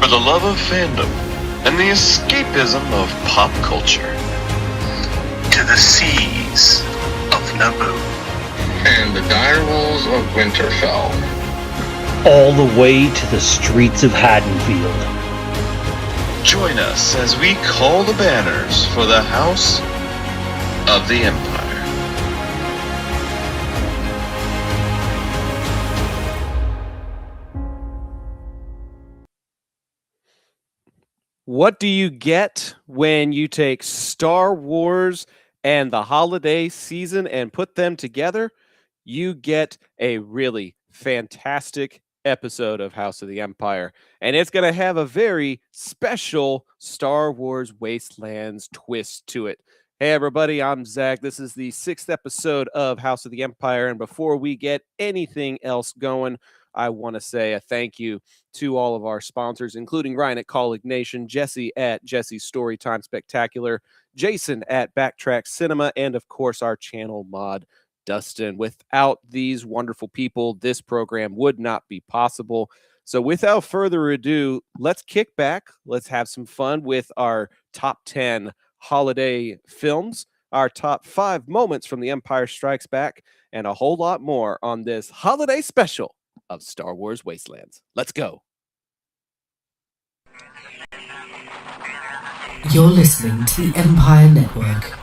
for the love of fandom and the escapism of pop culture. To the seas of Naboo. And the direwolves of Winterfell. All the way to the streets of Haddonfield. Join us as we call the banners for the House of the Empire. What do you get when you take Star Wars and the holiday season and put them together? You get a really fantastic episode of House of the Empire. And it's going to have a very special Star Wars Wastelands twist to it. Hey, everybody, I'm Zach. This is the 6th episode of House of the Empire. And before we get anything else going, I want to say a thank you to all of our sponsors, including Ryan at Colleague Nation, Jesse at Jesse's Storytime Spectacular, Jason at Backtrack Cinema, and of course our channel mod, Dustin. Without these wonderful people, this program would not be possible. So without further ado, let's kick back. Let's have some fun with our top 10 holiday films, our top 5 moments from The Empire Strikes Back, and a whole lot more on this holiday special of Star Wars Wastelands. Let's go. You're listening to the Empire Network.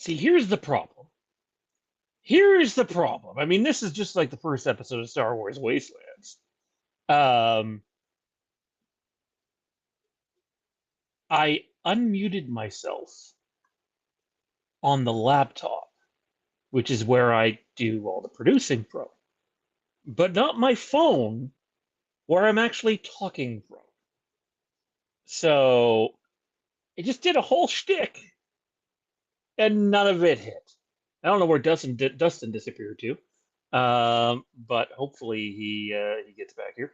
See, here's the problem. Here's the problem. I mean, this is just like the first episode of Star Wars Wastelands. I unmuted myself on the laptop, which is where I do all the producing from, but not my phone, where I'm actually talking from. So it just did a whole shtick, and none of it hit. I don't know where Dustin disappeared to, but hopefully he gets back here.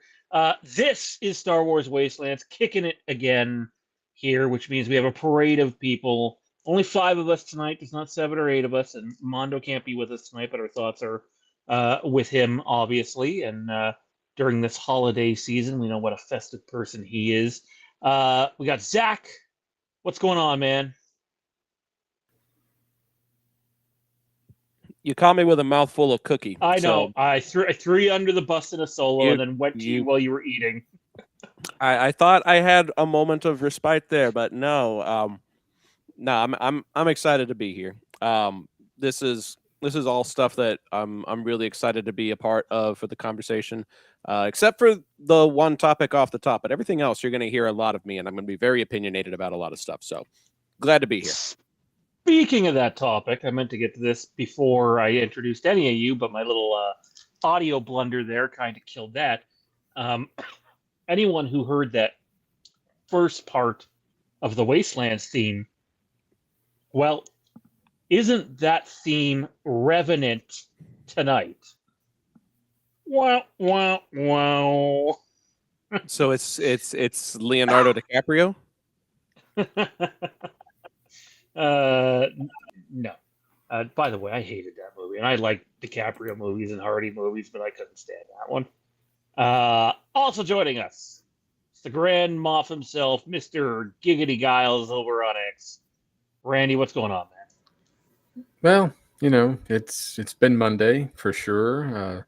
This is Star Wars Wastelands, kicking it again here, which means we have a parade of people. Only 5 of us tonight. There's not 7 or 8 of us, and Mondo can't be with us tonight, but our thoughts are with him, obviously. And during this holiday season. We know what a festive person he is. We got Zach. What's going on, man? You caught me with a mouthful of cookie. I so know. I threw you under the bus in a solo You- and then went to you while you were eating. I thought I had a moment of respite there, but no. No, I'm excited to be here. This is all stuff that I'm really excited to be a part of for the conversation. Except for the one topic off the top, but everything else you're going to hear a lot of me, and I'm going to be very opinionated about a lot of stuff. So glad to be here. Speaking of that topic, I meant to get to this before I introduced any of you, but my little audio blunder there kind of killed that. Anyone who heard that first part of the Wastelands theme, well, isn't that theme Revenant tonight? Wow, wow, wow. So it's Leonardo DiCaprio. No. By the way, I hated that movie, and I like DiCaprio movies and Hardy movies, but I couldn't stand that one. Also joining us, it's the Grand Moff himself, Mr. Giggity Giles over on X. Randy, what's going on, man? Well, it's been Monday for sure.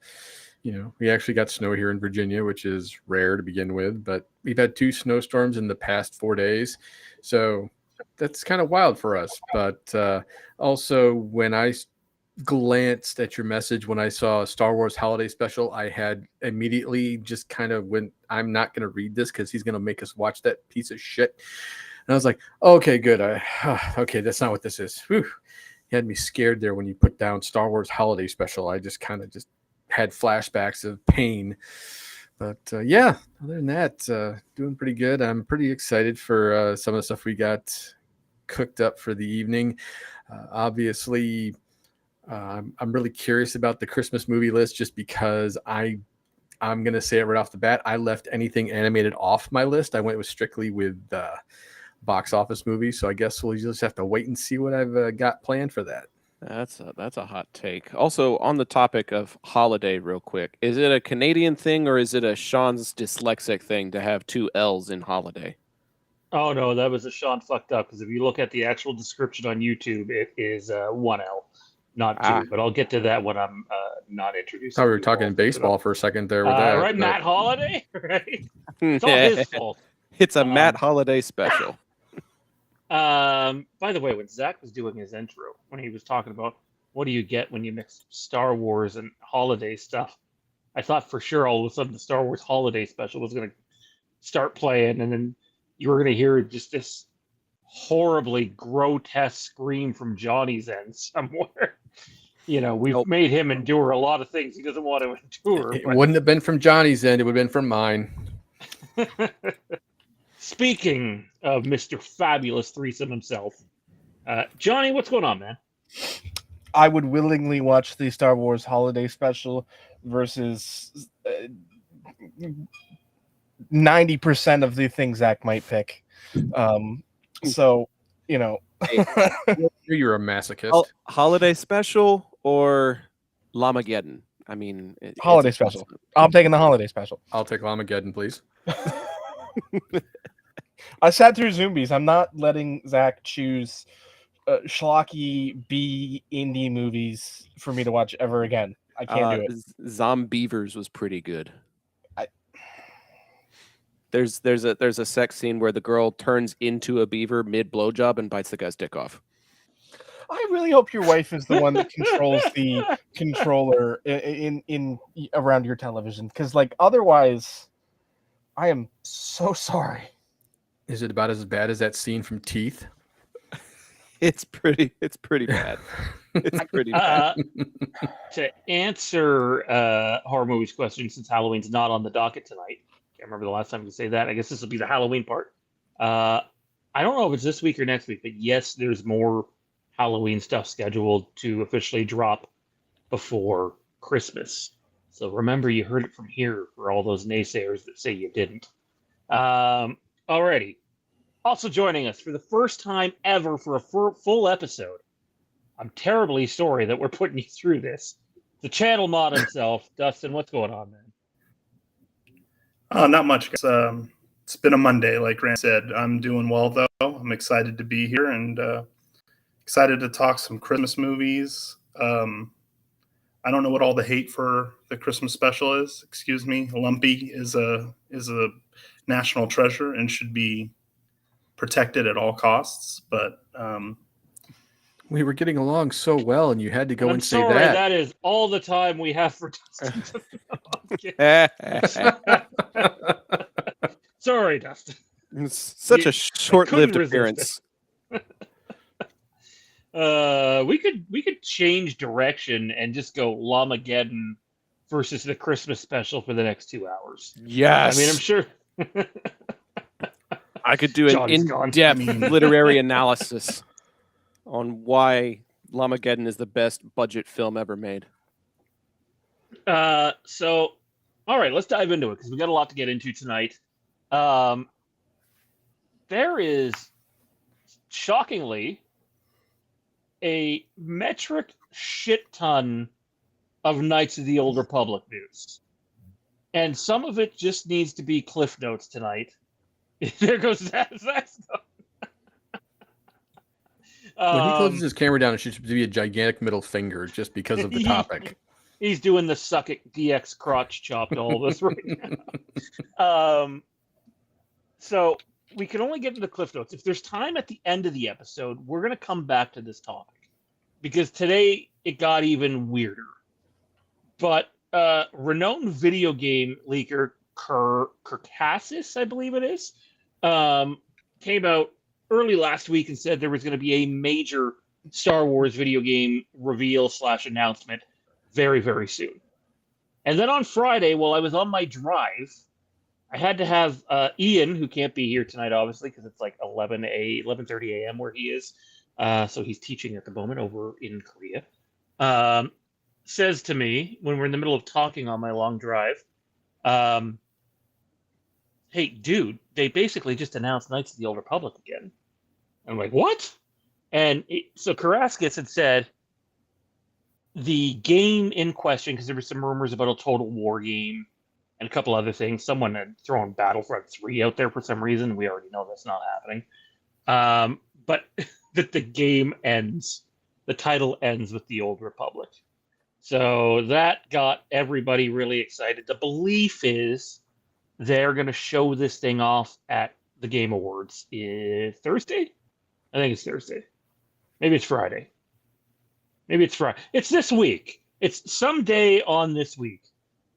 We actually got snow here in Virginia, which is rare to begin with, but we've had 2 snowstorms in the past 4 days. So that's kind of wild for us. But also, when I glanced at your message, when I saw a Star Wars Holiday Special, I had immediately just kind of went, I'm not going to read this because he's going to make us watch that piece of shit. And I was like, okay, good. Okay, that's not what this is. Whew. You had me scared there when you put down Star Wars Holiday Special. I just kind of had flashbacks of pain. But yeah, other than that, doing pretty good. I'm pretty excited for some of the stuff we got cooked up for the evening. Obviously, I'm really curious about the Christmas movie list just because I'm going to say it right off the bat. I left anything animated off my list. I went with strictly with box office movies. So I guess we'll just have to wait and see what I've got planned for that. That's a hot take. Also, on the topic of holiday, real quick, is it a Canadian thing or is it a Sean's dyslexic thing to have 2 L's in holiday? Oh, no, that was a Sean fucked up, because if you look at the actual description on YouTube, it is 1 L, not 2. But I'll get to that when I'm not introducing. I thought we were talking baseball for a second there with that. Right, but... Matt Holliday, right? It's all his fault. It's a Matt Holliday special. By the way, when Zach was doing his intro, when he was talking about what do you get when you mix Star Wars and holiday stuff, I thought for sure all of a sudden the Star Wars Holiday Special was going to start playing, and then you were going to hear just this horribly grotesque scream from Johnny's end somewhere. We've made him endure a lot of things he doesn't want to endure. It wouldn't have been from Johnny's end. It would have been from mine. Speaking of Mr. Fabulous Threesome himself, Johnny, what's going on, man? I would willingly watch the Star Wars Holiday Special versus 90% of the things Zach might pick. So, You're a masochist. Holiday Special or Lamageddon? I mean, Holiday Special. I'm taking the Holiday Special. I'll take Lamageddon, please. I sat through Zombies. I'm not letting Zach choose schlocky B indie movies for me to watch ever again. I can't do it. Zombievers was pretty good. There's a sex scene where the girl turns into a beaver mid blowjob and bites the guy's dick off. I really hope your wife is the one that controls the controller in around your television, because otherwise, I am so sorry. Is it about as bad as that scene from Teeth? It's pretty bad. It's pretty bad. To answer horror movies question, since Halloween's not on the docket tonight, can't remember the last time you say that. I guess this will be the Halloween part. I don't know if it's this week or next week, but yes, there's more Halloween stuff scheduled to officially drop before Christmas. So remember, you heard it from here for all those naysayers that say you didn't. Alrighty. Also joining us for the first time ever for a full episode. I'm terribly sorry that we're putting you through this. The channel mod himself, Dustin, what's going on, man? Not much, guys. It's been a Monday, like Grant said. I'm doing well, though. I'm excited to be here and excited to talk some Christmas movies. I don't know what all the hate for the Christmas special is. Excuse me. Lumpy is a national treasure and should be protected at all costs. But We were getting along so well, and you had to go I'm and say sorry, that. that is all the time we have for Dustin. Sorry, Dustin. It's such a short-lived couldn't appearance. We could change direction and just go Llamageddon versus the Christmas special for the next 2 hours. Yes. I mean, I'm sure I could do an Johnny's gone. in-depth I mean- literary analysis on why Llamageddon is the best budget film ever made. So, all right, let's dive into it because we got a lot to get into tonight. There is, shockingly, a metric shit ton of Knights of the Old Republic news. And some of it just needs to be Cliff Notes tonight. There goes Zach's When he closes his camera down, it should be a gigantic middle finger just because of the topic. He's doing the suck it DX crotch chop to all of us right now. So we can only get into the Cliff Notes. If there's time at the end of the episode, we're going to come back to this topic because today it got even weirder. But renowned video game leaker Kirkassis, I believe it is, came out early last week and said there was going to be a major Star Wars video game reveal / announcement very, very soon. And then on Friday, while I was on my drive, I had to have Ian, who can't be here tonight, obviously, because it's like 11:30 a.m. where he is. So he's teaching at the moment over in Korea. Says to me, when we're in the middle of talking on my long drive, hey, dude, they basically just announced Knights of the Old Republic again. I'm like, what? And so Karaskis had said the game in question, because there were some rumors about a Total War game and a couple other things. Someone had thrown Battlefront 3 out there for some reason. We already know that's not happening. But that the game ends, the title ends with the Old Republic. So that got everybody really excited. The belief is they're going to show this thing off at the Game Awards. Thursday? I think it's Thursday. Maybe it's Friday. Maybe it's Friday. It's this week. It's someday on this week.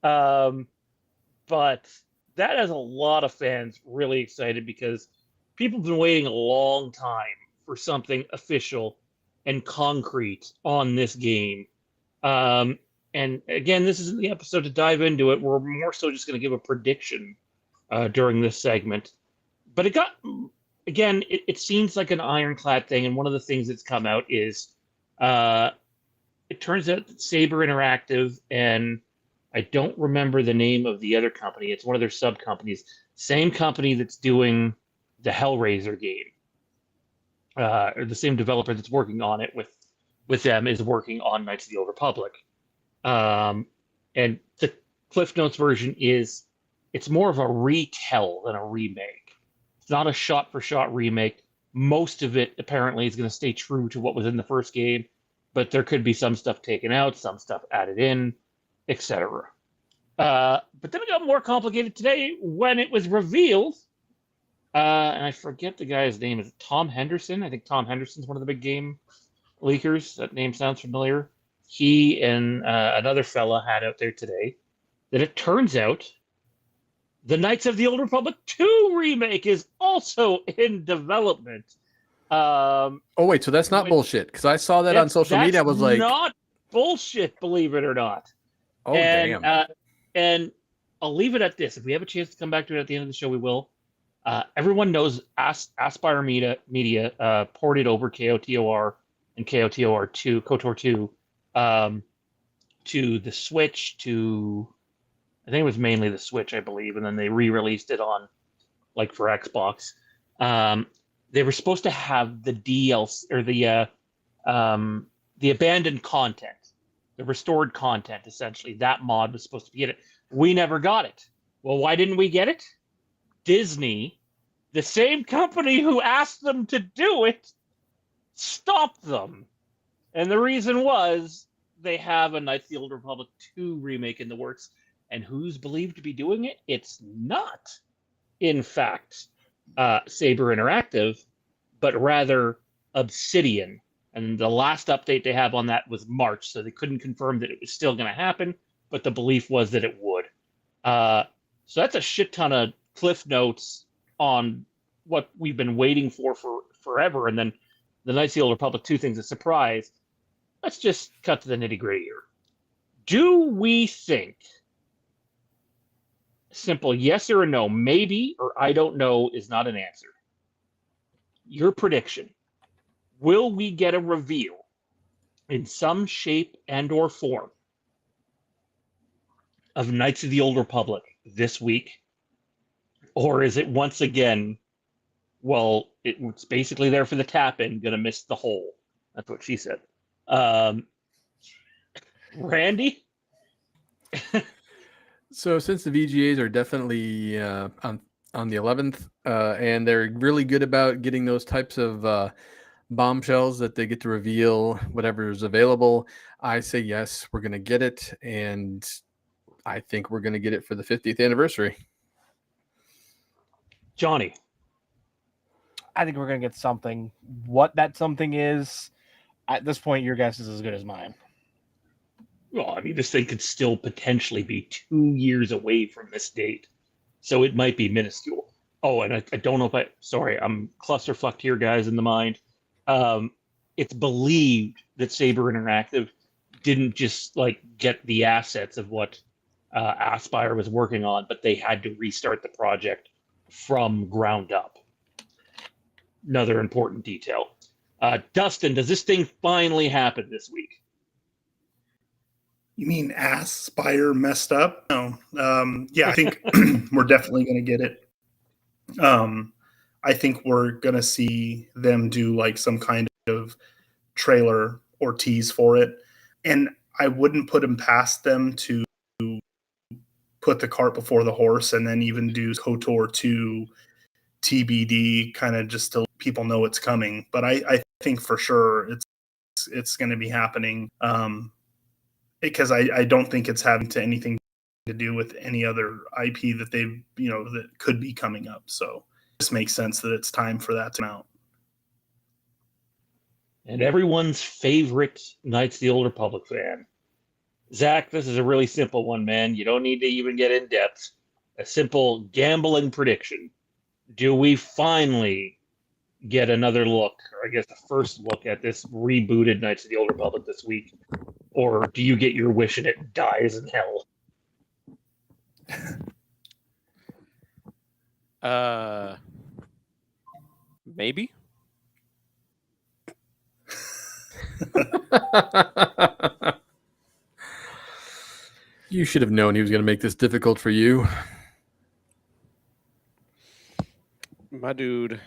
But that has a lot of fans really excited because people have been waiting a long time for something official and concrete on this game. And again, this isn't the episode to dive into it. We're more so just going to give a prediction during this segment. But it got, again, it seems like an ironclad thing. And one of the things that's come out is it turns out that Saber Interactive, and I don't remember the name of the other company. It's one of their sub companies. Same company that's doing the Hellraiser game. Or the same developer that's working on it with them is working on Knights of the Old Republic. And the Cliff Notes version is, it's more of a retell than a remake. It's not a shot-for-shot remake. Most of it apparently is going to stay true to what was in the first game, but there could be some stuff taken out, some stuff added in, etc. But then it got more complicated today when it was revealed, and I forget the guy's name. Is it Tom Henderson? I think Tom Henderson's one of the big game leakers. That name sounds familiar. He and another fella had out there today that it turns out the Knights of the Old Republic 2 remake is also in development. Oh, wait, so that's not bullshit? Because I saw that on social media. I was like, not bullshit, believe it or not. oh, damn. And I'll leave it at this. If we have a chance to come back to it at the end of the show, we will. Everyone knows Aspire Media ported over KOTOR and KOTOR 2, KOTOR 2, to the Switch, to, I think it was mainly the Switch, I believe, and then they re-released it on, like, for Xbox. They were supposed to have the DLC, or the abandoned content, the restored content, essentially. That mod was supposed to be in it. We never got it. Well, why didn't we get it? Disney, the same company who asked them to do it, stopped them. And the reason was they have a Knights of the Old Republic 2 remake in the works. And who's believed to be doing it? It's not, in fact, Saber Interactive, but rather Obsidian. And the last update they have on that was March, so they couldn't confirm that it was still going to happen, but the belief was that it would. So that's a shit ton of cliff notes on what we've been waiting for forever. And then the Knights of the Old Republic 2 thing's a surprise. Let's just cut to the nitty-gritty here. Do we think, simple yes or a no, maybe or I don't know is not an answer. Your prediction. Will we get a reveal in some shape and or form of Knights of the Old Republic this week? Or is it once again, well, it's basically there for the tap-in, gonna miss the hole? That's what she said. Randy? So since the VGAs are definitely on the 11th, and they're really good about getting those types of bombshells that they get to reveal whatever is available, I say yes, we're going to get it, and I think we're going to get it for the 50th anniversary. Johnny? I think we're going to get something. What that something is, at this point, your guess is as good as mine. Well, I mean, this thing could still potentially be 2 years away from this date, so it might be minuscule. Oh, and I don't know if sorry, I'm clusterfucked here, guys, in the mind. It's believed that Saber Interactive didn't just get the assets of what Aspire was working on, but they had to restart the project from ground up. Another important detail. Dustin, does this thing finally happen this week? You mean Aspire messed up? No. Yeah, I think we're definitely going to get it. I think we're going to see them do some kind of trailer or tease for it. And I wouldn't put them past them to put the cart before the horse and then even do KOTOR 2 TBD, kind of just to let people know it's coming. But I think for sure it's going to be happening. Because I don't think it's having anything to do with any other IP that they've, that could be coming up. So it just makes sense that it's time for that to come out. And everyone's favorite Knights of the Old Republic fan. Zach, this is a really simple one, man. You don't need to even get in depth. A simple gambling prediction. Do we finally get another look, or I guess the first look at this rebooted Knights of the Old Republic this week? Or do you get your wish and it dies in hell? Maybe. You should have known he was going to make this difficult for you. My dude,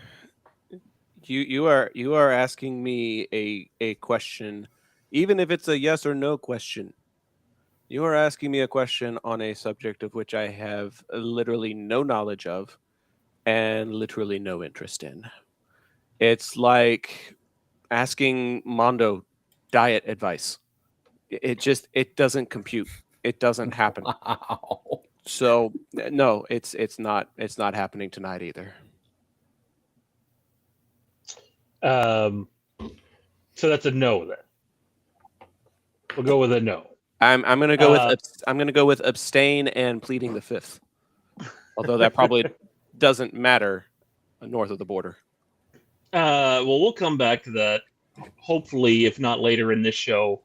you are asking me a question, even if it's a yes or no question. You are asking me a question on a subject of which I have literally no knowledge of and literally no interest in. It's like asking Mondo diet advice. It doesn't compute. It doesn't happen. Wow. So no, it's not happening tonight either. So that's a no then. We'll go with a no. I'm gonna go with abstain and pleading the fifth. Although that probably doesn't matter north of the border. Well, we'll come back to that. Hopefully, if not later in this show,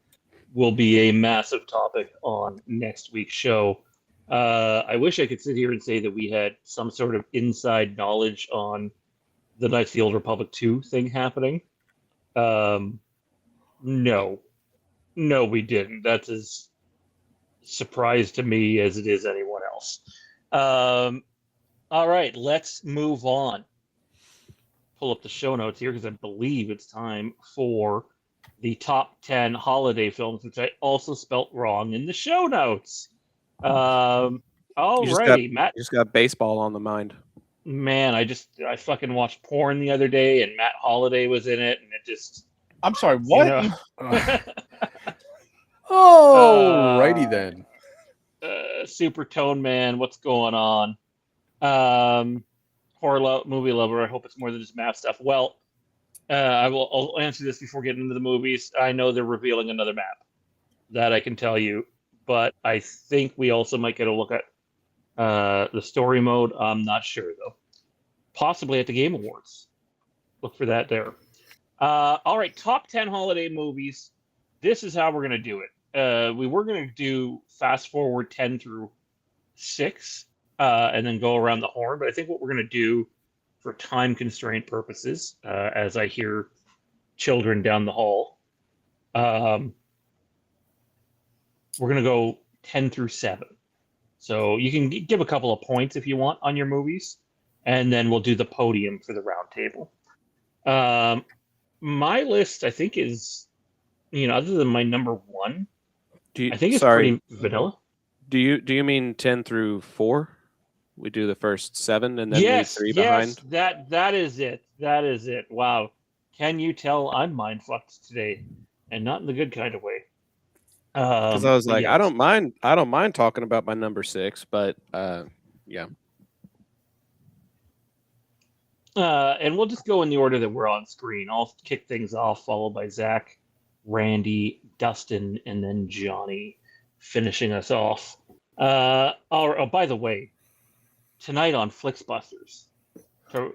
will be a massive topic on next week's show. I wish I could sit here and say that we had some sort of inside knowledge on the Knights of the Old Republic 2 thing happening. No, we didn't. That's as surprised to me as it is anyone else. All right, let's move on. Pull up the show notes here because I believe it's time for the top 10 holiday films, which I also spelt wrong in the show notes. All Alrighty, Matt. You just got baseball on the mind. Man, I fucking watched porn the other day, and Matt Holliday was in it, and it just. I'm sorry, what? Righty then. Super Tone Man, what's going on? Horror movie lover. I hope it's more than just map stuff. Well, I'll answer this before getting into the movies. I know they're revealing another map. That I can tell you, but I think we also might get a look at the story mode. I'm not sure though. Possibly at the Game Awards. Look for that there. All right, top 10 holiday movies. This is how we're going to do it. We were going to do fast forward 10 through 6 and then go around the horn. But I think what we're going to do for time constraint purposes, as I hear children down the hall, we're going to go 10 through 7. So you can give a couple of points if you want on your movies. And then we'll do the podium for the round table. My list, I think, is, other than my number 1, I think it's pretty vanilla. Do you mean 10 through 4? We do the first 7 and then leave 3 behind? Yes, that is it. That is it. Wow. Can you tell I'm mind fucked today? And not in the good kind of way. Because I was like, yes. I don't mind talking about my number 6, but yeah. And we'll just go in the order that we're on screen. I'll kick things off, followed by Zach, Randy, Dustin, and then Johnny finishing us off. By the way, tonight on Flix Busters,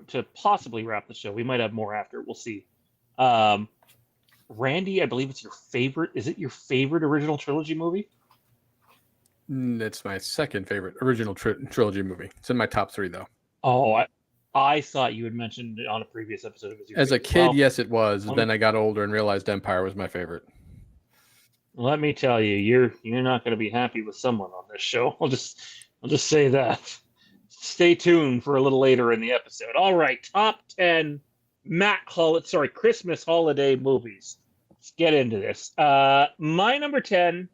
to possibly wrap the show, we might have more after. We'll see. Randy, I believe it's your favorite. Is it your favorite original trilogy movie? It's my second favorite original trilogy movie. It's in my top 3, though. Oh, I thought you had mentioned it on a previous episode. It was your As favorite. A kid, yes, it was. Then I got older and realized Empire was my favorite. Let me tell you, you're not going to be happy with someone on this show. I'll just say that. Stay tuned for a little later in the episode. All right, top 10 Christmas holiday movies. Let's get into this. My number 10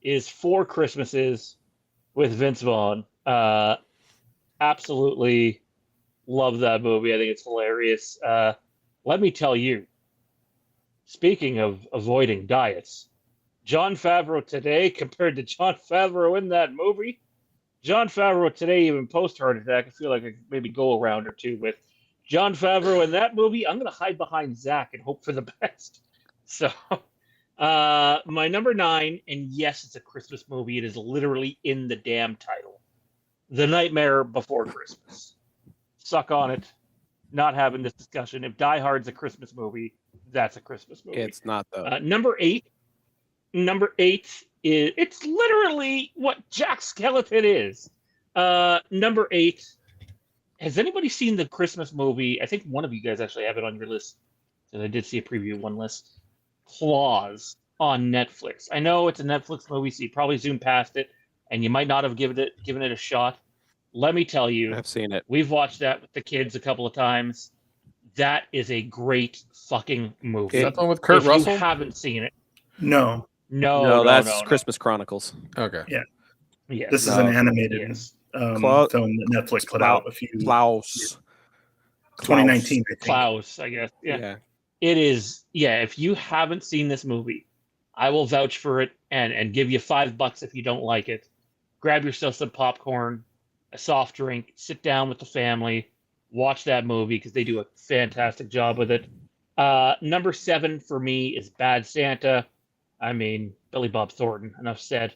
is 4 Christmases with Vince Vaughn. Absolutely love that movie. I think it's hilarious. Let me tell you, speaking of avoiding diets, Jon Favreau today compared to Jon Favreau in that movie. Jon Favreau today, even post-heart attack, I feel like I could maybe go a round or 2 with Jon Favreau in that movie. I'm going to hide behind Zach and hope for the best. So, my number 9, and yes, it's a Christmas movie. It is literally in the damn title. The Nightmare Before Christmas. Suck on it. Not having this discussion. If Die Hard's a Christmas movie, that's a Christmas movie. It's not, though. Number 8 is, it's literally what Jack Skeleton is. Number 8. Has anybody seen the Christmas movie? I think one of you guys actually have it on your list. And I did see a preview of one list. Claws on Netflix. I know it's a Netflix movie, so you probably zoomed past it, and you might not have given it a shot. Let me tell you, I've seen it. We've watched that with the kids a couple of times. That is a great fucking movie. Is that the one with Kurt Russell? If you haven't seen it, No, that's Christmas Chronicles. Okay. Yeah. Yes. This is an animated film that Netflix put out a few. Klaus. 2019, I think. Klaus, I guess. Yeah. It is. Yeah. If you haven't seen this movie, I will vouch for it and give you $5 if you don't like it. Grab yourself some popcorn, a soft drink, sit down with the family, watch that movie because they do a fantastic job with it. Number 7 for me is Bad Santa. I mean, Billy Bob Thornton, enough said.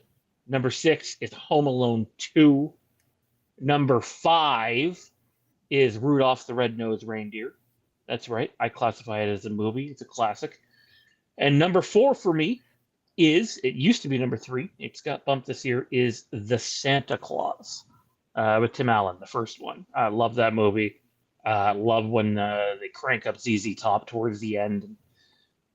Number 6 is Home Alone 2. Number 5 is Rudolph the Red-Nosed Reindeer. That's right. I classify it as a movie. It's a classic. And number 4 for me is, it used to be number 3. It's got bumped this year, is The Santa Claus with Tim Allen, the first one. I love that movie. Love when they crank up ZZ Top towards the end.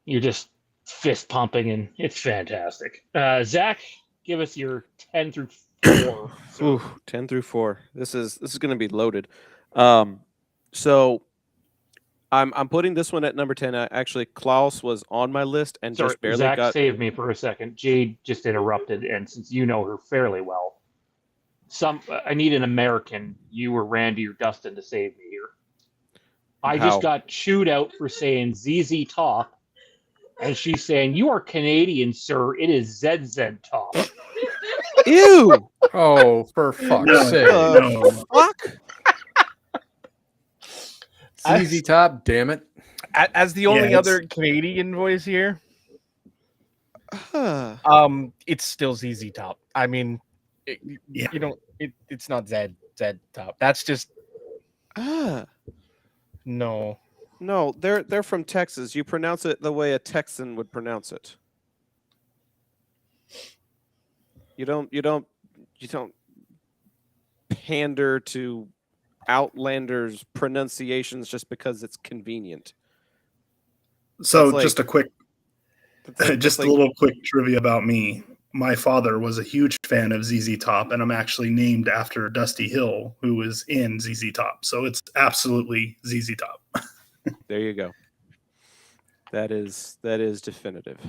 You're just fist pumping, and it's fantastic. Zach, give us your 10 through 4. Ooh, 10 through 4. This is going to be loaded. So I'm putting this one at number 10. Actually, Klaus was on my list and just barely Zach, save me for a second. Jade just interrupted, and since you know her fairly well, I need an American, you or Randy or Dustin, to save me here. I How? just got chewed out for saying ZZ Top, and she's saying, "You are Canadian, sir. It is ZZ Top." Ew! Oh, for fuck's No, sake. no. Fuck! CZ Top, damn it. As the only Yeah, other Canadian voice here, Huh. it's still ZZ Top. I mean, Yeah. you don't. It's not Z Top. That's just Ah. no. No, they're from Texas. You pronounce it the way a Texan would pronounce it. You don't pander to Outlanders pronunciations just because it's convenient. So That's just a quick, just a little quick trivia about me. My father was a huge fan of ZZ Top, and I'm actually named after Dusty Hill, who was in ZZ Top. So it's absolutely ZZ Top. There you go. That is definitive.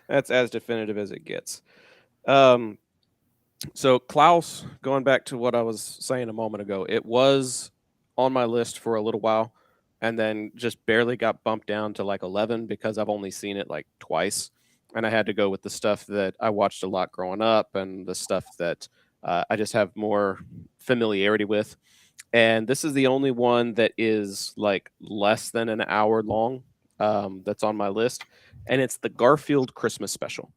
That's as definitive as it gets. So Klaus, going back to what I was saying a moment ago, it was on my list for a little while, and then just barely got bumped down to like 11 because I've only seen it like twice, and I had to go with the stuff that I watched a lot growing up and the stuff that I just have more familiarity with. And this is the only one that is like less than an hour long, that's on my list, and it's the Garfield Christmas special.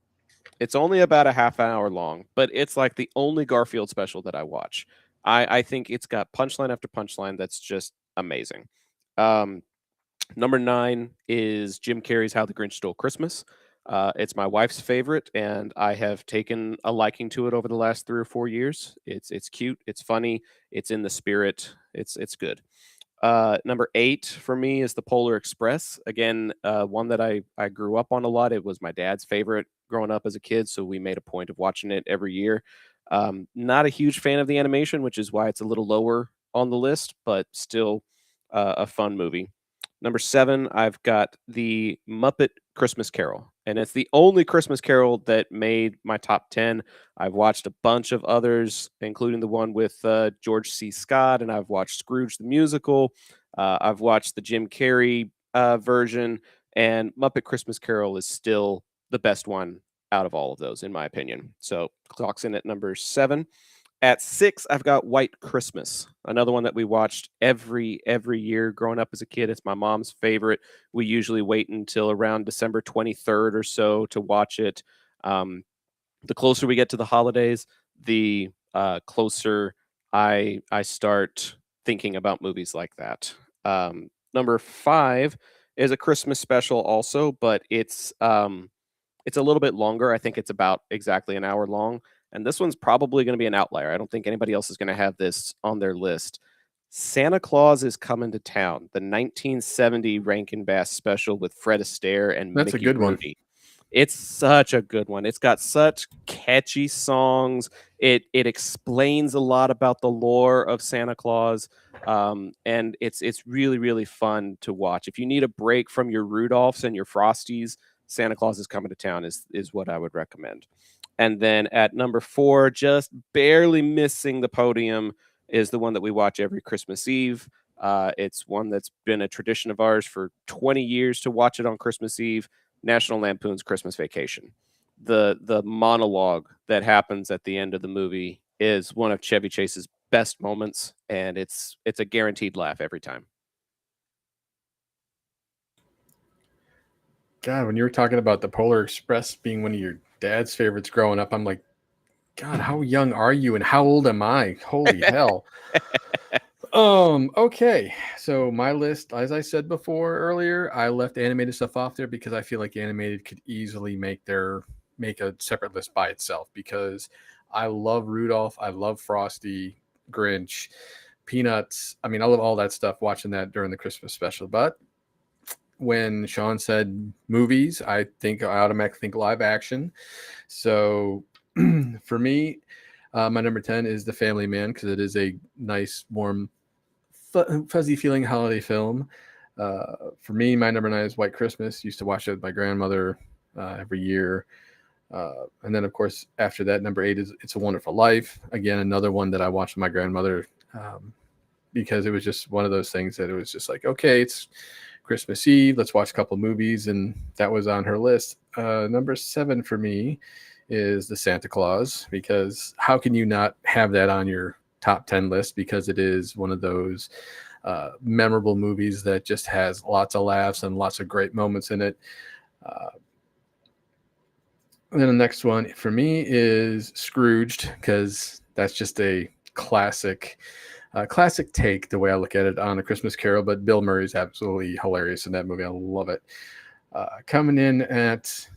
It's only about a half hour long, but it's like the only Garfield special that I watch. I think it's got punchline after punchline that's just amazing. Number 9 is Jim Carrey's How the Grinch Stole Christmas. It's my wife's favorite, and I have taken a liking to it over the last 3 or 4 years. It's cute, it's funny, it's in the spirit, it's good. Number 8 for me is the Polar Express. Again, one that I grew up on a lot. It was my dad's favorite growing up as a kid, so we made a point of watching it every year. Not a huge fan of the animation, which is why it's a little lower on the list, but still a fun movie. Number 7, I've got the Muppet Christmas Carol, and it's the only Christmas Carol that made my top 10. I've watched a bunch of others, including the one with George C. Scott, and I've watched Scrooge the Musical. I've watched the Jim Carrey version, and Muppet Christmas Carol is still the best one out of all of those, in my opinion. So clocks in at number 7. At 6, I've got White Christmas, another one that we watched every year growing up as a kid. It's my mom's favorite. We usually wait until around December 23rd or so to watch it. The closer we get to the holidays, the closer I start thinking about movies like that. Number 5 is a Christmas special also, but it's a little bit longer. I think it's about exactly an hour long. And this one's probably going to be an outlier. I don't think anybody else is going to have this on their list. Santa Claus is Coming to Town, the 1970 Rankin Bass special with Fred Astaire and That's Mickey a good one. Rooney. It's such a good one. It's got such catchy songs. It explains a lot about the lore of Santa Claus, and it's really, really fun to watch. If you need a break from your Rudolphs and your Frosties, Santa Claus is Coming to Town is what I would recommend. And then at number 4, just barely missing the podium, is the one that we watch every Christmas Eve. It's one that's been a tradition of ours for 20 years to watch it on Christmas Eve, National Lampoon's Christmas Vacation. The monologue that happens at the end of the movie is one of Chevy Chase's best moments, and it's a guaranteed laugh every time. God, when you were talking about the Polar Express being one of your dad's favorites growing up, I'm like, God, how young are you and how old am I? Holy hell. Okay. So my list, as I said before earlier, I left animated stuff off there because I feel like animated could easily make a separate list by itself, because I love Rudolph, I love Frosty, Grinch, Peanuts. I mean, I love all that stuff, watching that during the Christmas special. But when Sean said movies, I automatically think live action. So for me, my number 10 is The Family Man, because it is a nice, warm, fuzzy feeling holiday film. For me, my number 9 is White Christmas. Used to watch it with my grandmother every year. And then, of course, after that, number 8 is It's a Wonderful Life. Again, another one that I watched with my grandmother because it was just one of those things that it was just like, okay, it's Christmas Eve. Let's watch a couple movies. And that was on her list. Number 7 for me is The Santa Claus, because how can you not have that on your top 10 list? Because it is one of those memorable movies that just has lots of laughs and lots of great moments in it. And then the next one for me is Scrooged, because that's just a classic take, the way I look at it, on A Christmas Carol. But Bill Murray's absolutely hilarious in that movie. I love it. Coming in at,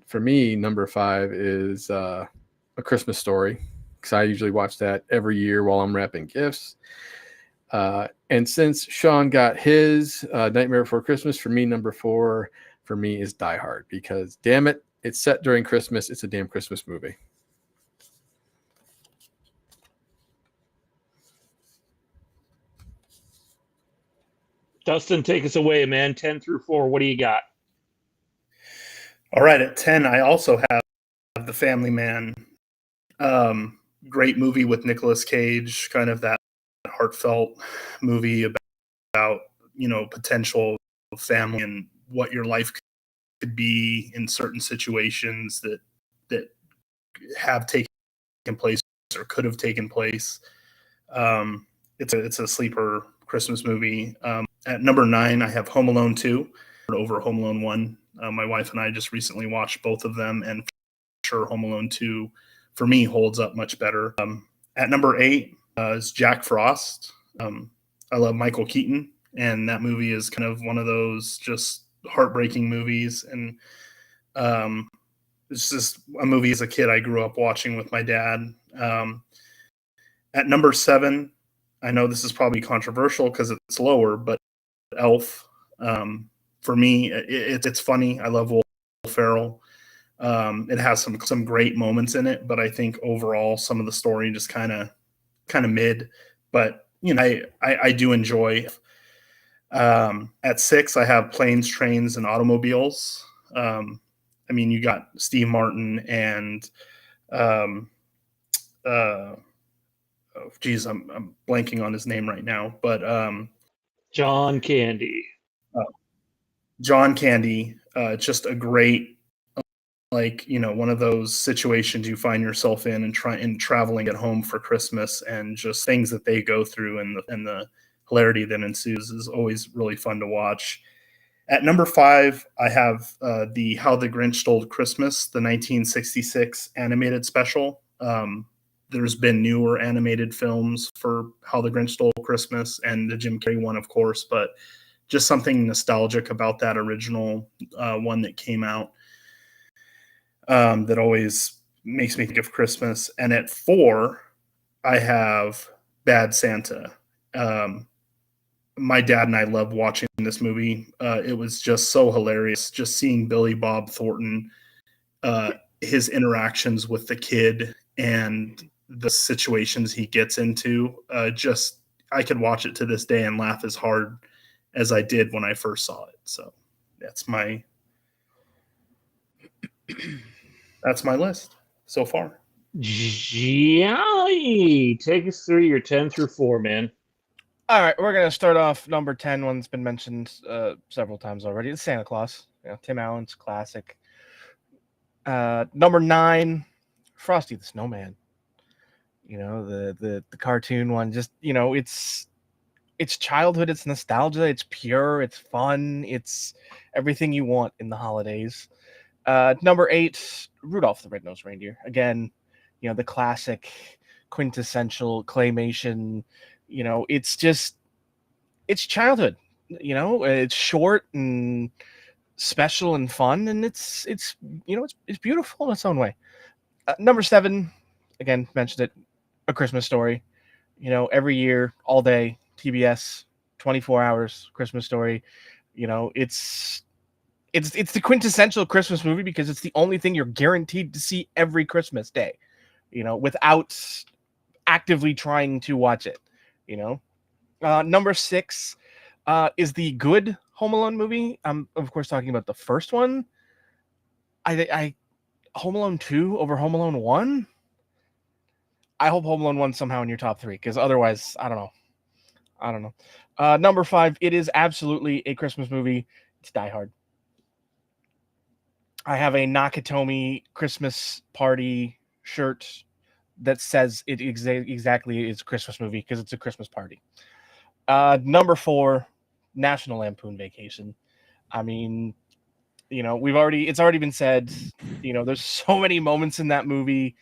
for me, number 5 is A Christmas Story, because I usually watch that every year while I'm wrapping gifts. And since Sean got his Nightmare Before Christmas, for me, number 4 for me is Die Hard, because damn it, it's set during Christmas. It's a damn Christmas movie. Dustin, take us away, man. 10 through 4. What do you got? All right, at 10, I also have The Family Man. Great movie with Nicolas Cage, kind of that heartfelt movie about potential family and what your life could be in certain situations that have taken place or could have taken place. It's a sleeper Christmas movie. At number 9, I have Home Alone 2 over Home Alone 1. My wife and I just recently watched both of them, and for sure Home Alone 2 for me holds up much better. At number 8 is Jack Frost. I love Michael Keaton, and that movie is kind of one of those just heartbreaking movies. And it's just a movie as a kid I grew up watching with my dad. At number 7, I know this is probably controversial because it's lower, but Elf. For me, it's funny. I love Will Ferrell. It has some great moments in it, but I think overall some of the story just kind of mid. But I do enjoy. At 6, I have Planes, Trains, and Automobiles. You got Steve Martin and I'm blanking on his name right now, but John Candy. John Candy, just a great, one of those situations you find yourself in traveling at home for Christmas, and just things that they go through and the hilarity that ensues is always really fun to watch. At number 5, I have the How the Grinch Stole Christmas, the 1966 animated special. There's been newer animated films for How the Grinch Stole Christmas and the Jim Carrey one, of course, but just something nostalgic about that original one that came out that always makes me think of Christmas. And at 4, I have Bad Santa. My dad and I love watching this movie. It was just so hilarious, just seeing Billy Bob Thornton, his interactions with the kid and the situations he gets into. I could watch it to this day and laugh as hard as I did when I first saw it. So that's my list so far. Johnny, take us through your 10 through 4, man. All right, we're gonna start off number 10. One's been mentioned several times already. It's Santa Claus. Tim Allen's classic. Number 9, Frosty the Snowman. The cartoon one. Just it's childhood. It's nostalgia. It's pure. It's fun. It's everything you want in the holidays. Number 8, Rudolph the Red-Nosed Reindeer. Again, the classic, quintessential claymation. It's childhood. It's short and special and fun, and it's beautiful in its own way. Number 7, again, mentioned it, A Christmas Story. Every year, all day, TBS, 24 hours, Christmas Story. It's the quintessential Christmas movie because it's the only thing you're guaranteed to see every Christmas day, without actively trying to watch it. Number 6 is the good Home Alone movie. I'm of course talking about the first one. I Home Alone 2 over Home Alone 1? I hope Home Alone 1 somehow in your top 3, because otherwise, I don't know. Number 5, it is absolutely a Christmas movie. It's Die Hard. I have a Nakatomi Christmas party shirt that says it exactly is a Christmas movie because it's a Christmas party. Number 4, National Lampoon Vacation. I mean, it's already been said, there's so many moments in that movie.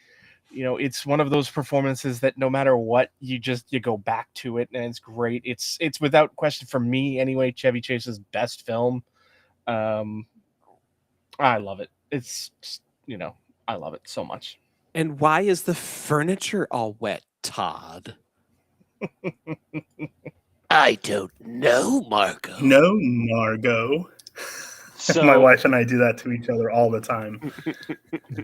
It's one of those performances that no matter what, you go back to it and it's great. It's without question, for me anyway, Chevy Chase's best film. I love it. It's just, I love it so much. And why is the furniture all wet, Todd? I don't know, Marco. No, Margot. So My wife and I do that to each other all the time.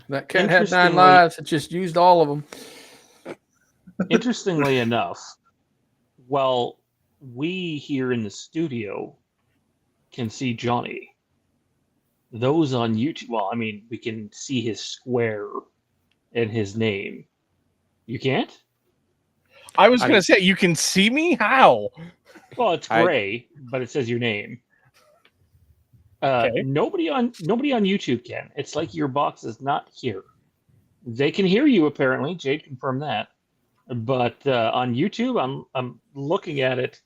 That cat had 9 Interestingly- lives. It just used all of them. Interestingly enough, well, we here in the studio can see Johnny. Those on YouTube, well, I mean, we can see his square and his name. You can't? I was going to say, you can see me? How? Well, it's gray, but it says your name. Okay. Nobody on YouTube can. It's like your box is not here. They can hear you apparently. Jade confirmed that. But on YouTube, I'm looking at it.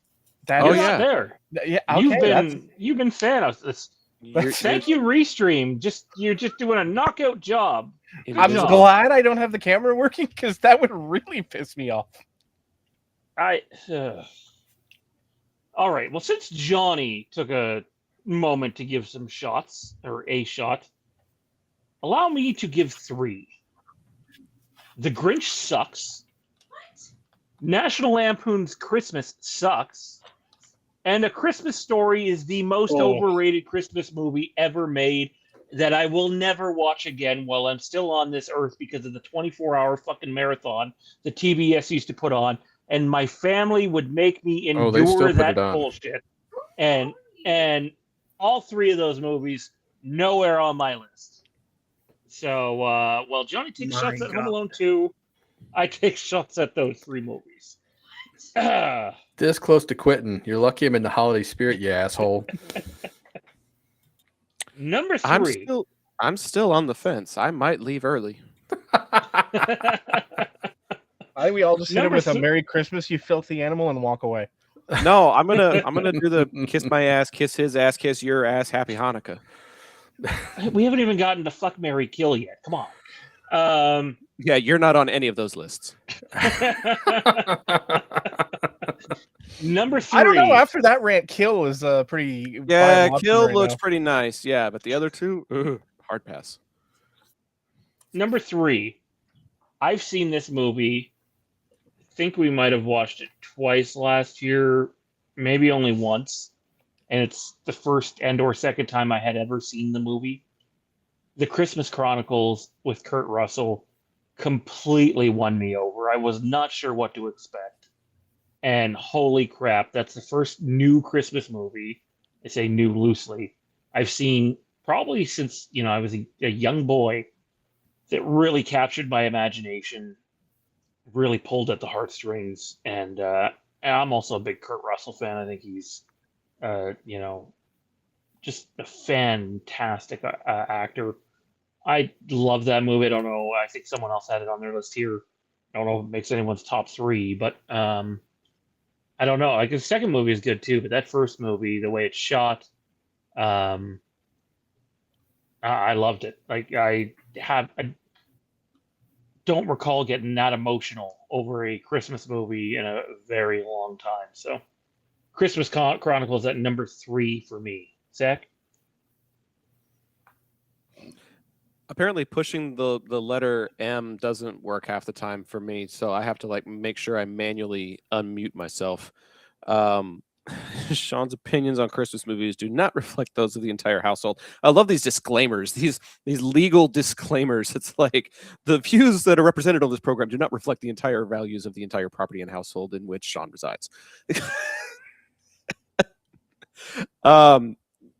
That You're is- not there. Yeah, okay, You've been fan of this. Thank you, Restream. You're just doing a knockout job. I'm job. glad I don't have the camera working, because that would really piss me off. All right. Well, since Johnny took a moment to give some shots, or a shot, allow me to give 3. The Grinch sucks. National Lampoon's Christmas sucks. And A Christmas Story is the most overrated Christmas movie ever made that I will never watch again while I'm still on this earth because of the 24-hour fucking marathon the TBS used to put on. And my family would make me they still endure put that it on. bullshit. And all 3 of those movies, nowhere on my list. So, while Johnny takes My shots at Home God. Alone 2, I take shots at those 3 movies. This close to quitting. You're lucky I'm in the holiday spirit, you asshole. Number 3. I'm still on the fence. I might leave early. I think we all just hit him Number with a th- Merry Christmas, you filthy animal, and walk away. No, I'm gonna do the kiss my ass, kiss his ass, kiss your ass, happy Hanukkah. We haven't even gotten to fuck, marry, kill yet. Come on. Yeah, you're not on any of those lists. Number 3. I don't know. After that rant, Kill is pretty. Yeah, viable option Kill right looks now. pretty nice. Yeah, but the other 2, hard pass. Number 3. I've seen this movie. I think we might have watched it twice last year, maybe only once. And it's the first and/or second time I had ever seen the movie. The Christmas Chronicles with Kurt Russell completely won me over. I was not sure what to expect. And holy crap, that's the first new Christmas movie, I say new loosely, I've seen probably since, I was a young boy, that really captured my imagination, really pulled at the heartstrings. And I'm also a big Kurt Russell fan. I think he's, just a fantastic actor. I love that movie. I don't know. I think someone else had it on their list here. I don't know if it makes anyone's top 3, but I don't know. Like the second movie is good too, but that first movie, the way it's shot, I loved it. Like I don't recall getting that emotional over a Christmas movie in a very long time. So, Christmas Chronicles at number 3 for me. Zach? Apparently, pushing the letter M doesn't work half the time for me, so I have to make sure I manually unmute myself. Sean's opinions on Christmas movies do not reflect those of the entire household. I love these disclaimers, these legal disclaimers. It's like the views that are represented on this program do not reflect the entire values of the entire property and household in which Sean resides.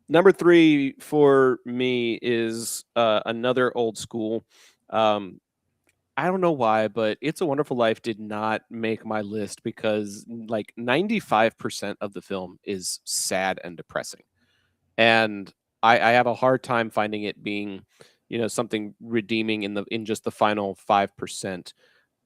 Number 3 for me is another old school. I don't know why, but It's a Wonderful Life did not make my list because like 95% of the film is sad and depressing. And I have a hard time finding it being, something redeeming in just the final 5%.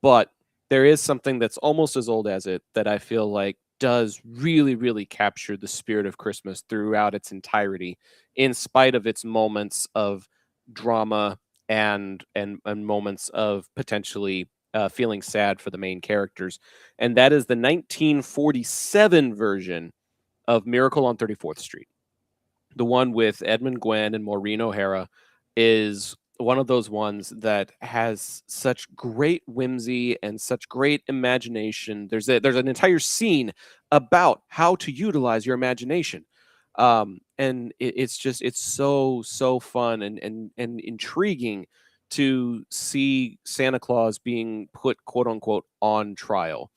But there is something that's almost as old as it that I feel like does really, really capture the spirit of Christmas throughout its entirety, in spite of its moments of drama and moments of potentially feeling sad for the main characters, and that is the 1947 version of Miracle on 34th Street. The one with Edmund Gwenn and Maureen O'Hara is one of those ones that has such great whimsy and such great imagination. There's an entire scene about how to utilize your imagination. And it's so fun and intriguing to see Santa Claus being put, quote unquote, on trial.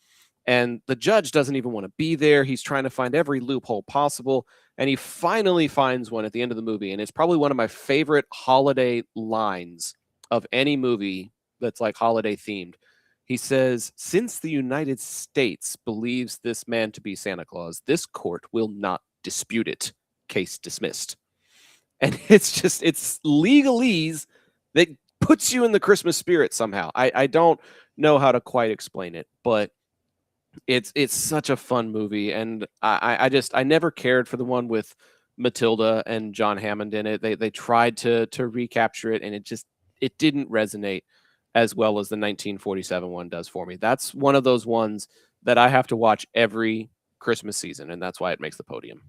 And the judge doesn't even want to be there. He's trying to find every loophole possible. And he finally finds one at the end of the movie. And it's probably one of my favorite holiday lines of any movie that's like holiday themed. He says, "Since the United States believes this man to be Santa Claus, this court will not dispute it. Case dismissed." And it's legalese that puts you in the Christmas spirit somehow. I don't know how to quite explain it, but it's such a fun movie, and I never cared for the one with Matilda and John Hammond in it. They tried to recapture it, and it didn't resonate as well as the 1947 one does for me. That's one of those ones that I have to watch every Christmas season, and that's why it makes the podium.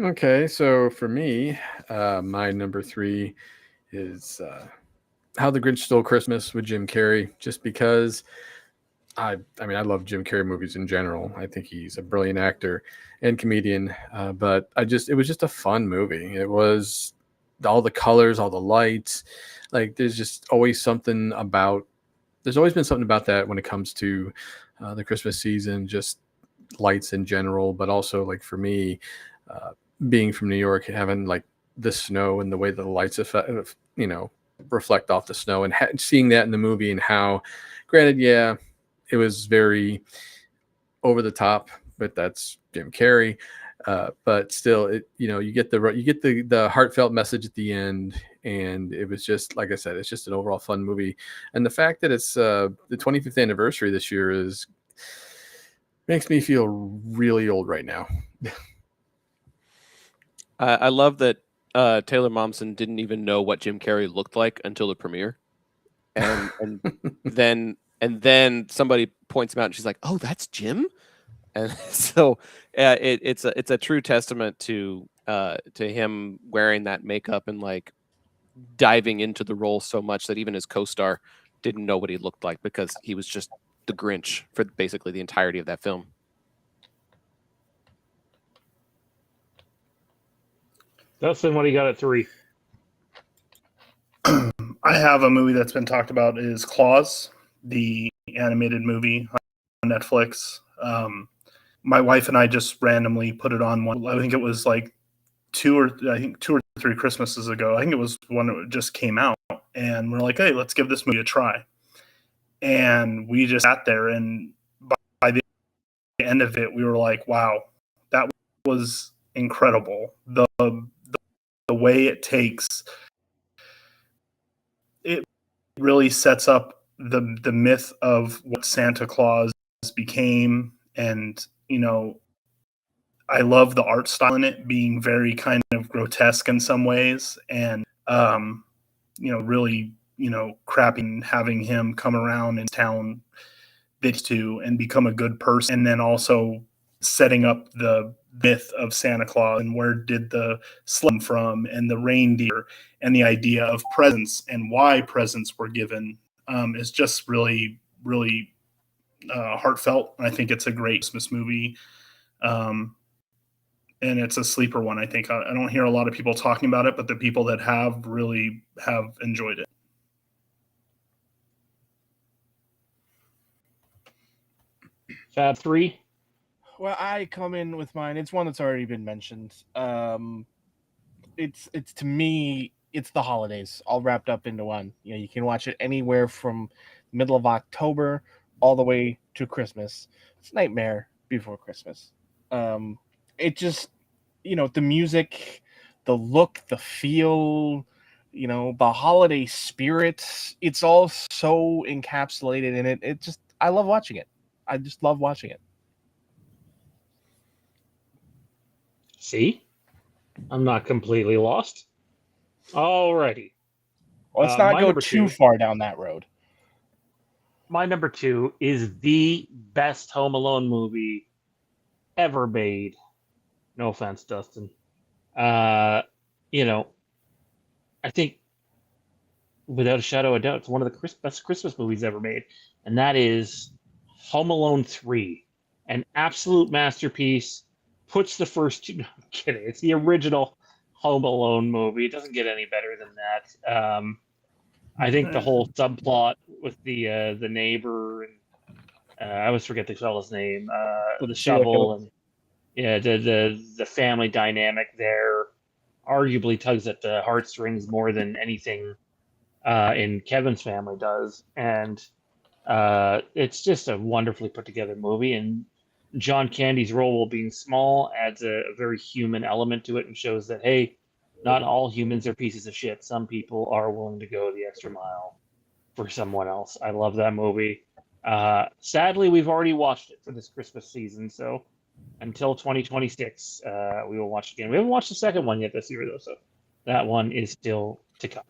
Okay, so for me, my number 3 is How the Grinch Stole Christmas with Jim Carrey, just because I mean, I love Jim Carrey movies in general. I think he's a brilliant actor and comedian, but it was just a fun movie. It was all the colors, all the lights. Like, there's always been something about that when it comes to the Christmas season, just lights in general, but also, like, for me, being from New York, having like the snow and the way the lights affect, reflect off the snow, and seeing that in the movie, and how, granted, yeah, it was very over the top, but that's Jim Carrey. But still, you get the heartfelt message at the end, and it was just, like I said, it's just an overall fun movie. And the fact that it's the 25th anniversary this year makes me feel really old right now. I love that Taylor Momsen didn't even know what Jim Carrey looked like until the premiere, and then somebody points him out, and she's like, "Oh, that's Jim." And so it's a true testament to him wearing that makeup and like diving into the role so much that even his co-star didn't know what he looked like, because he was just the Grinch for basically the entirety of that film. Dustin, what do you got at 3? I have a movie that's been talked about, is Claus, the animated movie on Netflix. My wife and I just randomly put it on one. I think it was like 2 or 3 Christmases ago. I think it was when it just came out, and we're like, "Hey, let's give this movie a try." And we just sat there, and by the end of it, we were like, "Wow, that was incredible." The way it takes it really sets up the myth of what Santa Claus became. And I love the art style in it being very kind of grotesque in some ways, and really crapping, having him come around in town to and become a good person, and then also setting up the myth of Santa Claus and where did the slum from, and the reindeer, and the idea of presents and why presents were given, is just really, really heartfelt. And I think it's a great Christmas movie. And it's a sleeper one. I think I don't hear a lot of people talking about it, but the people that have really have enjoyed it. Fab 3? Well, I come in with mine. It's one that's already been mentioned. It's to me, it's the holidays all wrapped up into one. You know, you can watch it anywhere from middle of October all the way to Christmas. It's Nightmare Before Christmas. It just, the music, the look, the feel, the holiday spirit. It's all so encapsulated in it. I love watching it. I just love watching it. See, I'm not completely lost. Alrighty. Let's not my go number too two. far down that road. My number 2 is the best Home Alone movie ever made. No offense, Dustin. You know, I think without a shadow of a doubt, it's one of the best Christmas movies ever made, and that is Home Alone 3, an absolute masterpiece. Puts the first two. No, I'm kidding. It's the original Home Alone movie. It doesn't get any better than that. I think the whole subplot with the neighbor and I always forget the fellow's name, the shovel and the family dynamic there arguably tugs at the heartstrings more than anything in Kevin's family does, and it's just a wonderfully put together movie. And John Candy's role, while being small, adds a very human element to it and shows that hey, not all humans are pieces of shit. Some people are willing to go the extra mile for someone else. I love that movie. Sadly, we've already watched it for this Christmas season, so until 2026, we will watch it again. We haven't watched the second one yet this year, though, so that one is still to come.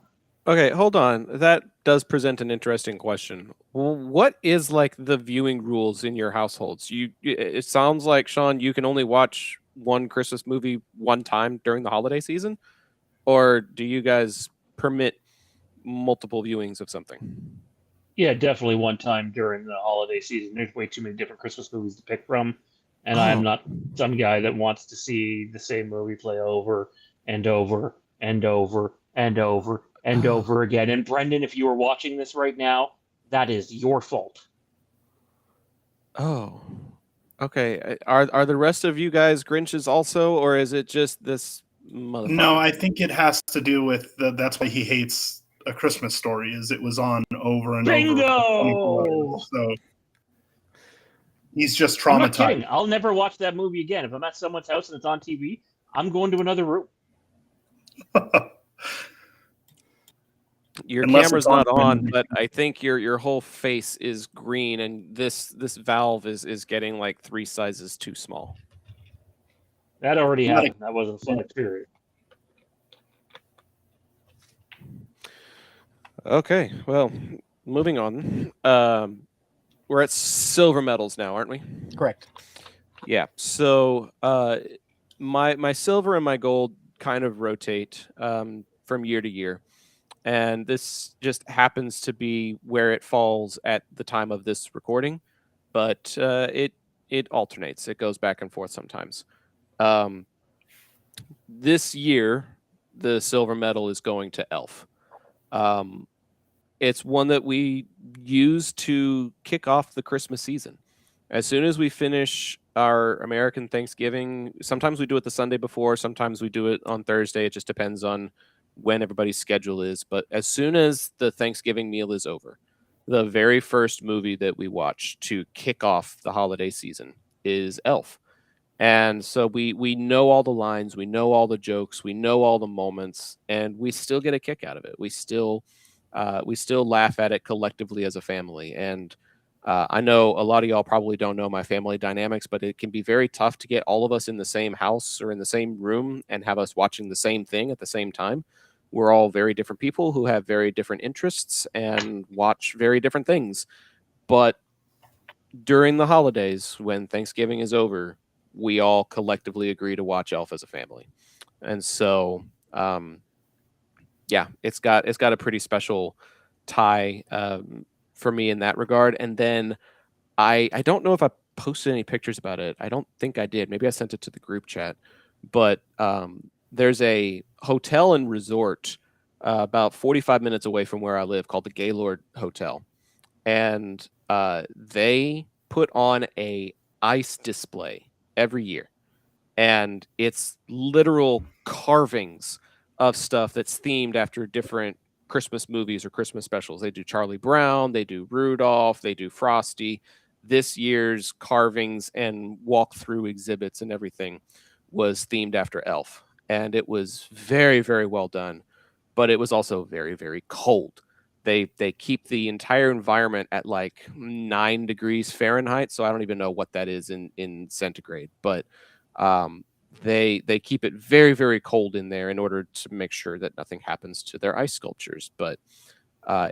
Okay, hold on. That does present an interesting question. What is like the viewing rules in your households? It sounds like, Sean, you can only watch one Christmas movie one time during the holiday season, or do you guys permit multiple viewings of something? Yeah, definitely one time during the holiday season. There's way too many different Christmas movies to pick from, and I'm not some guy that wants to see the same movie play over and over and over and over and over again. And Brendan, if you are watching this right now, that is your fault. Oh, okay. Are the rest of you guys Grinches also, or is it just this motherfucker? No, I think it has to do with that's why he hates A Christmas Story. Is it was on over and Bingo! over. So he's just I'm not traumatized. kidding. I'll never watch that movie again. If I'm at someone's house and it's on TV, I'm going to another room. Your Unless camera's it's on not on, when- but I think your whole face is green, and this valve is getting like 3 sizes too small. That already Not happened. That wasn't a fun experience. Okay, well, moving on. We're at silver medals now, aren't we? Correct. Yeah. So my silver and my gold kind of rotate from year to year. And this just happens to be where it falls at the time of this recording, but it alternates. It goes back and forth sometimes. This year, the silver medal is going to Elf. It's one that we use to kick off the Christmas season. As soon as we finish our American Thanksgiving, sometimes we do it the Sunday before, sometimes we do it on Thursday. It just depends on when everybody's schedule is. But as soon as the Thanksgiving meal is over, the very first movie that we watch to kick off the holiday season is Elf. And so we know all the lines, we know all the jokes, we know all the moments, and we still get a kick out of it. We still laugh at it collectively as a family. And I know a lot of y'all probably don't know my family dynamics, but it can be very tough to get all of us in the same house or in the same room and have us watching the same thing at the same time. We're all very different people who have very different interests and watch very different things. But during the holidays, when Thanksgiving is over, we all collectively agree to watch Elf as a family. And so, yeah, it's got a pretty special tie for me in that regard. And then I don't know if I posted any pictures about it. I don't think I did. Maybe I sent it to the group chat. But there's a hotel and resort about 45 minutes away from where I live called the Gaylord Hotel. And they put on a ice display every year. And it's literal carvings of stuff that's themed after different Christmas movies or Christmas specials. They do Charlie Brown, they do Rudolph, they do Frosty. This year's carvings and walkthrough exhibits and everything was themed after Elf. And it was very, very well done, but it was also very, very cold. They keep the entire environment at like 9 degrees Fahrenheit, so I don't even know what that is in centigrade, but they keep it very, very cold in there in order to make sure that nothing happens to their ice sculptures. But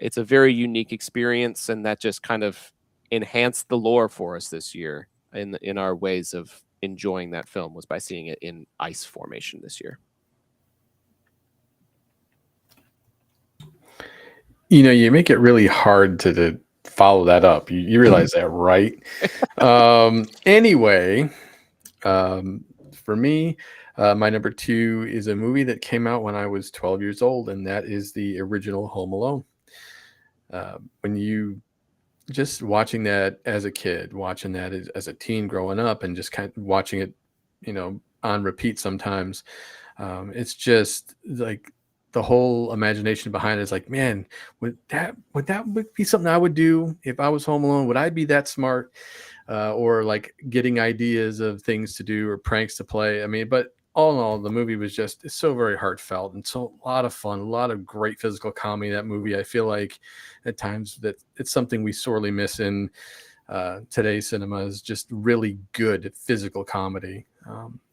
it's a very unique experience, and that just kind of enhanced the lore for us this year in our ways of enjoying that film, was by seeing it in ice formation this year. You know, you make it really hard to follow that up. You realize that, right? Anyway, for me, my number 2 is a movie that came out when I was 12 years old, and that is the original Home Alone. When you just watching that as a kid, watching that as a teen growing up, and just kind of watching it, you know, on repeat sometimes, it's just like the whole imagination behind it is like, man, would that be something I would do if I was home alone? Would I be that smart? Or like getting ideas of things to do or pranks to play. I mean, but all in all, the movie was just, it's so very heartfelt and so a lot of fun, a lot of great physical comedy. That movie, I feel like at times that it's something we sorely miss in today's cinema, is just really good physical comedy.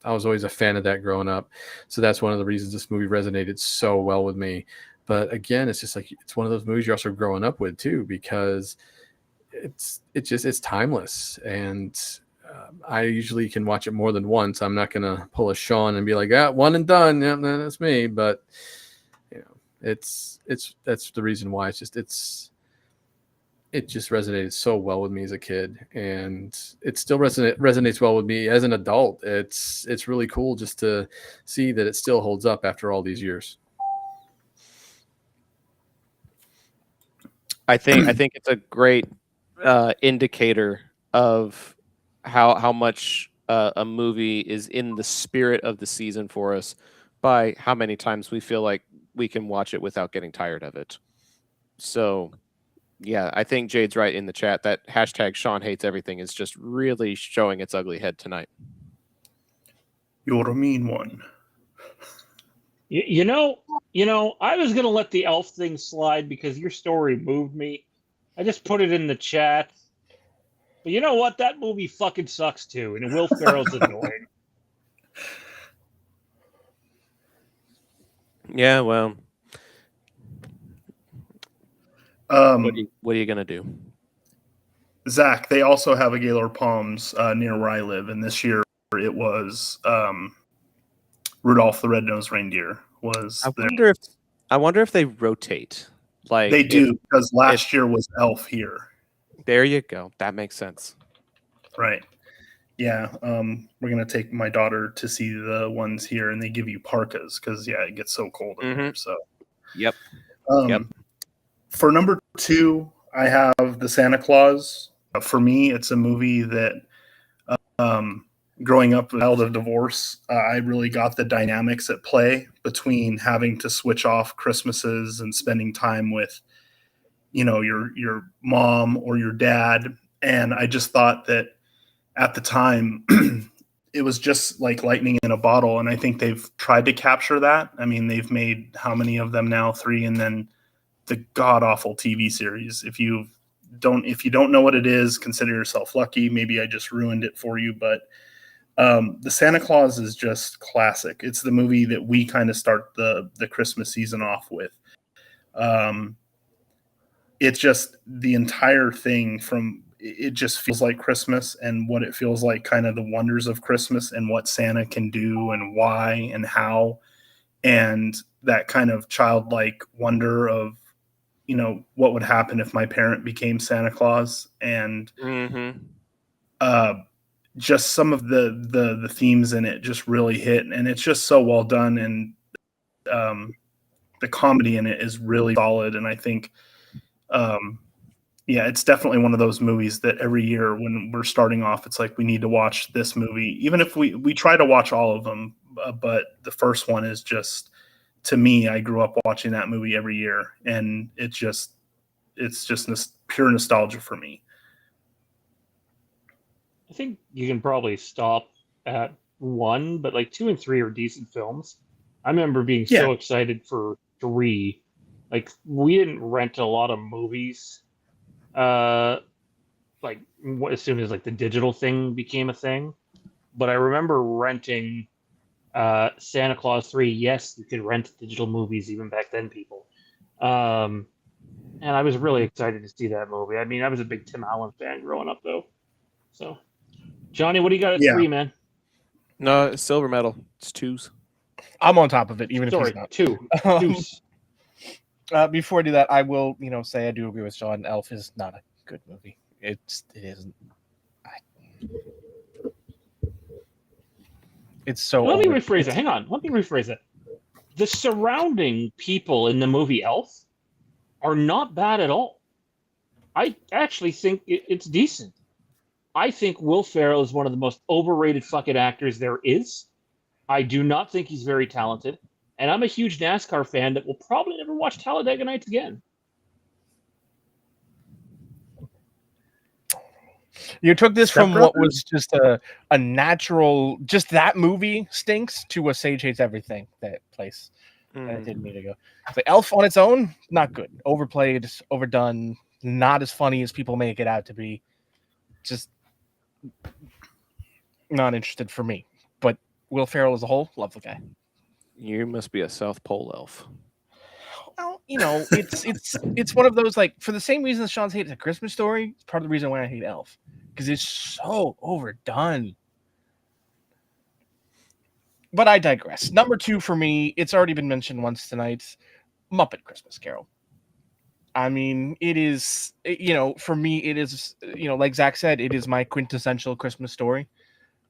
I was always a fan of that growing up. So that's one of the reasons this movie resonated so well with me. But again, it's just like, it's one of those movies you're also growing up with too, because it's timeless. And I usually can watch it more than once. I'm not going to pull a Sean and be like, one and done. Yeah, that's me. But you know, that's the reason why. It just resonated so well with me as a kid, and it still resonates well with me as an adult. It's really cool just to see that it still holds up after all these years. I think it's a great indicator of how much a movie is in the spirit of the season for us, by how many times we feel like we can watch it without getting tired of it. So yeah, I think Jade's right in the chat that hashtag Sean hates everything is just really showing its ugly head tonight. You're a mean one. You know, I was gonna let the elf thing slide because your story moved me. I just put it in the chat. But you know what? That movie fucking sucks too, and Will Ferrell's annoying. Yeah, well, what are you gonna do? Zach, they also have a Gaylord Palms near where I live, and this year it was Rudolph the Red-Nosed Reindeer was there. I wonder if they rotate. Like they do, because last year was Elf here. There you go. That makes sense. Right. Yeah. We're gonna take my daughter to see the ones here, and they give you parkas because it gets so cold in here. So Yep. For number 2, I have the Santa Claus. For me, it's a movie that growing up out of divorce, I really got the dynamics at play between having to switch off Christmases and spending time with, your mom or your dad. And I just thought that at the time, it was just like lightning in a bottle. And I think they've tried to capture that. I mean, they've made how many of them now? 3, and then the god awful TV series. If you don't know what it is, consider yourself lucky. Maybe I just ruined it for you, but the Santa Claus is just classic. It's the movie that we kind of start the Christmas season off with. It's just the entire thing it just feels like Christmas, and what it feels like, kind of the wonders of Christmas and what Santa can do and why and how, and that kind of childlike wonder of, what would happen if my parent became Santa Claus, and just some of the themes in it just really hit, and it's just so well done, and the comedy in it is really solid, and I think Yeah, it's definitely one of those movies that every year when we're starting off, it's like we need to watch this movie. Even if we try to watch all of them, but the first one is just, to me, I grew up watching that movie every year, and it's just pure nostalgia for me. I think you can probably stop at one, but like two and three are decent films. I remember being Yeah, so excited for three. Like we didn't rent a lot of movies. Like as soon as like the digital thing became a thing. But I remember renting Santa Claus 3. Yes, you could rent digital movies even back then, people. Um, and I was really excited to see that movie. I mean, I was a big Tim Allen fan growing up, though. So, Johnny, what do you got at yeah. three, man? No, it's silver medal. It's twos. I'm on top of it, even if Sorry, he's not. two. Deuce. Before I do that, I will, say I do agree with Sean. Elf is not a good movie. It isn't. It's so. Let me over- rephrase it's- it. Hang on. Let me rephrase it. The surrounding people in the movie Elf are not bad at all. I actually think it's decent. I think Will Ferrell is one of the most overrated fucking actors there is. I do not think he's very talented. And I'm a huge NASCAR fan that will probably never watch Talladega Nights again. You took this Step from what Brothers. was just a natural, just that movie stinks, to a Sage Hates Everything, that place. And it didn't need to go. The Elf on its own, not good. Overplayed, overdone, not as funny as people make it out to be. Just not interested for me. But Will Ferrell as a whole, love the guy. You must be a South Pole elf. Well, it's one of those, like, for the same reason that Sean's hates A Christmas Story, it's part of the reason why I hate Elf. Because it's so overdone. But I digress. Number 2 for me, it's already been mentioned once tonight, Muppet Christmas Carol. I mean, it is, for me, it is, like Zach said, it is my quintessential Christmas story.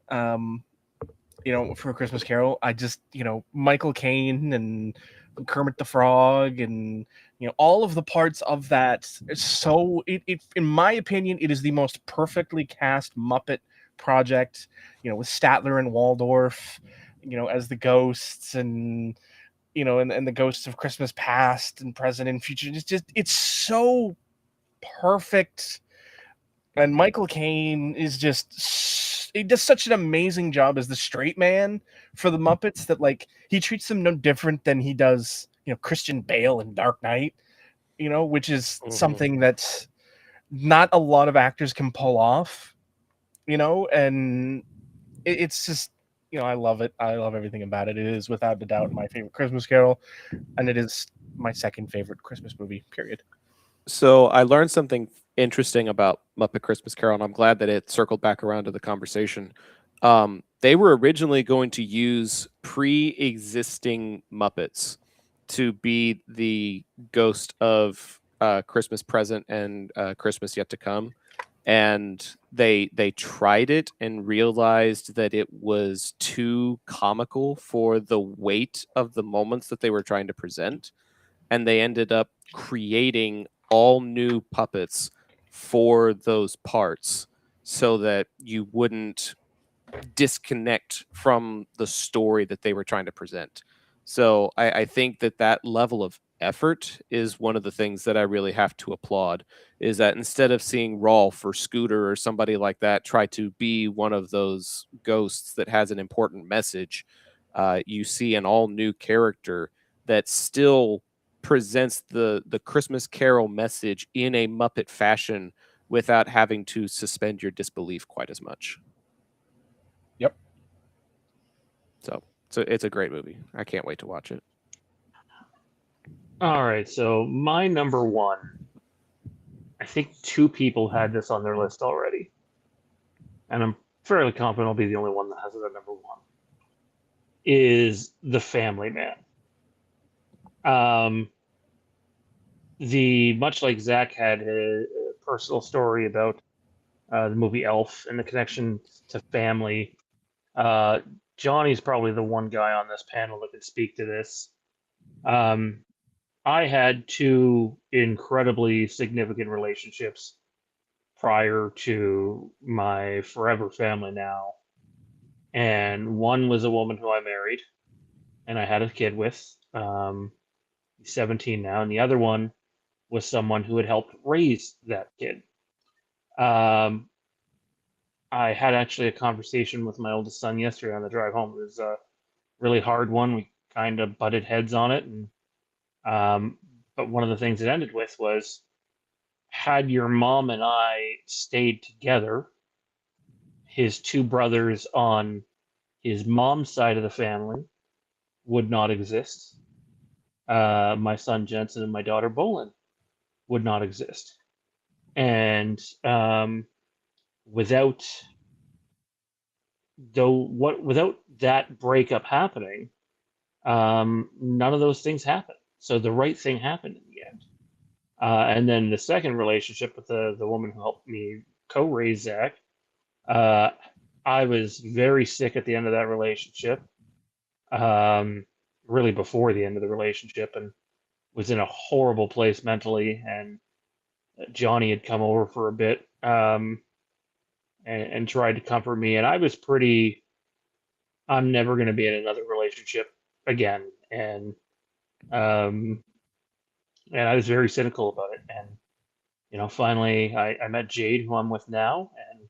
For a Christmas Carol, I just, Michael Caine and Kermit the Frog and, all of the parts of that. So it in my opinion, it is the most perfectly cast Muppet project, with Statler and Waldorf, as the ghosts, and, and the ghosts of Christmas past and present and future. It's so perfect. And Michael Caine is he does such an amazing job as the straight man for the Muppets that, like, he treats them no different than he does, Christian Bale in Dark Knight, which is something that not a lot of actors can pull off, and it's just, I love it. I love everything about it. It is without a doubt my favorite Christmas Carol, and it is my second favorite Christmas movie, period. So I learned something interesting about Muppet Christmas Carol, and I'm glad that it circled back around to the conversation. They were originally going to use pre-existing Muppets to be the ghost of Christmas Present and Christmas Yet to Come, and they tried it and realized that it was too comical for the weight of the moments that they were trying to present, and they ended up creating all new puppets for those parts so that you wouldn't disconnect from the story that they were trying to present. So I think that level of effort is one of the things that I really have to applaud, is that instead of seeing Rolf or Scooter or somebody like that try to be one of those ghosts that has an important message, you see an all new character that still presents the Christmas Carol message in a Muppet fashion without having to suspend your disbelief quite as much. Yep. So it's a great movie. I can't wait to watch it. All right, so my number one, I think two people had this on their list already, and I'm fairly confident I'll be the only one that has it at number one, is The Family Man. Much like Zach had a personal story about the movie Elf and the connection to family, Johnny's probably the one guy on this panel that could speak to this. I had two incredibly significant relationships prior to my forever family now. And one was a woman who I married and I had a kid with. He's 17 now. And the other one was someone who had helped raise that kid. Um, I had actually a conversation with my oldest son yesterday on the drive home. It was a really hard one. We kind of butted heads on it. Um, but one of the things it ended with was, had your mom and I stayed together, his two brothers on his mom's side of the family would not exist. My son Jensen and my daughter Bolin would not exist. And without without that breakup happening, none of those things happened. So the right thing happened in the end. And then the second relationship with the woman who helped me co-raise Zach, I was very sick at the end of that relationship, really before the end of the relationship, and was in a horrible place mentally. And Johnny had come over for a bit, and tried to comfort me. And I was pretty, I'm never going to be in another relationship again. Um, and I was very cynical about it. And finally, I met Jade, who I'm with now, and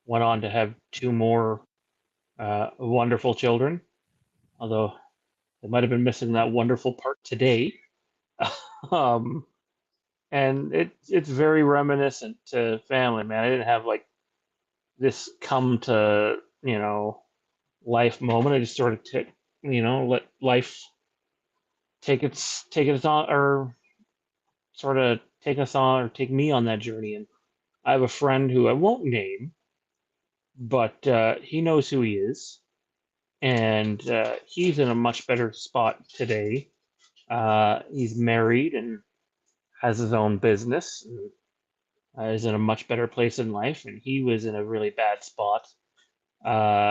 went on to have two more wonderful children. Although they might have been missing that wonderful part today. um, and it's very reminiscent to family, man. I didn't have like this come to life moment. I just sort of let life take its on, or sort of take us on, or take me on that journey. And I have a friend who I won't name, but he knows who he is, and he's in a much better spot today. He's married and has his own business, and is in a much better place in life. And he was in a really bad spot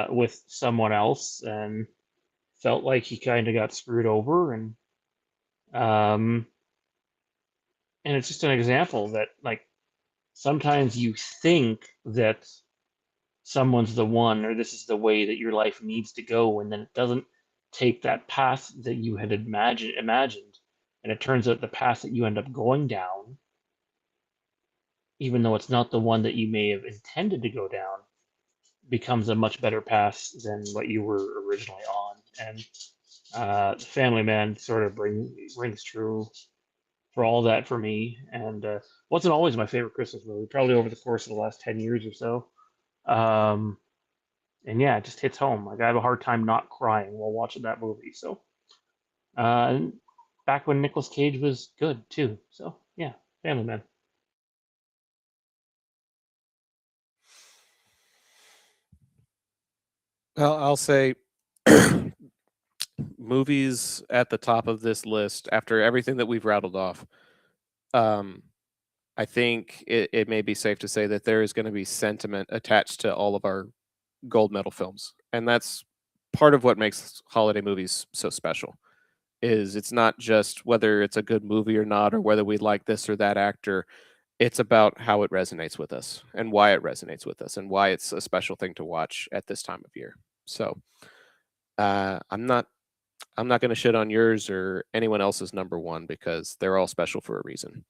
with someone else, and felt like he kind of got screwed over. Um, and it's just an example that, like, sometimes you think that someone's the one, or this is the way that your life needs to go, and then it doesn't take that path that you had imagined, and it turns out the path that you end up going down, even though it's not the one that you may have intended to go down, becomes a much better path than what you were originally on. And the Family Man sort of rings true for all that for me. And wasn't always my favorite Christmas movie, probably over the course of the last 10 years or so. And yeah, it just hits home. Like, I have a hard time not crying while watching that movie. So, and back when Nicolas Cage was good too. So yeah, Family Man. Well, I'll say movies at the top of this list after everything that we've rattled off. I think it may be safe to say that there is going to be sentiment attached to all of our gold medal films, and that's part of what makes holiday movies so special. Is it's not just whether it's a good movie or not, or whether we like this or that actor. It's about how it resonates with us and why it resonates with us and why it's a special thing to watch at this time of year. So I'm not going to shit on yours or anyone else's number one, because they're all special for a reason.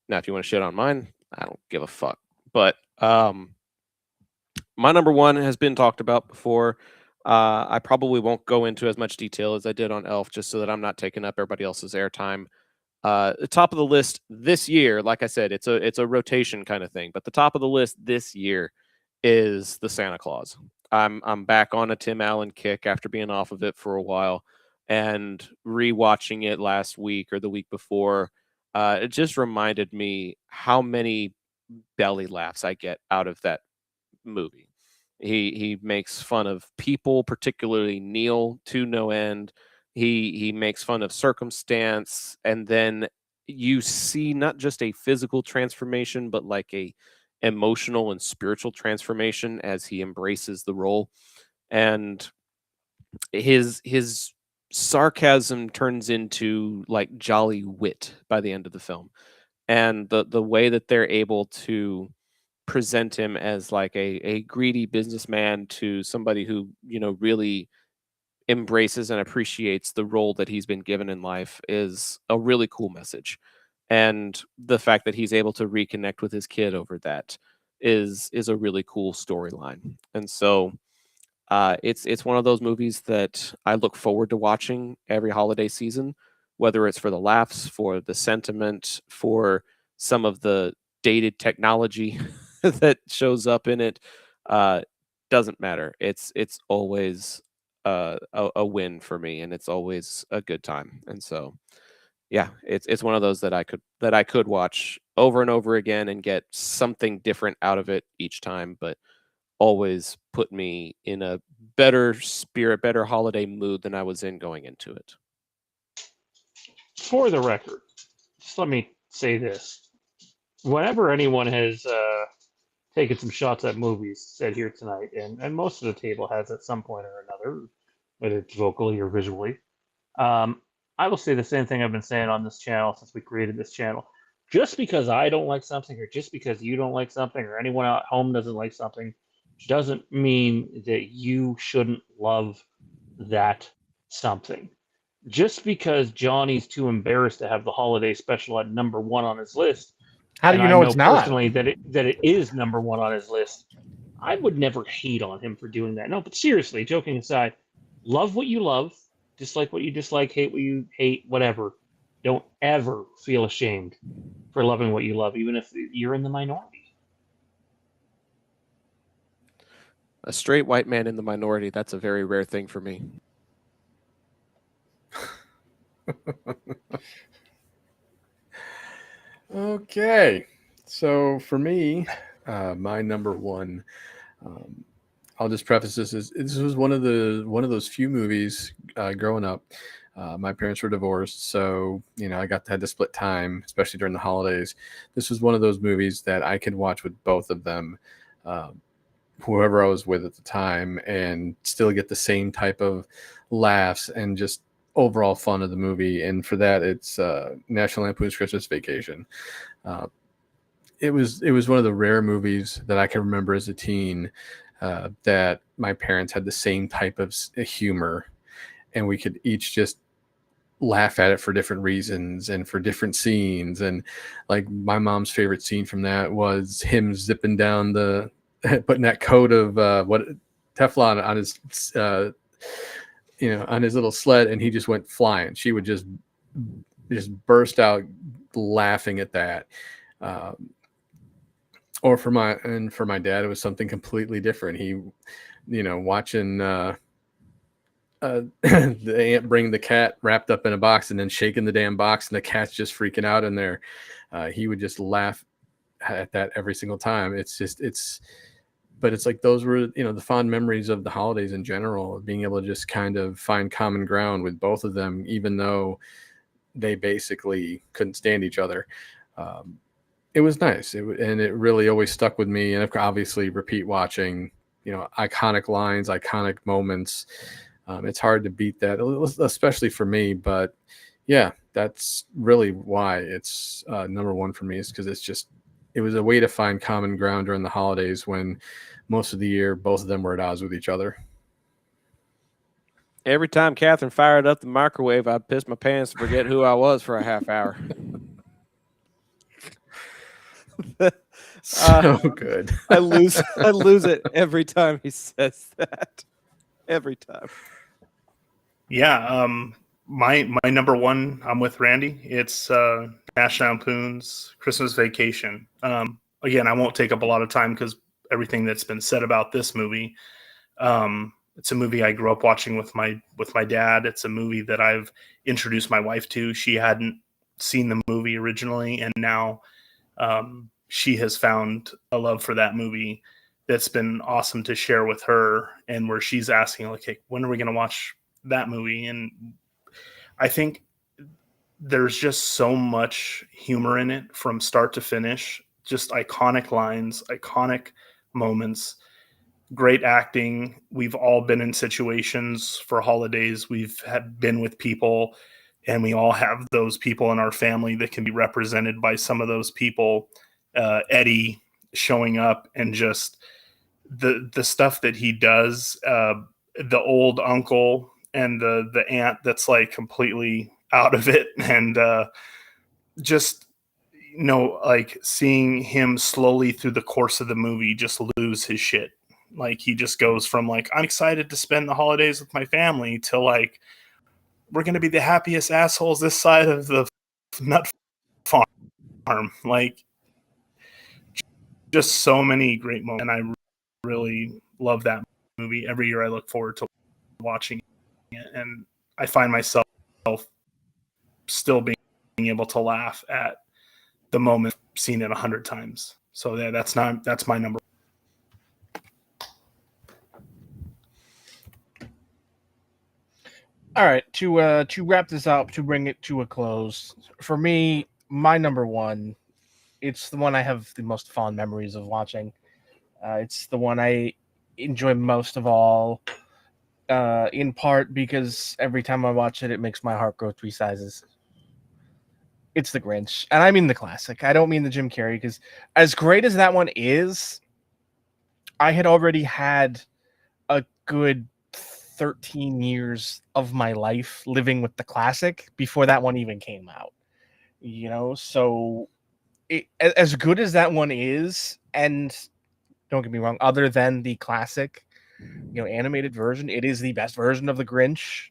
Now, if you want to shit on mine, I don't give a fuck. But my number one has been talked about before. I probably won't go into as much detail as I did on Elf, just so that I'm not taking up everybody else's airtime. The top of the list this year, like I said, it's a rotation kind of thing. But the top of the list this year is the Santa Claus. I'm back on a Tim Allen kick after being off of it for a while, and rewatching it last week or the week before. It just reminded me how many belly laughs I get out of that movie. He makes fun of people, particularly Neil, to no end. He makes fun of circumstance, and then you see not just a physical transformation, but like a emotional and spiritual transformation as he embraces the role. And his sarcasm turns into like jolly wit by the end of the film. And the way that they're able to present him as like a greedy businessman to somebody who, really embraces and appreciates the role that he's been given in life is a really cool message. And the fact that he's able to reconnect with his kid over that is a really cool storyline. And so it's one of those movies that I look forward to watching every holiday season, whether it's for the laughs, for the sentiment, for some of the dated technology that shows up in it. Uh, doesn't matter. It's always a win for me, and it's always a good time. And so, yeah, it's one of those that I could watch over and over again and get something different out of it each time, but always put me in a better spirit, better holiday mood than I was in going into it. For the record, just let me say this. Whenever anyone has taken some shots at movies said here tonight, and most of the table has at some point or another, whether it's vocally or visually, I will say the same thing I've been saying on this channel since we created this channel. Just because I don't like something, or just because you don't like something, or anyone at home doesn't like something, doesn't mean that you shouldn't love that something. Just because Johnny's too embarrassed to have the holiday special at number one on his list, How do and you I know know it's not? personally that it is number one on his list, I would never hate on him for doing that. No, but seriously, joking aside, love what you love, dislike what you dislike, hate what you hate, whatever. Don't ever feel ashamed for loving what you love, even if you're in the minority. A straight white man in the minority, that's a very rare thing for me. Okay, so for me, my number one, I'll just preface this was one of those few movies growing up. My parents were divorced, so I had to split time, especially during the holidays. This was one of those movies that I could watch with both of them, whoever I was with at the time, and still get the same type of laughs and just overall fun of the movie. And for that, it's National Lampoon's Christmas Vacation. It was one of the rare movies that I can remember as a teen that my parents had the same type of humor, and we could each just laugh at it for different reasons and for different scenes. And like my mom's favorite scene from that was him zipping down putting that coat of Teflon on his on his little sled, and he just went flying. She would just burst out laughing at that. Or for my dad, it was something completely different. He, watching the aunt bring the cat wrapped up in a box and then shaking the damn box, and the cat's just freaking out in there. He would just laugh at that every single time. But it's like those were, the fond memories of the holidays in general, of being able to just kind of find common ground with both of them, even though they basically couldn't stand each other. It was nice. And it really always stuck with me. And obviously repeat watching, iconic lines, iconic moments. It's hard to beat that, especially for me. But yeah, that's really why it's number one for me, is because it was a way to find common ground during the holidays when most of the year, both of them were at odds with each other. Every time Catherine fired up the microwave, I'd piss my pants to forget who I was for a half hour. So good. I lose it every time he says that. Every time. Yeah, my number one, I'm with Randy. It's National Lampoon's Christmas Vacation. Again, I won't take up a lot of time because everything that's been said about this movie. It's a movie I grew up watching with my dad. It's a movie that I've introduced my wife to. She hadn't seen the movie originally, and now she has found a love for that movie that's been awesome to share with her, and where she's asking, like, hey, when are we going to watch that movie? And I think there's just so much humor in it from start to finish, just iconic lines, iconic moments. great acting. We've all been in situations for holidays. We've been with people, and we all have those people in our family that can be represented by some of those people. Eddie showing up and just the stuff that he does. The old uncle and the aunt that's like completely out of it, and just like seeing him slowly through the course of the movie just lose his shit. Like he just goes from like, I'm excited to spend the holidays with my family, to like, we're gonna be the happiest assholes this side of the nut farm. Like, just so many great moments, and I really love that movie. Every year I look forward to watching it, and I find myself still being able to laugh at the moment I've seen it 100 times. So yeah, that's my number. All right, to wrap this up, to bring it to a close, for me, my number one, it's the one I have the most fond memories of watching. It's the one I enjoy most of all, in part because every time I watch it, it makes my heart grow 3 sizes. It's The Grinch, and I mean the classic. I don't mean the Jim Carrey, because as great as that one is, I had already had a good 13 years of my life living with the classic before that one even came out. So as good as that one is, and don't get me wrong, other than the classic, animated version, it is the best version of the Grinch.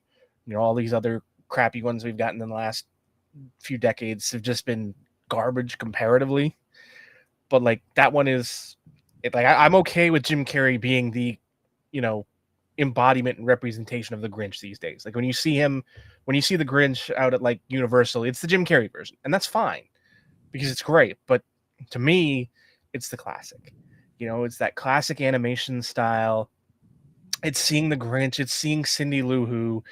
All these other crappy ones we've gotten in the last few decades have just been garbage comparatively. But like that one is, I'm okay with Jim Carrey being the, embodiment and representation of the Grinch these days. Like when you see the Grinch out at like Universal, it's the Jim Carrey version, and that's fine because it's great. But to me, it's the classic. It's that classic animation style. It's seeing the Grinch. It's seeing Cindy Lou Who.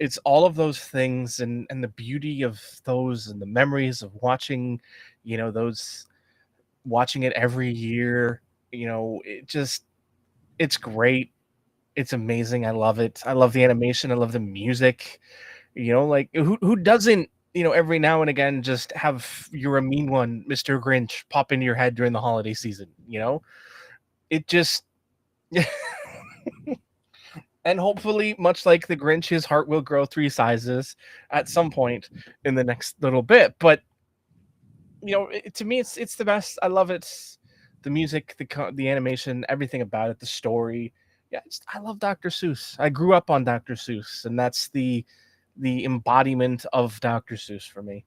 It's all of those things, and the beauty of those, and the memories of watching, watching it every year. It's great. It's amazing. I love it. I love the animation. I love the music. Like who doesn't, every now and again just have You're a Mean One, Mr. Grinch pop into your head during the holiday season, It just and hopefully, much like the Grinch, his heart will grow 3 sizes at some point in the next little bit. But to me, it's the best. I love it. The music, the animation, everything about it, the story. Yeah, I love Dr. Seuss. I grew up on Dr. Seuss, and that's the embodiment of Dr. Seuss for me.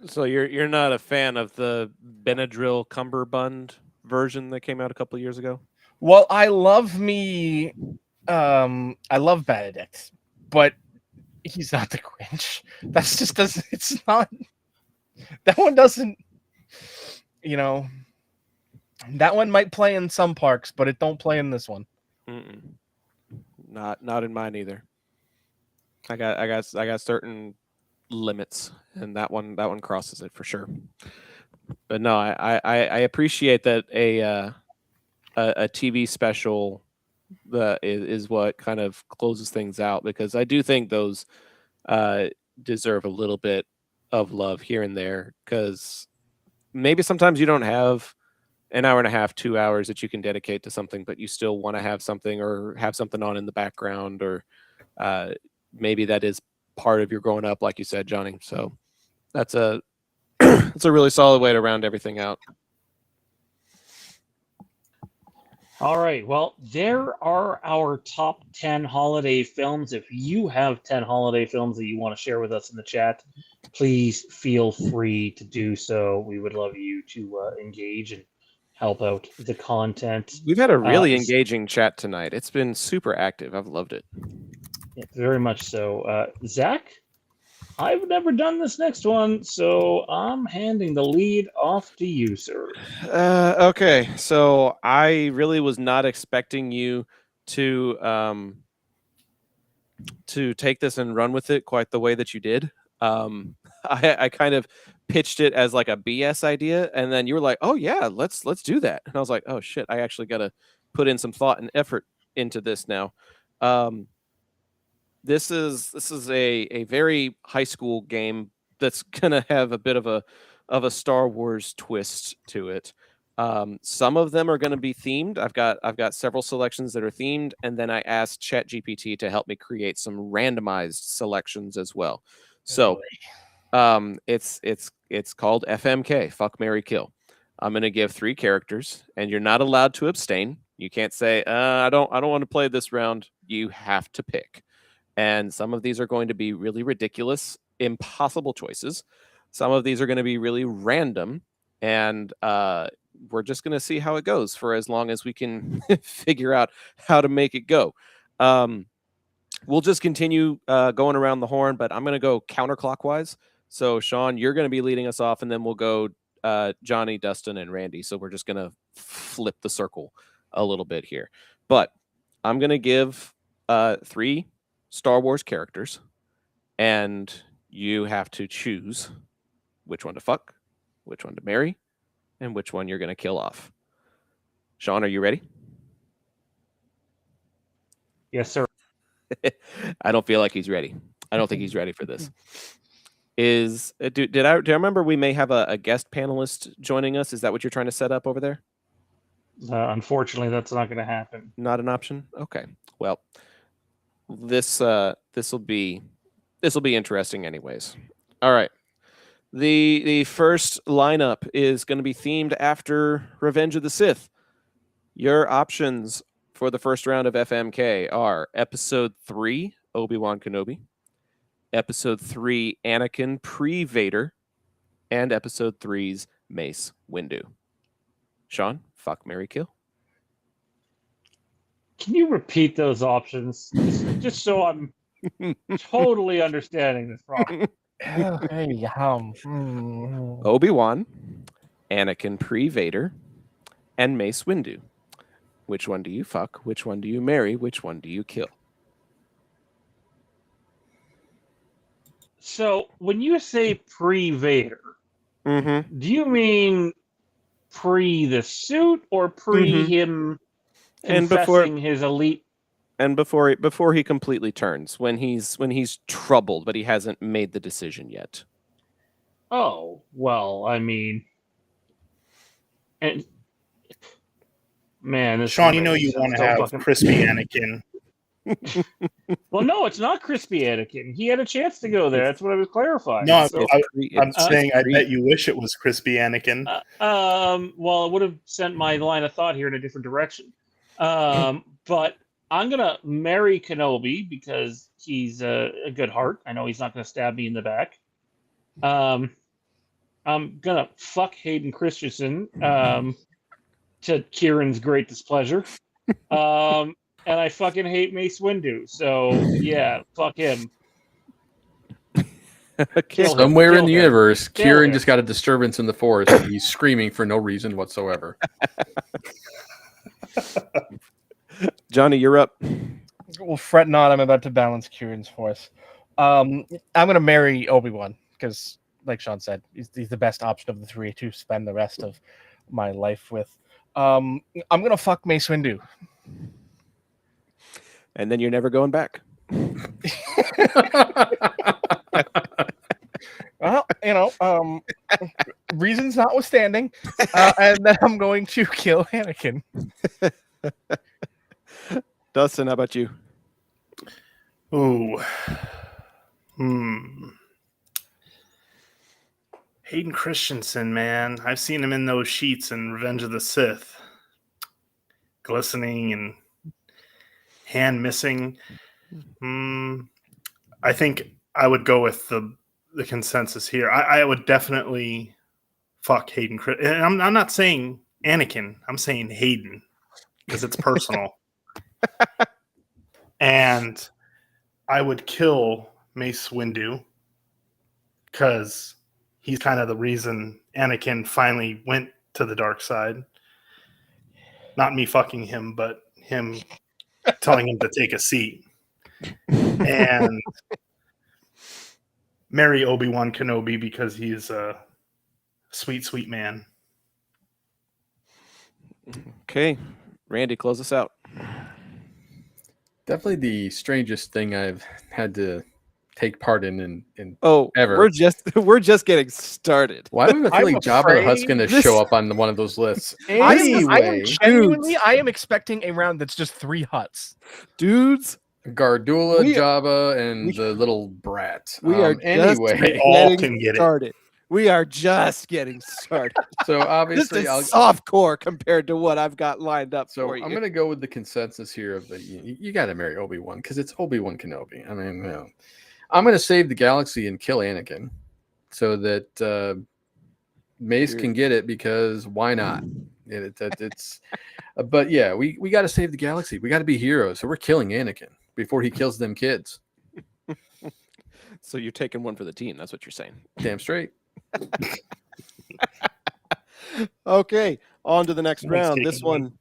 So you're not a fan of the Benadryl Cumberbund version that came out a couple of years ago? Well, I love Benedict, but he's not the Grinch. That's just doesn't. It's not. That one doesn't. That one might play in some parks, but it don't play in this one. Mm-mm. Not in mine either. I got certain limits, and that one crosses it for sure. But no, I appreciate that a TV special is what kind of closes things out, because I do think those deserve a little bit of love here and there, because maybe sometimes you don't have an hour and a half, 2 hours that you can dedicate to something, but you still want to have something, or have something on in the background, or maybe that is part of your growing up, like you said, Johnny. So that's a that's a really solid way to round everything out. All right. Well, there are our top 10 holiday films. If you have 10 holiday films that you want to share with us in the chat, please feel free to do so. We would love you to engage and help out the content. We've had a really engaging chat tonight. It's been super active. I've loved it. Yeah, very much so. Zach, I've never done this next one, so I'm handing the lead off to you, sir. Okay, so I really was not expecting you to take this and run with it quite the way that you did. I kind of pitched it as like a BS idea, and then you were like, "Oh yeah, let's do that." And I was like, "Oh shit, I actually got to put in some thought and effort into this now." This is a very high school game that's gonna have a bit of a Star Wars twist to it. Some of them are going to be themed. I've got several selections that are themed, and then I asked ChatGPT to help me create some randomized selections as well. So, it's called FMK, Fuck, Marry, Kill. I'm going to give 3 characters, and you're not allowed to abstain. You can't say I don't want to play this round. You have to pick. And some of these are going to be really ridiculous, impossible choices. Some of these are going to be really random, and we're just going to see how it goes for as long as we can figure out how to make it go. We'll just continue going around the horn, but I'm going to go counterclockwise. So, Sean, you're going to be leading us off, and then we'll go Johnny, Dustin, and Randy. So we're just going to flip the circle a little bit here. But I'm going to give 3 Star Wars characters, and you have to choose which one to fuck, which one to marry, and which one you're going to kill off. Sean, are you ready? Yes, sir. I don't feel like he's ready. I don't think he's ready for this. Do I remember we may have a guest panelist joining us? Is that what you're trying to set up over there? Unfortunately, that's not going to happen. Not an option? Okay. Well, this will be interesting anyways. All right. The first lineup is going to be themed after Revenge of the Sith. Your options for the first round of FMK are Episode 3, Obi-Wan Kenobi, Episode 3, Anakin pre-Vader, and Episode 3's Mace Windu. Sean, fuck, marry, kill. Can you repeat those options just so I'm totally understanding this wrong? Obi-Wan, Anakin pre-Vader, and Mace Windu. Which one do you fuck? Which one do you marry? Which one do you kill? So when you say pre-Vader, do you mean pre the suit or pre him confessing his elite? And before he completely turns, when he's troubled, but he hasn't made the decision yet. Oh, well, I mean, and man, Sean, you know you want to have crispy Anakin. Well, no, it's not crispy Anakin. He had a chance to go there. That's what I was clarifying. No, I'm saying I bet you wish it was crispy Anakin. Well, it would have sent my line of thought here in a different direction. But I'm gonna marry Kenobi because he's a good heart. I know he's not gonna stab me in the back. I'm gonna fuck Hayden Christensen to Kieran's great displeasure. And I fucking hate Mace Windu. So yeah, fuck him. Somewhere in the universe, Kieran just got a disturbance in the forest and he's screaming for no reason whatsoever. Johnny, you're up. Well, fret not. I'm about to balance Kieran's force. I'm going to marry Obi-Wan because, like Sean said, he's the best option of the 3 to spend the rest of my life with. I'm going to fuck Mace Windu. And then you're never going back. Well, reasons notwithstanding. And then I'm going to kill Anakin. Dustin, how about you? Oh. Hayden Christensen, man. I've seen him in those sheets in Revenge of the Sith. Glistening and hand missing. I think I would go with the consensus here. I would definitely fuck Hayden. And I'm not saying Anakin. I'm saying Hayden because it's personal. And I would kill Mace Windu because he's kind of the reason Anakin finally went to the dark side. Not me fucking him, but him telling him to take a seat. And marry Obi-Wan Kenobi because he's Sweet, sweet man. Okay, Randy, close us out. Definitely the strangest thing I've had to take part in Oh, ever. we're just getting started. Why do I feel I'm like Jabba the Hutt's afraid going to this- show up on one of those lists? I am Anyway, genuinely, I am expecting a round that's just 3 huts. Dudes, Gardula, We- Jabba, and we- the little brat. we are just anyway. They all getting can get it. started. We are just getting started. So This obviously, is soft core compared to what I've got lined up So for you. I'm gonna go with the consensus here of the you got to marry Obi-Wan because it's Obi-Wan Kenobi. I mean, I'm gonna save the galaxy and kill Anakin so that Mace can get it because why not? It's but yeah, we got to save the galaxy. We got to be heroes. So we're killing Anakin before he kills them kids. So you're taking one for the team. That's what you're saying. Damn straight. Okay, on to the next Someone's round. taking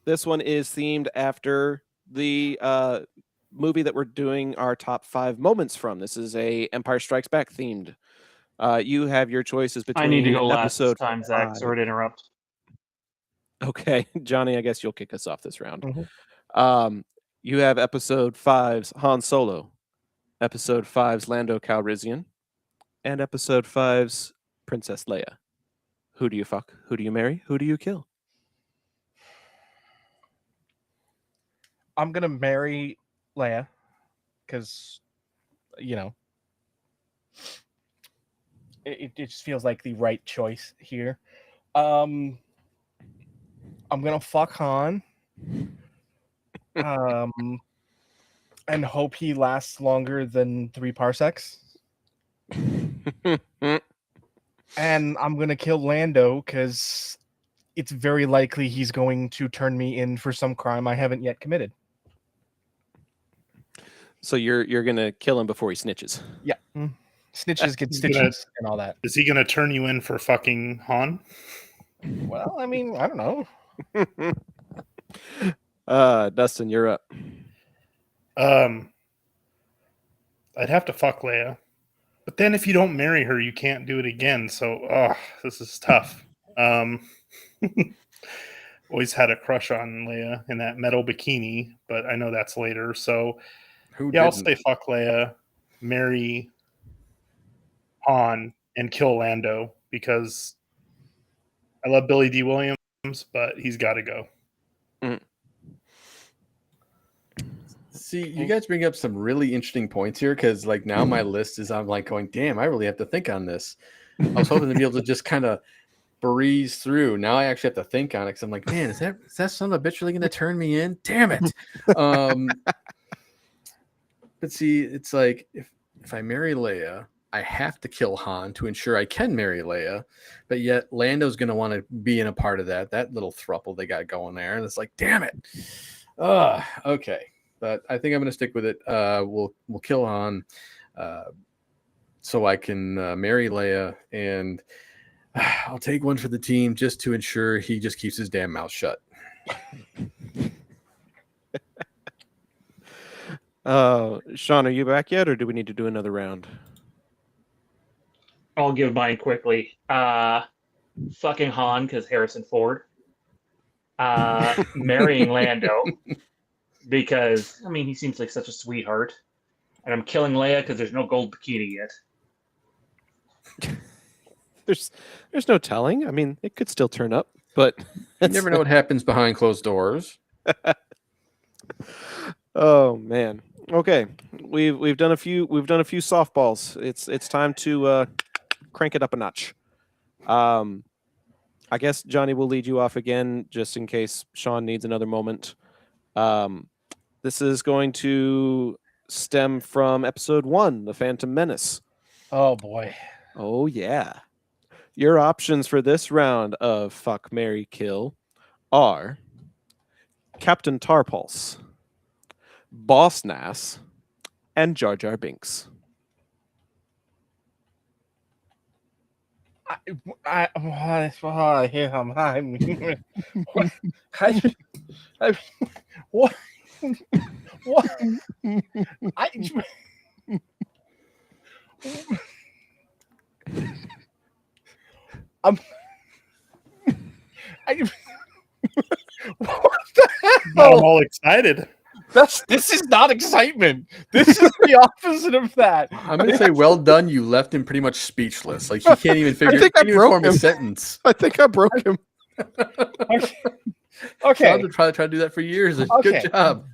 This one is themed after the movie that we're doing our top 5 moments from. This is a Empire Strikes Back themed. You have your choices between I need to go last this episode time, Zach. 5. Sorry to interrupt. Okay, Johnny, I guess you'll kick us off this round. Mhm. You have episode 5's Han Solo, episode 5's Lando Calrissian, and episode 5's Princess Leia. Who do you fuck? Who do you marry? Who do you kill? I'm gonna marry Leia because, it just feels like the right choice here. I'm gonna fuck Han, and hope he lasts longer than 3 parsecs. And I'm gonna kill Lando because it's very likely he's going to turn me in for some crime I haven't yet committed. So you're gonna kill him before he snitches. Yeah. Snitches get He's stitches and all that. Is he going to turn you in for fucking Han? Well, I mean, I don't know. Dustin, you're up. I'd have to fuck Leia. But then if you don't marry her, you can't do it again. So, this is tough. Always had a crush on Leia in that metal bikini, but I know that's later. So, I'll say fuck Leia, marry Han, and kill Lando because I love Billy D. Williams, but he's got to go. See, you guys bring up some really interesting points here because, like, now my list is I'm like going, damn, I really have to think on this. I was hoping to be able to just kind of breeze through. Now I actually have to think on it because I'm like, man, is that son of a bitch really going to turn me in? Damn it! But see, it's like if I marry Leia, I have to kill Han to ensure I can marry Leia, but yet Lando's going to want to be in a part of that little throuple they got going there, and it's like, damn it. Okay. But I think I'm going to stick with it. We'll kill Han so I can marry Leia, and I'll take one for the team just to ensure he just keeps his damn mouth shut. Sean, are you back yet, or do we need to do another round? I'll give mine quickly. Fucking Han because Harrison Ford. Marrying Lando because he seems like such a sweetheart, and I'm killing Leia because there's no gold bikini yet. There's no telling. I mean, it could still turn up, but You never know what happens behind closed doors. Oh man. Okay, we've done a few softballs. It's time to crank it up a notch. I guess Johnny will lead you off again, just in case Sean needs another moment. This is going to stem from episode 1, The Phantom Menace. Oh boy. Oh yeah. Your options for this round of Fuck, Marry, Kill are Captain Tarpulse, Boss Nass, and Jar Jar Binks. What? I'm. What the Now I'm hell? all excited. This is not excitement. This is the opposite of that. I'm gonna say, well done. You left him pretty much speechless. Like he can't even figure. think I Can't even broke form a him. sentence. I think I broke him. Okay. Sean's been trying to do that for years. Okay. Good job.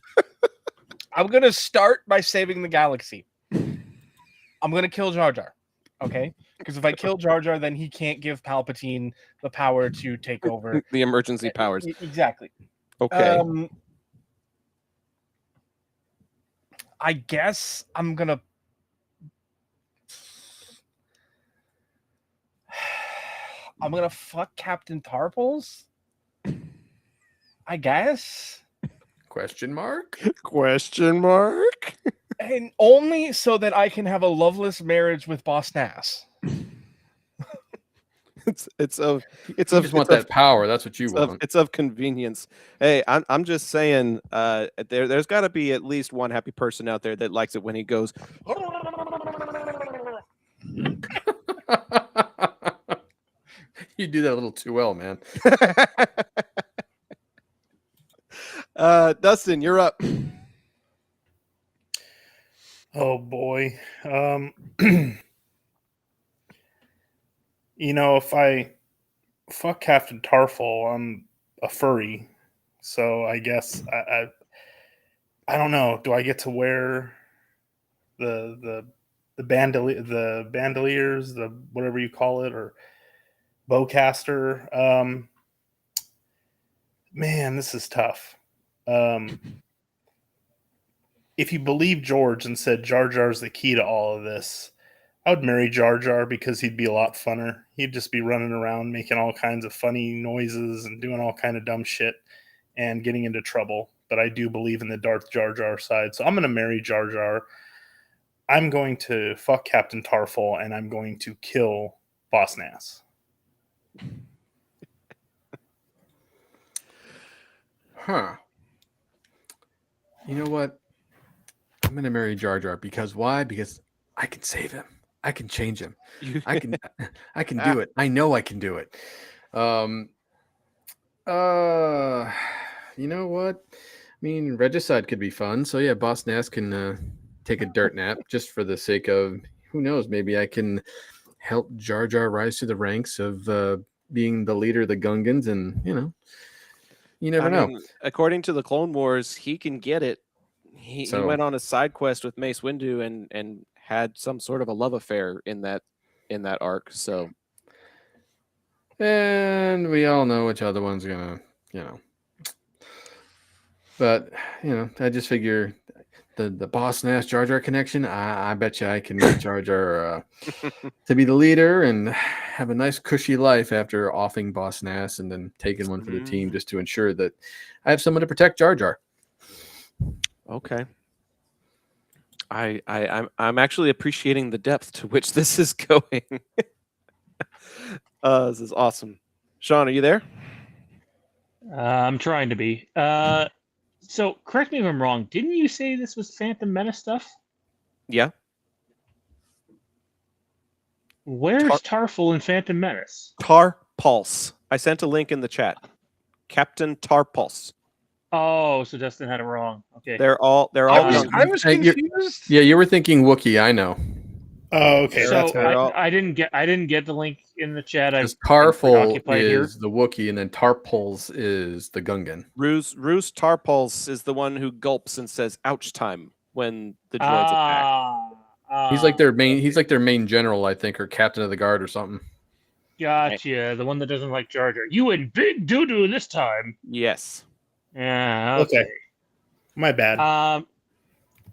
I'm gonna start by saving the galaxy. I'm gonna kill Jar Jar. Okay, because if I kill Jar Jar, then he can't give Palpatine the power to take over. The emergency powers. Exactly. Okay. I guess I'm gonna. I'm gonna fuck Captain Tarpals. I guess. Question mark? Question mark? And only so that I can have a loveless marriage with Boss Nass. It's You just want that power. That's what you want. It's of convenience. Hey, I'm just saying, there's got to be at least one happy person out there that likes it when he goes. You do that a little too well, man. Dustin, you're up. Oh boy. If I fuck Captain Tarful, I'm a furry. So I guess I don't know. Do I get to wear the bandoliers, the whatever you call it, or bowcaster? Man, this is tough. If you believe George and said Jar Jar's the key to all of this, I would marry Jar Jar because he'd be a lot funner. He'd just be running around making all kinds of funny noises and doing all kind of dumb shit and getting into trouble. But I do believe in the Darth Jar Jar side. So I'm going to marry Jar Jar. I'm going to fuck Captain Tarful and I'm going to kill Boss Nass. Huh. You know what? I'm going to marry Jar Jar because why? Because I can save him. I can change him. I can do it. I know I can do it. You know what? I mean, regicide could be fun. So yeah, Boss Nass can take a dirt nap just for the sake of, who knows, maybe I can help Jar Jar rise to the ranks of being the leader of the Gungans, and you never know. Mean, according to the Clone Wars, he can get it. He went on a side quest with Mace Windu and had some sort of a love affair in that arc. So, and we all know which other one's gonna, But I just figure the Boss Nass Jar Jar connection. I bet you I can get Jar Jar to be the leader and have a nice cushy life after offing Boss Nass and then taking one for the team just to ensure that I have someone to protect Jar Jar. Okay. I'm actually appreciating the depth to which this is going. This is awesome. Sean, are you there? I'm trying to be. So correct me if I'm wrong. Didn't you say this was Phantom Menace stuff? Yeah. Where's Tarful in Phantom Menace? Tarpulse. I sent a link in the chat. Captain Tarpulse. Oh, so Dustin had it wrong. Okay. They're all. I was confused. Yeah, you were thinking Wookiee. I know. Oh, okay. So I didn't get the link in the chat. Because Tarful is the Wookiee, and then Tarpulse is the Gungan. Roos Tarpulse is the one who gulps and says "ouch time" when the droids attack. He's like their main. He's like their main general, I think, or captain of the guard or something. Gotcha. The one that doesn't like Jar Jar. You in big doo doo this time. Yes. Yeah. Okay. My bad.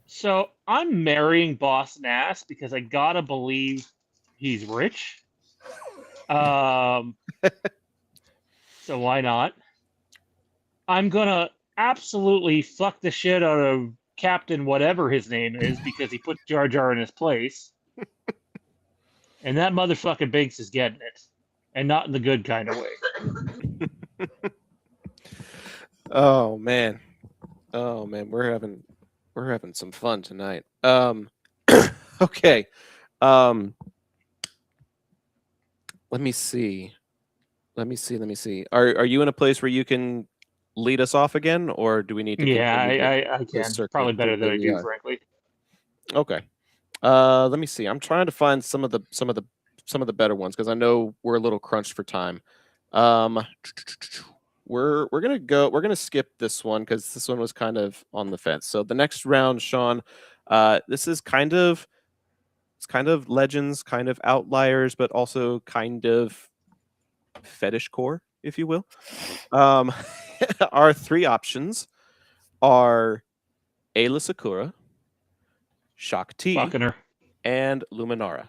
So I'm marrying Boss Nass because I gotta believe he's rich. So why not? I'm gonna absolutely fuck the shit out of Captain whatever his name is because he put Jar Jar in his place. And that motherfucking Binks is getting it. And not in the good kind of way. Oh man. We're having some fun tonight. Okay. Let me see. Let me see. Are you in a place where you can lead us off again, or do we need to Yeah, continue I the can. circle Probably better through than I do, the, frankly. Okay. Let me see. I'm trying to find some of the better ones because I know we're a little crunched for time. We're gonna skip this one because this one was kind of on the fence. So the next round, Sean, this is kind of legends, kind of outliers, but also kind of fetish core, if you will. Our three options are Ayla Sakura, Shakti, Fucking her. and Luminara.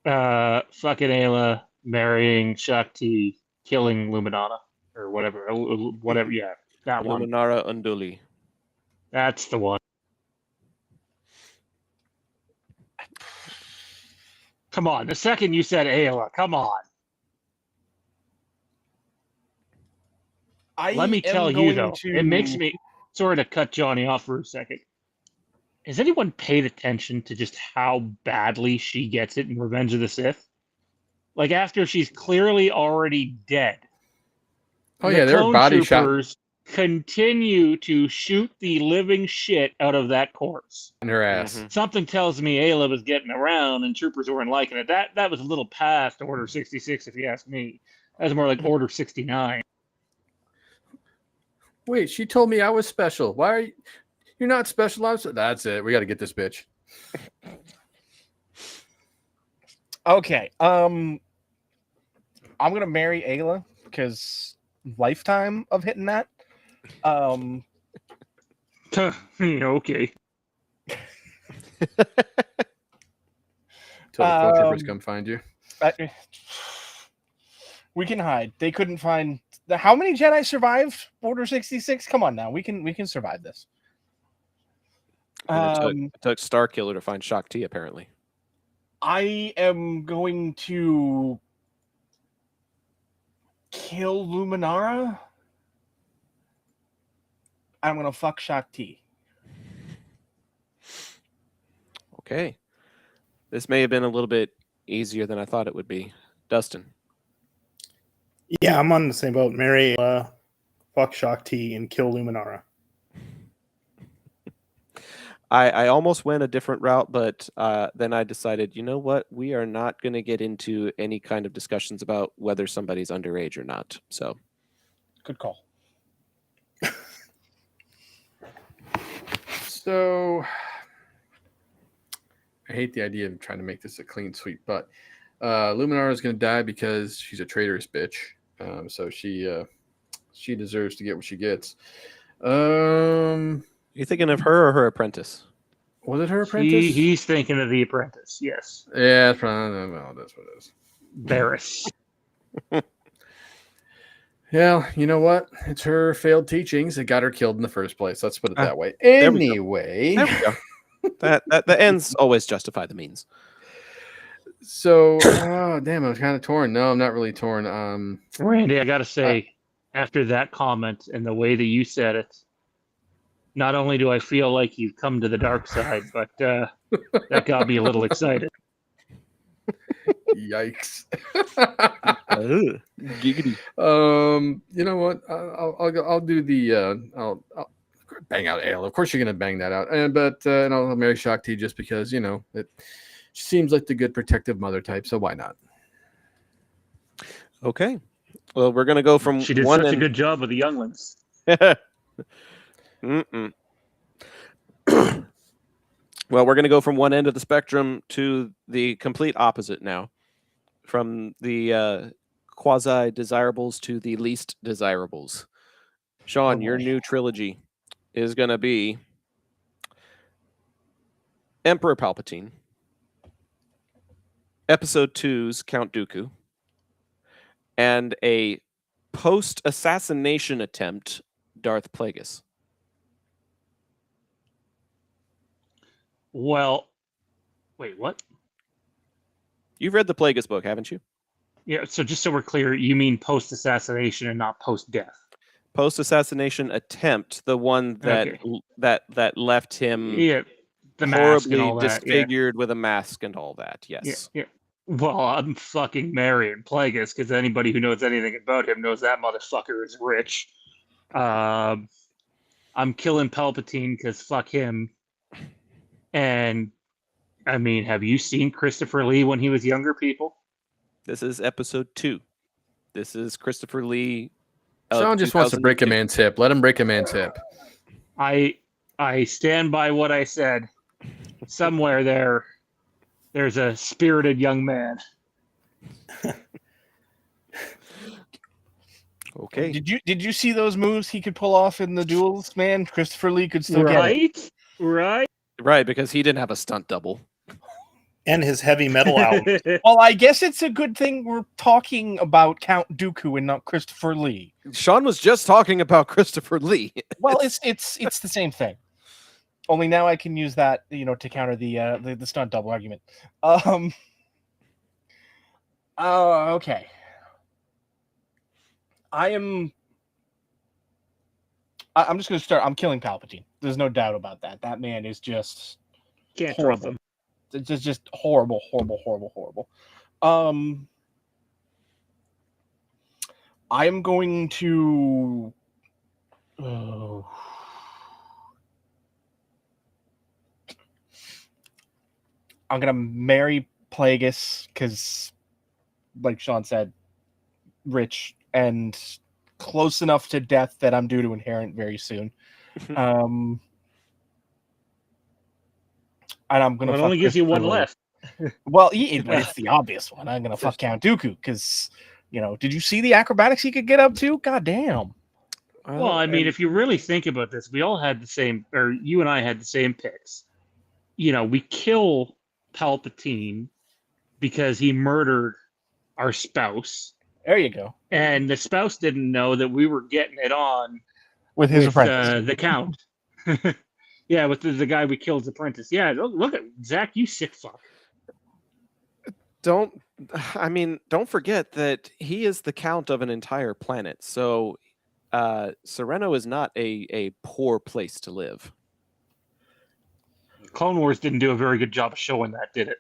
Fucking Ayla marrying Shakti, killing Luminata or whatever. Whatever. Yeah, that one. Luminara Unduli. That's the one. Come on. The second you said Ayla, come on. Let me tell you, though, it makes me, sorry to cut Johnny off for a second. Has anyone paid attention to just how badly she gets it in Revenge of the Sith? Like, after she's clearly already dead. Oh yeah, their body shot troopers continue to shoot the living shit out of that corpse. in her ass. Mm-hmm. Something tells me Ayla was getting around and troopers weren't liking it. That was a little past Order 66, if you ask me. That was more like Order 69. Wait, she told me I was special. Why are you? You're not special. That's it. We got to get this bitch. Okay. I'm gonna marry Ayla because lifetime of hitting that. Okay. Till the troopers come find you. We can hide. They couldn't find how many Jedi survived Order 66? Come on now. We can survive this. It took Starkiller to find Shakti, apparently. I am going to kill Luminara. I'm going to fuck Shakti. Okay. This may have been a little bit easier than I thought it would be. Dustin. Yeah, I'm on the same boat. Marry fuck Shakti and kill Luminara. I almost went a different route, but then I decided, you know what? We are not going to get into any kind of discussions about whether somebody's underage or not. So, good call. So, I hate the idea of trying to make this a clean sweep, but Luminara is going to die because she's a traitorous bitch. So she deserves to get what she gets. You thinking of her or her apprentice? Was it her apprentice? He's thinking of the apprentice. Yes. Yeah, that's probably, well, that's what it is. Barris. Yeah, you know what? It's her failed teachings that got her killed in the first place. Let's put it that way. Anyway, there we go. That the ends always justify the means. So, damn, I was kind of torn. No, I'm not really torn. Randy, I gotta say, after that comment and the way that you said it, not only do I feel like you've come to the dark side, but that got me a little excited. Yikes! Giggity. You know what? I'll do the I'll bang out Ale. Of course, you're gonna bang that out, and I'll marry Shakti just because it seems like the good protective mother type. So why not? Okay. Well, we're gonna go from She did such a good job with the younglings. Well, we're going to go from one end of the spectrum to the complete opposite now. From the quasi-desirables to the least desirables. Sean, your new trilogy is going to be Emperor Palpatine, Episode 2's Count Dooku, and a post-assassination attempt, Darth Plagueis. Well, wait, what? You've read the Plagueis book, haven't you? Yeah, so just so we're clear, you mean post-assassination and not post-death. Post-assassination attempt, the one that that left him the mask and horribly all that, disfigured with a mask and all that. Yes. Yeah. Well, I'm fucking marrying Plagueis because anybody who knows anything about him knows that motherfucker is rich. I'm killing Palpatine because fuck him. And I mean, have you seen Christopher Lee when he was younger, people? This is episode 2. This is Christopher Lee. Sean just wants to break a 2002. man's hip. Let him break a man's hip. I stand by what I said. Somewhere there's a spirited young man. Okay. Did you see those moves he could pull off in the duels, man? Christopher Lee could still get it. Right. Right, because he didn't have a stunt double. And his heavy metal album. Well, I guess it's a good thing we're talking about Count Dooku and not Christopher Lee. Sean was just talking about Christopher Lee. Well, it's the same thing. Only now I can use that, to counter the stunt double argument. Okay. I'm just going to start. I'm killing Palpatine. There's no doubt about that. That man is just Can't trust horrible. him. It's just horrible, horrible, horrible, horrible. I am going to. I'm gonna marry Plagueis because, like Sean said, rich and close enough to death that I'm due to inherit very soon. And I'm gonna. It only gives you one left. Well, it's the obvious one. I'm gonna fuck Count Dooku because, did you see the acrobatics he could get up to? God damn. Well, I mean, if you really think about this, we all had the same, or you and I had the same picks. We kill Palpatine because he murdered our spouse. There you go. And the spouse didn't know that we were getting it on with his apprentice, the Count. Yeah, with the guy we killed's apprentice. Yeah, look at Zach, you sick fuck. Don't forget that he is the count of an entire planet. So Sereno is not a poor place to live. Clone Wars didn't do a very good job of showing that, did it?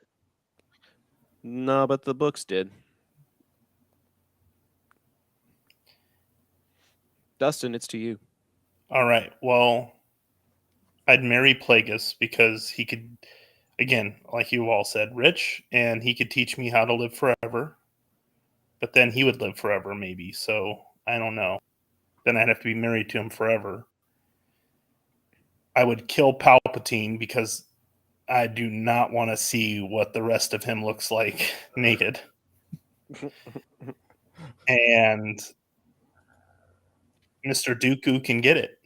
No, but the books did. Dustin, it's to you. All right. Well, I'd marry Plagueis because he could, again, like you all said, rich, and he could teach me how to live forever. But then he would live forever, maybe. So I don't know. Then I'd have to be married to him forever. I would kill Palpatine because I do not want to see what the rest of him looks like naked. And Mr. Dooku can get it.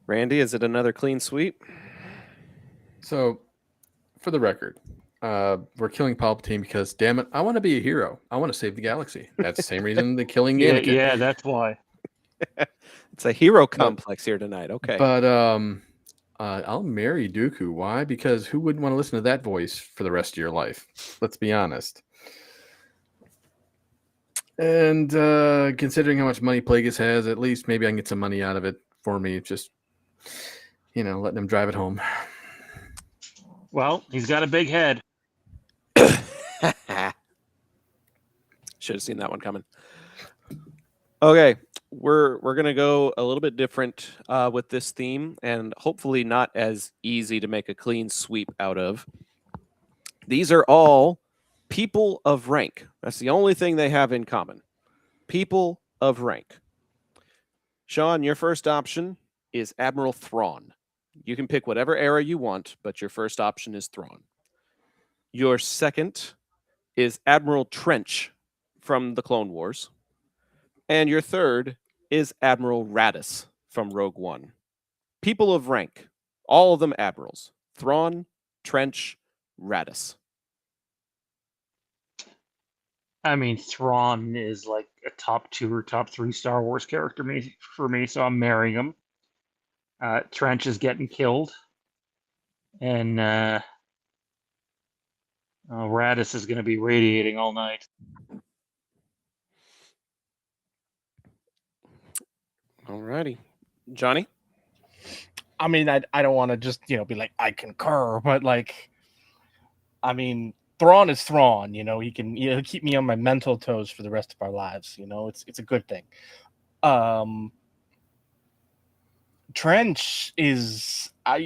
Randy, is it another clean sweep? So, for the record, we're killing Palpatine because, damn it, I want to be a hero. I want to save the galaxy. That's the same reason they're killing Anakin. Yeah, that's why. It's a hero complex here tonight. Okay. But I'll marry Dooku. Why? Because who wouldn't want to listen to that voice for the rest of your life? Let's be honest. And considering how much money Plagueis has, at least maybe I can get some money out of it for me. Just, letting him drive it home. Well, he's got a big head. Should have seen that one coming. Okay, we're gonna go a little bit different with this theme, and hopefully not as easy to make a clean sweep out of. These are all people of rank. That's the only thing they have in common. People of rank. Sean, your first option is Admiral Thrawn. You can pick whatever era you want, but your first option is Thrawn. Your second is Admiral Trench from the Clone Wars. And your third is Admiral Raddus from Rogue One. People of rank. All of them admirals. Thrawn, Trench, Raddus. I mean, Thrawn is like a top 2 or top 3 Star Wars character for me, so I'm marrying him. Trench is getting killed. And Raddus is going to be radiating all night. Alrighty. Johnny? I mean, I don't want to just, be like, I concur, but like, I mean, Thrawn is Thrawn. He can keep me on my mental toes for the rest of our lives. It's a good thing. Trench is at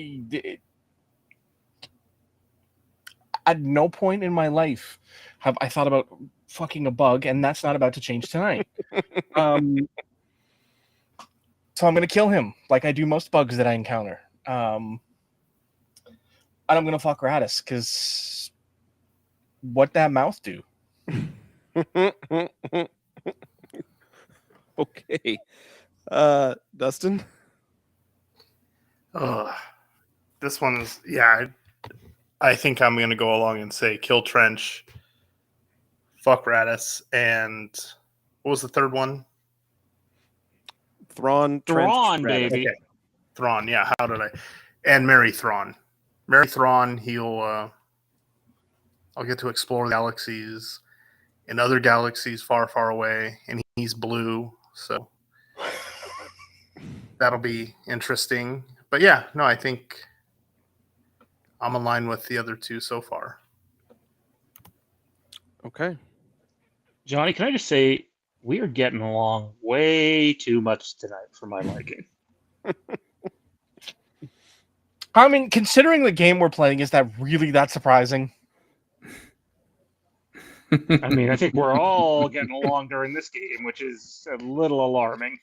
no point in my life have I thought about fucking a bug, and that's not about to change tonight. So I'm gonna kill him like I do most bugs that I encounter. And I'm gonna fuck Radis, because what that mouth do? Okay. Dustin? This one is, I think I'm going to go along and say kill Trench, fuck Radis, and what was the third one? Thrawn, Thrawn, Trench, Radis. baby. Okay. Thrawn, yeah, how did I? And marry Thrawn. Marry Thrawn, I'll get to explore galaxies in other galaxies far, far away, and he's blue, so that'll be interesting. But yeah, no, I think I'm in line with the other two so far. Okay. Johnny, can I just say we are getting along way too much tonight for my liking. I mean, considering the game we're playing, is that really that surprising? I mean, I think we're all getting along during this game, which is a little alarming.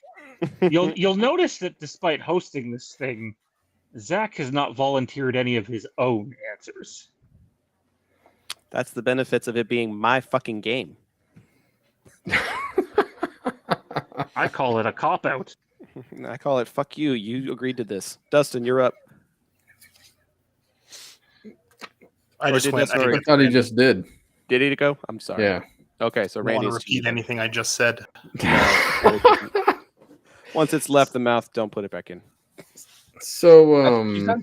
You'll notice that despite hosting this thing, Zach has not volunteered any of his own answers. That's the benefits of it being my fucking game. I call it a cop-out. I call it fuck you. You agreed to this. Dustin, you're up. I Or just did went. Dustin already- I thought he just did. Did he go? I'm sorry. Yeah. Okay, so I don't want Randy's to repeat anything I just said. Once it's left the mouth, don't put it back in. So,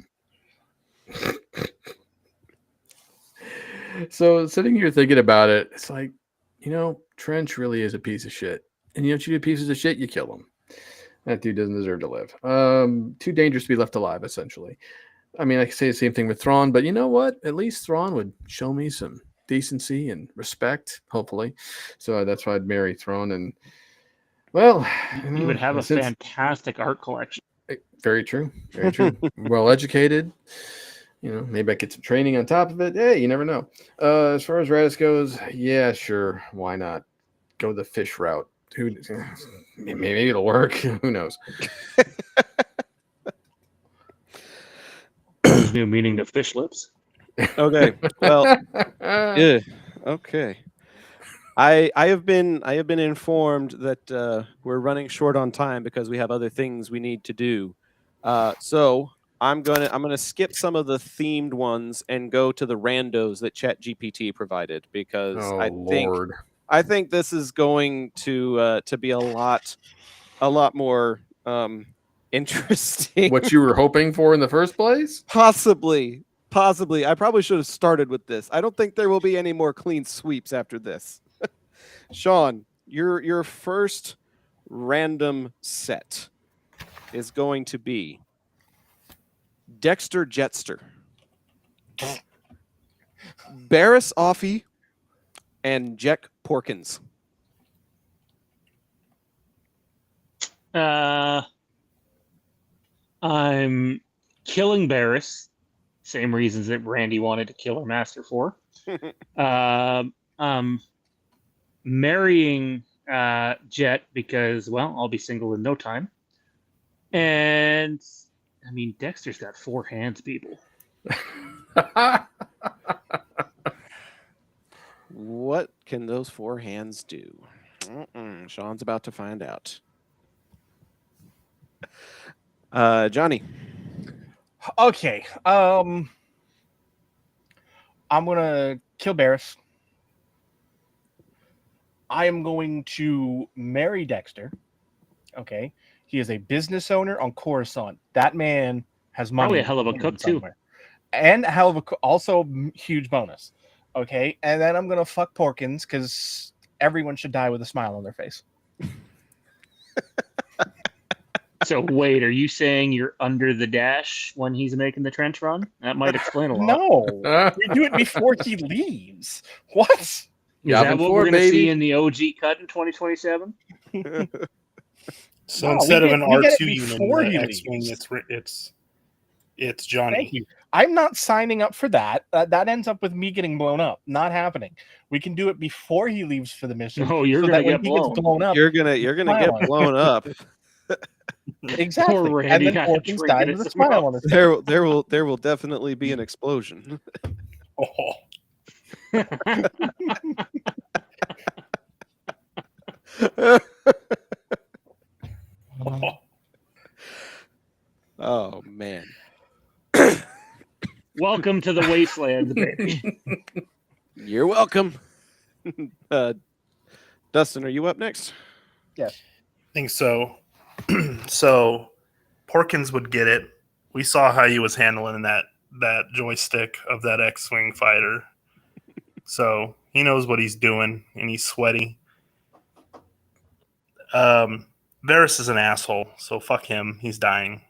so sitting here thinking about it, it's like, Trench really is a piece of shit. And you do pieces of shit, you kill him. That dude doesn't deserve to live. Too dangerous to be left alive, essentially. I mean, I could say the same thing with Thrawn, but you know what? At least Thrawn would show me some decency and respect, hopefully. So that's why I'd marry Thrawn. And, well, You would have a fantastic art collection. Very true. Very true. Well educated. Maybe I get some training on top of it. Hey, you never know. As far as Radis goes, yeah, sure. Why not? Go the fish route. Maybe it'll work. Who knows? New meaning to fish lips. Okay. Well, yeah. Okay. I have been informed that we're running short on time because we have other things we need to do. So I'm gonna skip some of the themed ones and go to the randos that ChatGPT provided because I think this is going to be a lot more interesting. What you were hoping for in the first place? Possibly. I probably should have started with this. I don't think there will be any more clean sweeps after this. Sean, your first random set is going to be Dexter Jetster, Barris Offee, and Jack Porkins. I'm killing Barris. Same reasons that Randy wanted to kill her master for. Marrying Jet because, well, I'll be single in no time. And, I mean, Dexter's got 4 hands, people. What can those 4 hands do? Sean's about to find out. Johnny. Okay. I'm gonna kill Barris. I am going to marry Dexter. Okay. He is a business owner on Coruscant. That man has money. Probably a hell of a cook too. And a hell of a also huge bonus. Okay. And then I'm gonna fuck Porkins because everyone should die with a smile on their face. So wait, are you saying you're under the dash when he's making the trench run? That might explain a lot. No, we do it before he leaves. What? Is Yobbing that what for we're it, going to see baby. in the OG cut in 2027? So No, instead we of an get it R2 unit in before the he X-wing, leaves. it's Johnny. Thank you. I'm not signing up for that. That ends up with me getting blown up. Not happening. We can do it before he leaves for the mission. No, you're so gonna that when get he gets blown. blown up, You're gonna get smile on it. blown up. Exactly. Poor And Randy then got a Porkins trinket died at with a some smile on his face. There will definitely be an explosion. Oh, Oh man. Welcome to the wasteland, baby. You're welcome. Dustin, are you up next? Yes. I think so. So Porkins would get it. We saw how he was handling that joystick of that X-wing fighter. So he knows what he's doing, and he's sweaty. Varys is an asshole, so fuck him. He's dying.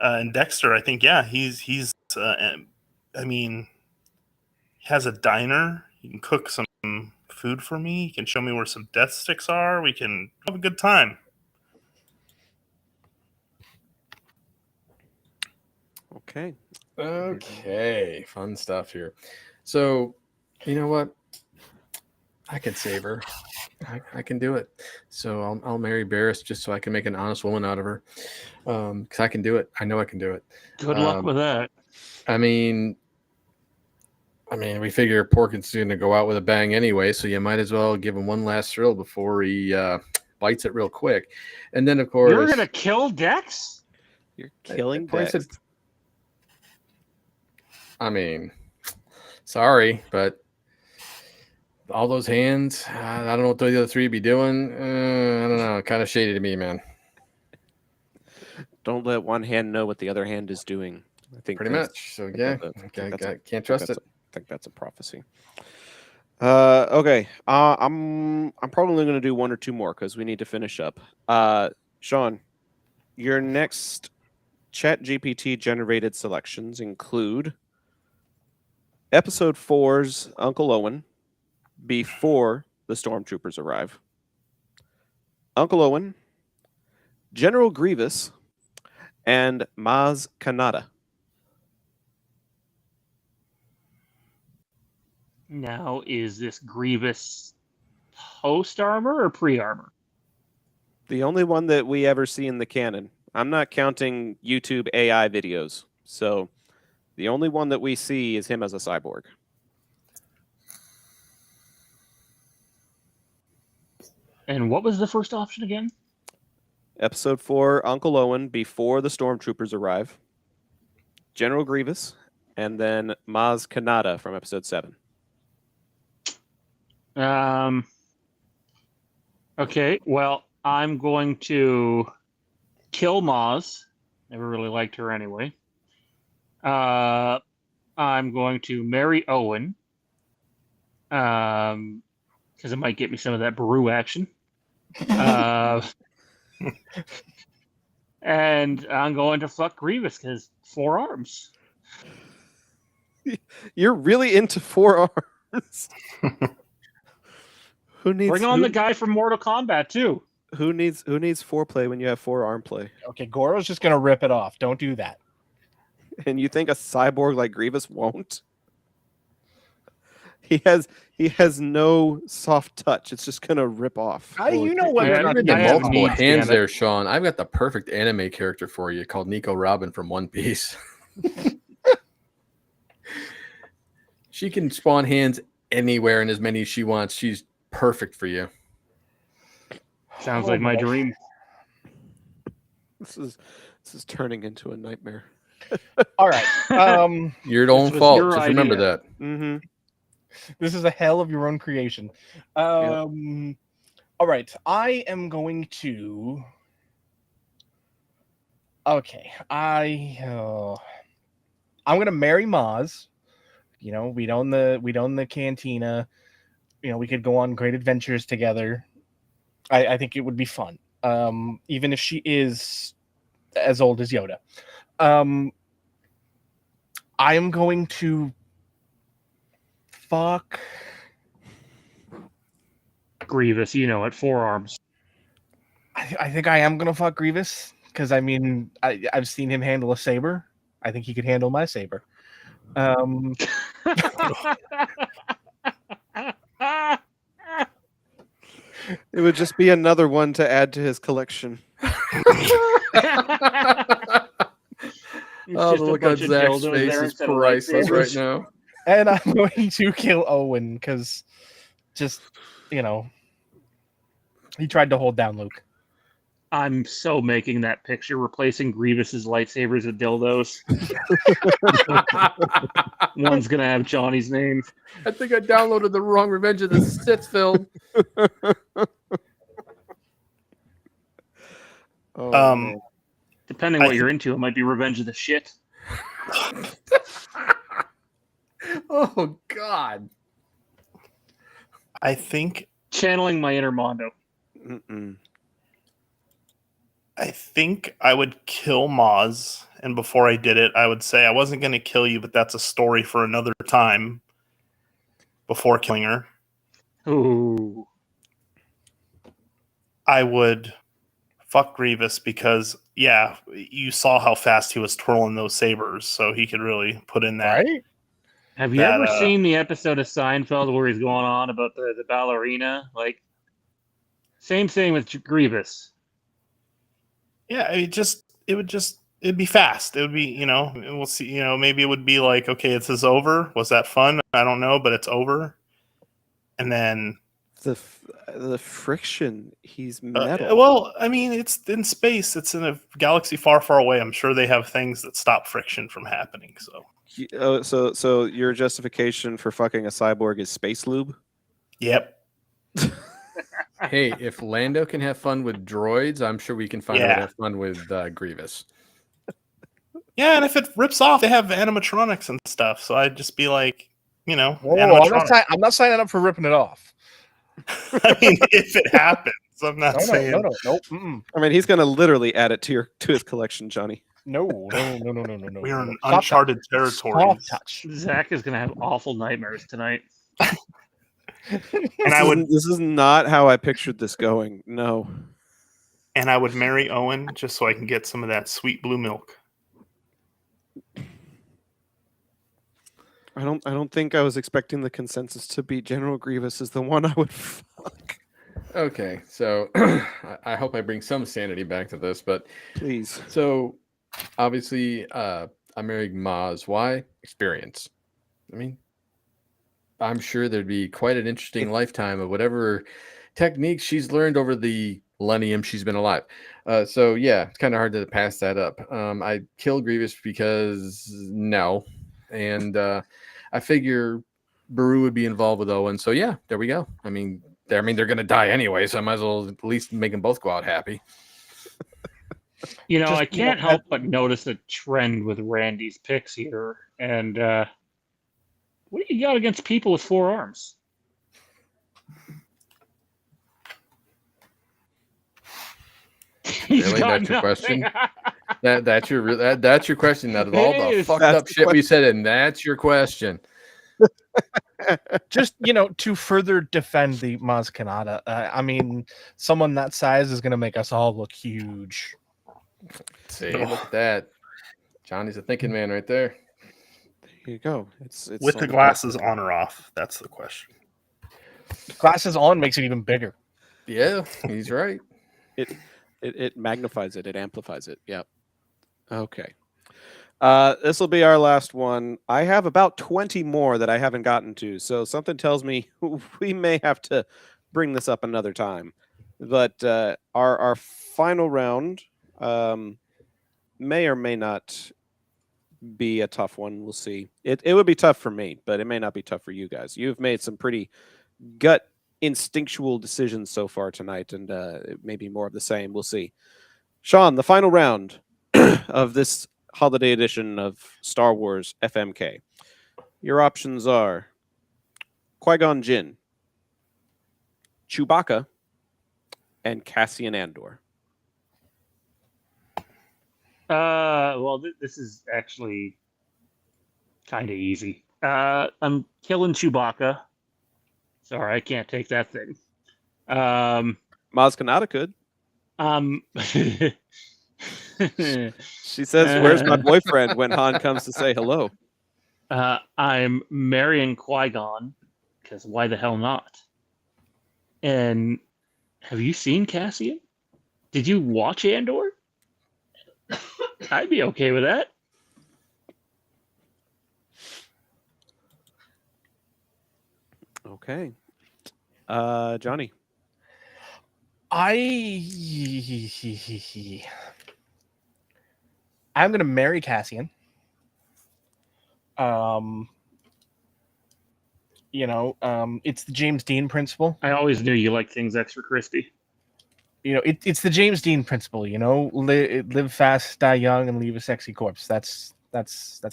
And Dexter, I think, yeah, he's. I mean, he has a diner. He can cook some food for me. He can show me where some death sticks are. We can have a good time. Okay. Okay, fun stuff here. So, you know what? I can save her. I can do it. So I'll marry Barris just so I can make an honest woman out of her. Because I can do it. I know I can do it. Good luck with that. I mean, we figure Porkins is going to go out with a bang anyway, so you might as well give him one last thrill before he bites it real quick. And then, of course, You're gonna kill Dex? You're killing I Dex. said- I mean, sorry, but all those hands, I don't know what the other three be doing. I don't know. Kind of shady to me, man. Don't let one hand know what the other hand is doing. I think Pretty that's- much. So, I think yeah, that's can't trust it. I think that's a prophecy. Okay. I'm probably going to do one or two more because we need to finish up. Sean, your next Chat GPT generated selections include Episode 4's Uncle Owen before the stormtroopers arrive, Uncle Owen, General Grievous, and Maz Kanata. Now, is this Grievous post armor or pre armor? The only one that we ever see in the canon. I'm not counting YouTube AI videos. So the only one that we see is him as a cyborg. And what was the first option again? Episode 4, Uncle Owen before the stormtroopers arrive, General Grievous, and then Maz Kanata from episode 7. Okay, well, I'm going to kill Maz. Never really liked her anyway. I'm going to marry Owen. Because it might get me some of that Baru action. And I'm going to fuck Grievous because 4 arms. You're really into 4 arms. Who needs Bring on the guy from Mortal Kombat too. Who needs foreplay when you have 4 arm play? Okay, Goro's just gonna rip it off. Don't do that. And you think a cyborg like Grievous won't? He has no soft touch. It's just gonna rip off. You know what? Yeah, You're You're the I have multiple needs, hands damn it. there, Sean. I've got the perfect anime character for you called Nico Robin from One Piece. She can spawn hands anywhere and as many as she wants. She's perfect for you. Sounds like my dream. This is turning into a nightmare. All right. Your own was fault. your Just remember idea. that. Mm-hmm. This is a hell of your own creation. All right. I am going to. Okay. I'm gonna marry Maz. You know, we'd own the cantina. You know, we could go on great adventures together. I think it would be fun. even if she is as old as Yoda. I am going to fuck Grievous, you know it, forearms. I think I am gonna fuck Grievous because I mean I've seen him handle a saber. I think he could handle my saber. It would just be another one to add to his collection. Oh, the look on Zach's face is priceless right now. And I'm going to kill Owen because just, you know, he tried to hold down Luke. I'm so making that picture, replacing Grievous's lightsabers with dildos. One's gonna have Johnny's name. I think I downloaded the wrong Revenge of the Sith film. Depending what you're into, it might be Revenge of the Shit. Oh God! I think Channeling my inner Mondo. I think I would kill Maz, and before I did it, I would say I wasn't going to kill you, but that's a story for another time. Before killing her, Ooh. I would fuck Grievous because, yeah, you saw how fast he was twirling those sabers, so he could really put in that. Right? Have you ever seen the episode of Seinfeld where he's going on about the ballerina? Like, same thing with Grievous. Yeah, it'd be fast. It would be, we'll see, maybe it would be like, okay, this is over. Was that fun? I don't know, but it's over. And then the friction, he's metal. Well, I mean, it's in space. It's in a galaxy far, far away. I'm sure they have things that stop friction from happening. So your justification for fucking a cyborg is space lube? Yep. Hey, if Lando can have fun with droids, I'm sure we can find out to have fun with Grievous. Yeah, and if it rips off, they have animatronics and stuff. So I'd just be like, Whoa, I'm not signing up for ripping it off. I mean, if it happens, I'm not saying. No. I mean, he's going to literally add it to his collection, Johnny. No. We are in uncharted territory. Zach is going to have awful nightmares tonight. And this is not how I pictured this going. No. And I would marry Owen just so I can get some of that sweet blue milk. I don't think I was expecting the consensus to be General Grievous is the one I would fuck. Okay, so I hope I bring some sanity back to this, but please. So obviously, I'm marrying Maz. Why? Experience. I mean, I'm sure there'd be quite an interesting lifetime of whatever techniques she's learned over the millennium she's been alive. So yeah, it's kind of hard to pass that up. I kill Grievous because no, and I figure Baru would be involved with Owen. So yeah, there we go. I mean, they're gonna die anyway, so I might as well at least make them both go out happy. I can't help but notice a trend with Randy's picks here, and what do you got against people with four arms? Really, that's your question? That's your question. Out of all the fucked up shit we said, and that's your question. Just to further defend the Maz Kanata, I mean, someone that size is going to make us all look huge. See, look at that. Johnny's a thinking man right there. There you go. It's with the glasses on or off. That's the question. Glasses on makes it even bigger. Yeah, he's right. It magnifies it. It amplifies it. Yep. Okay. This will be our last one. I have about 20 more that I haven't gotten to, so something tells me we may have to bring this up another time. But our final round may or may not be a tough one. We'll see. It would be tough for me, but it may not be tough for you guys. You've made some pretty gut instinctual decisions so far tonight, and maybe more of the same. We'll see. Sean, the final round of this holiday edition of Star Wars FMK. Your options are Qui-Gon Jinn, Chewbacca, and Cassian Andor. Well, this is actually kind of easy. I'm killing Chewbacca. Sorry, I can't take that thing. Maz Kanata could. She says, "Where's my boyfriend?" when Han comes to say hello. I'm marrying Qui-Gon because why the hell not? And have you seen Cassian? Did you watch Andor? I'd be okay with that. Okay. Johnny. I'm gonna marry Cassian. It's the James Dean principle. I always knew you liked things extra crispy. It's the James Dean principle. Live fast, die young, and leave a sexy corpse. That's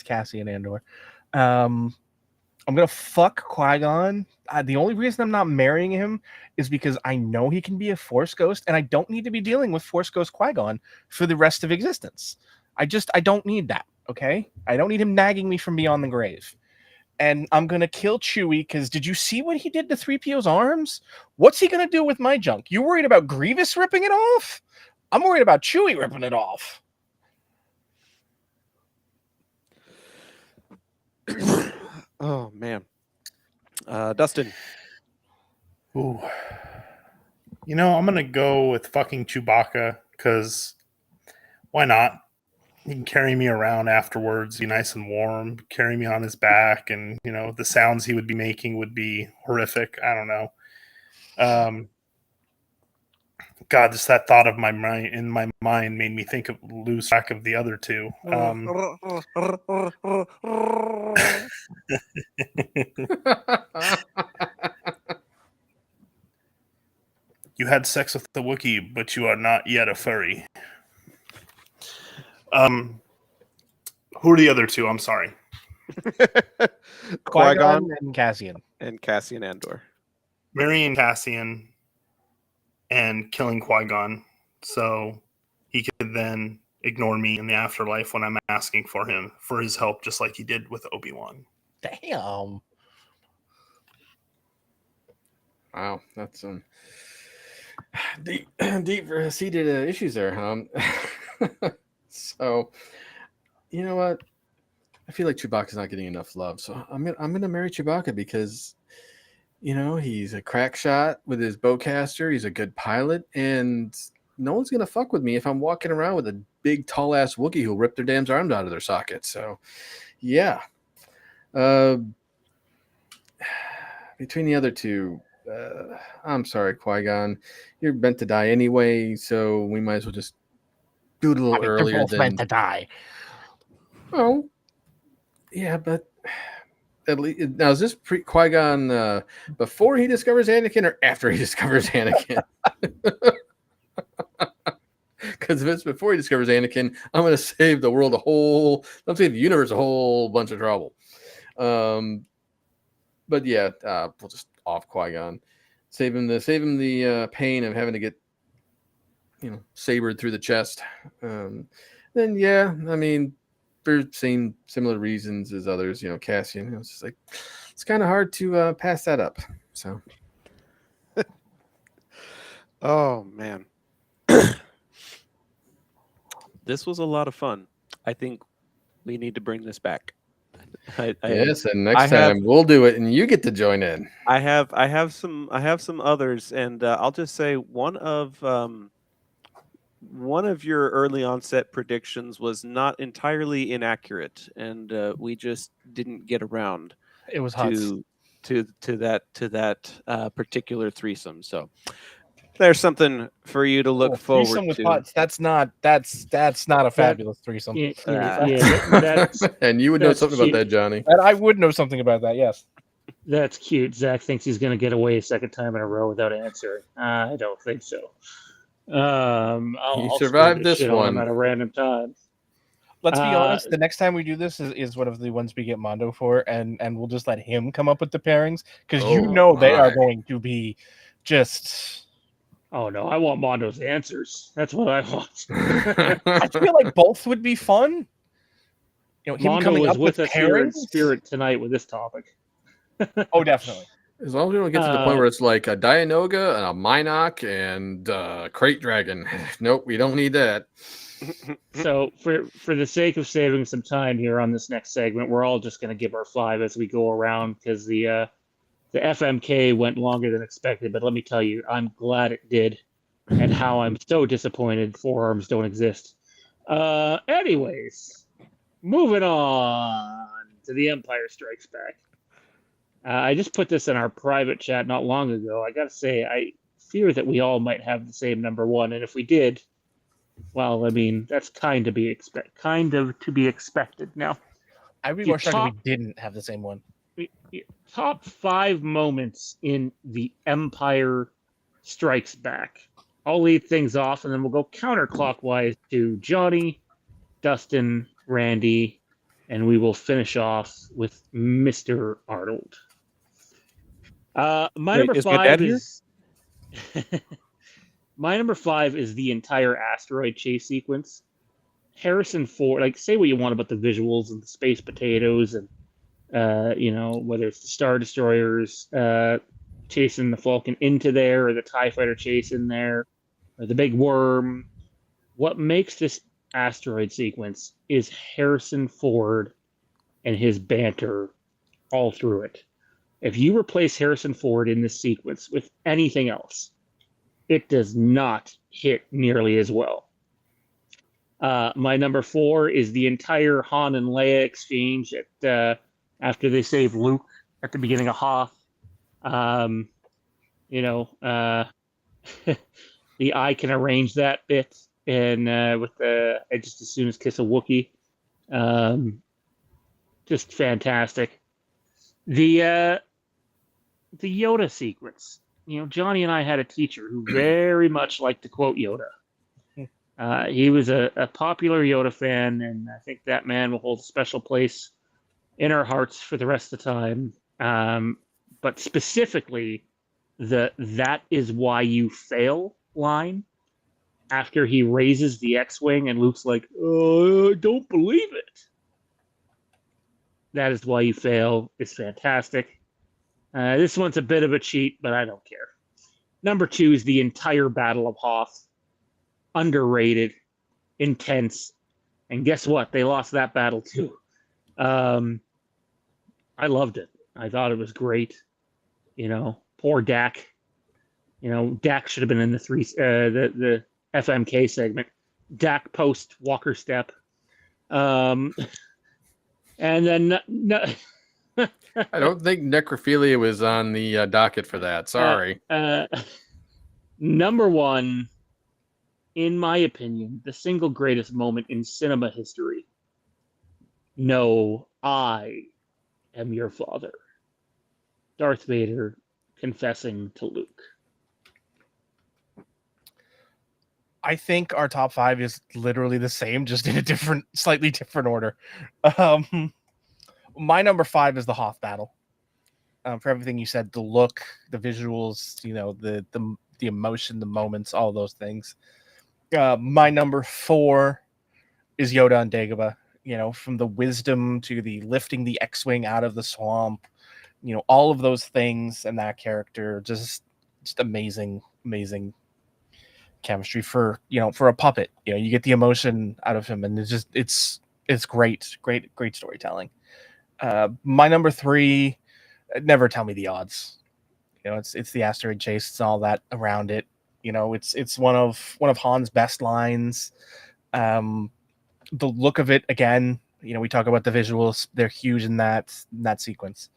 Cassian Andor. I'm gonna fuck Qui-Gon. The only reason I'm not marrying him is because I know he can be a Force ghost, and I don't need to be dealing with Force ghost Qui-Gon for the rest of existence. I don't need that. Okay, I don't need him nagging me from beyond the grave. And I'm gonna kill Chewie because did you see what he did to 3PO's arms? What's he gonna do with my junk? You worried about Grievous ripping it off? I'm worried about Chewie ripping it off. Oh man. Dustin. Ooh. I'm gonna go with fucking Chewbacca because why not? He can carry me around afterwards, be nice and warm, carry me on his back, and the sounds he would be making would be horrific. I don't know. God, just that thought of my mind made me lose track of the other two. You had sex with the Wookiee, but you are not yet a furry. Who are the other two? I'm sorry. Qui-Gon and Cassian. And Cassian Andor. Marrying Cassian and killing Qui-Gon, so he could then ignore me in the afterlife when I'm asking for his help, just like he did with Obi-Wan. Damn. Wow, that's deep-seated issues there, huh? So, you know what? I feel like Chewbacca's not getting enough love, so I'm gonna marry Chewbacca because, he's a crack shot with his bowcaster. He's a good pilot, and no one's gonna fuck with me if I'm walking around with a big, tall-ass Wookiee who'll rip their damn arms out of their sockets. So, yeah. Between the other two, I'm sorry, Qui-Gon. You're meant to die anyway, so we might as well just do it a little earlier. They're both meant to die. Oh, yeah, but at least now is this Qui-Gon before he discovers Anakin or after he discovers Anakin? Because if it's before he discovers Anakin, I'm going to save the world I'm saving the universe a whole bunch of trouble. But yeah, we'll just off Qui-Gon, save him the pain of having to get sabered through the chest. Then yeah, I mean, for same similar reasons as others, Cassian. It's just like it's kind of hard to pass that up. So, oh man, this was a lot of fun. I think we need to bring this back. Yes, and next time we'll do it, and you get to join in. I have some others, and I'll just say one of your early onset predictions was not entirely inaccurate, and we just didn't get around. It was to that particular threesome. So there's something for you to look forward threesome with to. Hutz, that's not a fabulous threesome. And you would know something about that, Johnny. And I would know something about that. Yes. That's cute. Zach thinks he's going to get away a second time in a row without answering. I don't think so. I'll survived this one at a random time. Let's be honest. The next time we do this is one of the ones we get Mondo for, and we'll just let him come up with the pairings because they are going to be just Oh no, I want Mondo's answers. That's what I want. I feel like both would be fun. You know, him Mondo coming was up with with us here in pairings. spirit tonight with this topic. Oh, definitely. As long as we don't get to the point where it's like a Dianoga and a Minok and a Crate Dragon. Nope, we don't need that. So for the sake of saving some time here on this next segment, we're all just going to give our 5 as we go around because the FMK went longer than expected. But let me tell you, I'm glad it did, and how I'm so disappointed forearms don't exist. Anyways, moving on to The Empire Strikes Back. I just put this in our private chat not long ago. I gotta say, I fear that we all might have the same number 1, and if we did, well, I mean, that's kind of to be expected. Now, I'd be You more shocked if top- we didn't have the same one. top 5 moments in The Empire Strikes Back. I'll lead things off, and then we'll go counterclockwise to Johnny, Dustin, Randy, and we will finish off with Mr. Arnold. My Wait, number is my 5 dad here? is my number 5 is the entire asteroid chase sequence. Harrison Ford, like, say what you want about the visuals and the space potatoes and whether it's the Star Destroyers chasing the Falcon into there or the TIE Fighter chasing there or the big worm. What makes this asteroid sequence is Harrison Ford and his banter all through it. If you replace Harrison Ford in this sequence with anything else, it does not hit nearly as well. My number 4 is the entire Han and Leia exchange after they save Luke at the beginning of Hoth. The I can arrange that bit and with the I just as soon as kiss a Wookiee. Just fantastic. The Yoda sequence. Johnny and I had a teacher who very much liked to quote Yoda. He was a popular Yoda fan, and I think that man will hold a special place in our hearts for the rest of the time. But specifically, "that is why you fail" line after he raises the X-Wing and Luke's like, "Oh, I don't believe it." "That is why you fail" is fantastic. This one's a bit of a cheat, but I don't care. Number 2 is the entire Battle of Hoth. Underrated, intense, and guess what? They lost that battle too. I loved it. I thought it was great. Poor Dak. Dak should have been in the FMK segment. Dak post Walker step. And then I don't think necrophilia was on the docket for that. Sorry. Number 1, in my opinion, the single greatest moment in cinema history. "No, I am your father." Darth Vader confessing to Luke. I think our top 5 is literally the same, just in a slightly different order. My number 5 is the Hoth battle. For everything you said, the look, the visuals, the emotion, the moments, all those things. My number 4 is Yoda and Dagobah. From the wisdom to the lifting the X-Wing out of the swamp, all of those things and that character, just amazing chemistry for a puppet. You get the emotion out of him, and it's great storytelling. My number 3, never tell me the odds. It's the asteroid chase. It's all that around it. It's one of Han's best lines. The look of it again. We talk about the visuals; they're huge in that sequence.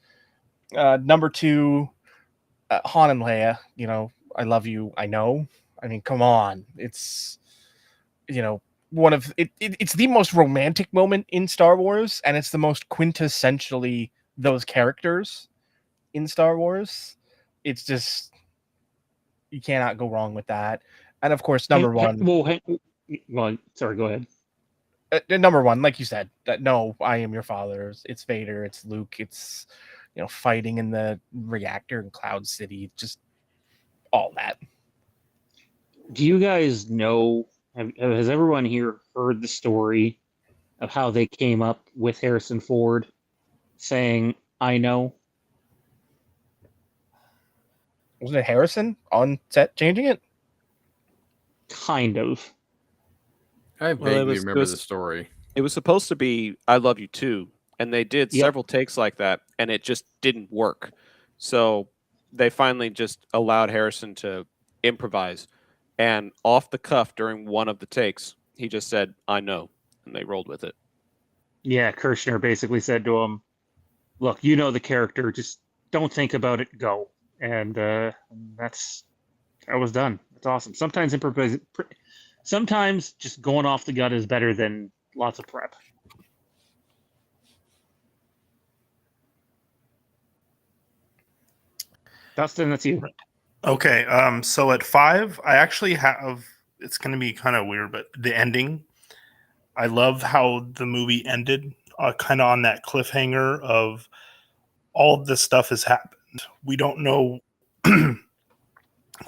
Number 2, Han and Leia. I love you. I know. I mean, come on. It's one of it. It's the most romantic moment in Star Wars, and it's the most quintessentially those characters in Star Wars. It's just, you cannot go wrong with that. And of course, number 1. Well, sorry, go ahead. Number 1, like you said, "No, I am your father." It's Vader. It's Luke. It's fighting in the reactor in Cloud City. Just all that. Do you guys know? Has everyone here heard the story of how they came up with Harrison Ford saying, "I know"? Wasn't it Harrison on set changing it? Kind of. I Well, vaguely remember the story. it was supposed to be "I Love You Too," and they did Yep. several takes like that, and it just didn't work. So they finally just allowed Harrison to improvise, and off the cuff during one of the takes, he just said, "I know," and they rolled with it. Yeah, Kirshner basically said to him, "Look, you know the character. Just don't think about it. Go." And I was done. It's awesome. Sometimes just going off the gut is better than lots of prep. Dustin, that's you. Okay, so at 5, I actually have. It's going to be kind of weird, but the ending. I love how the movie ended, kind of on that cliffhanger of all of this stuff has happened. We don't know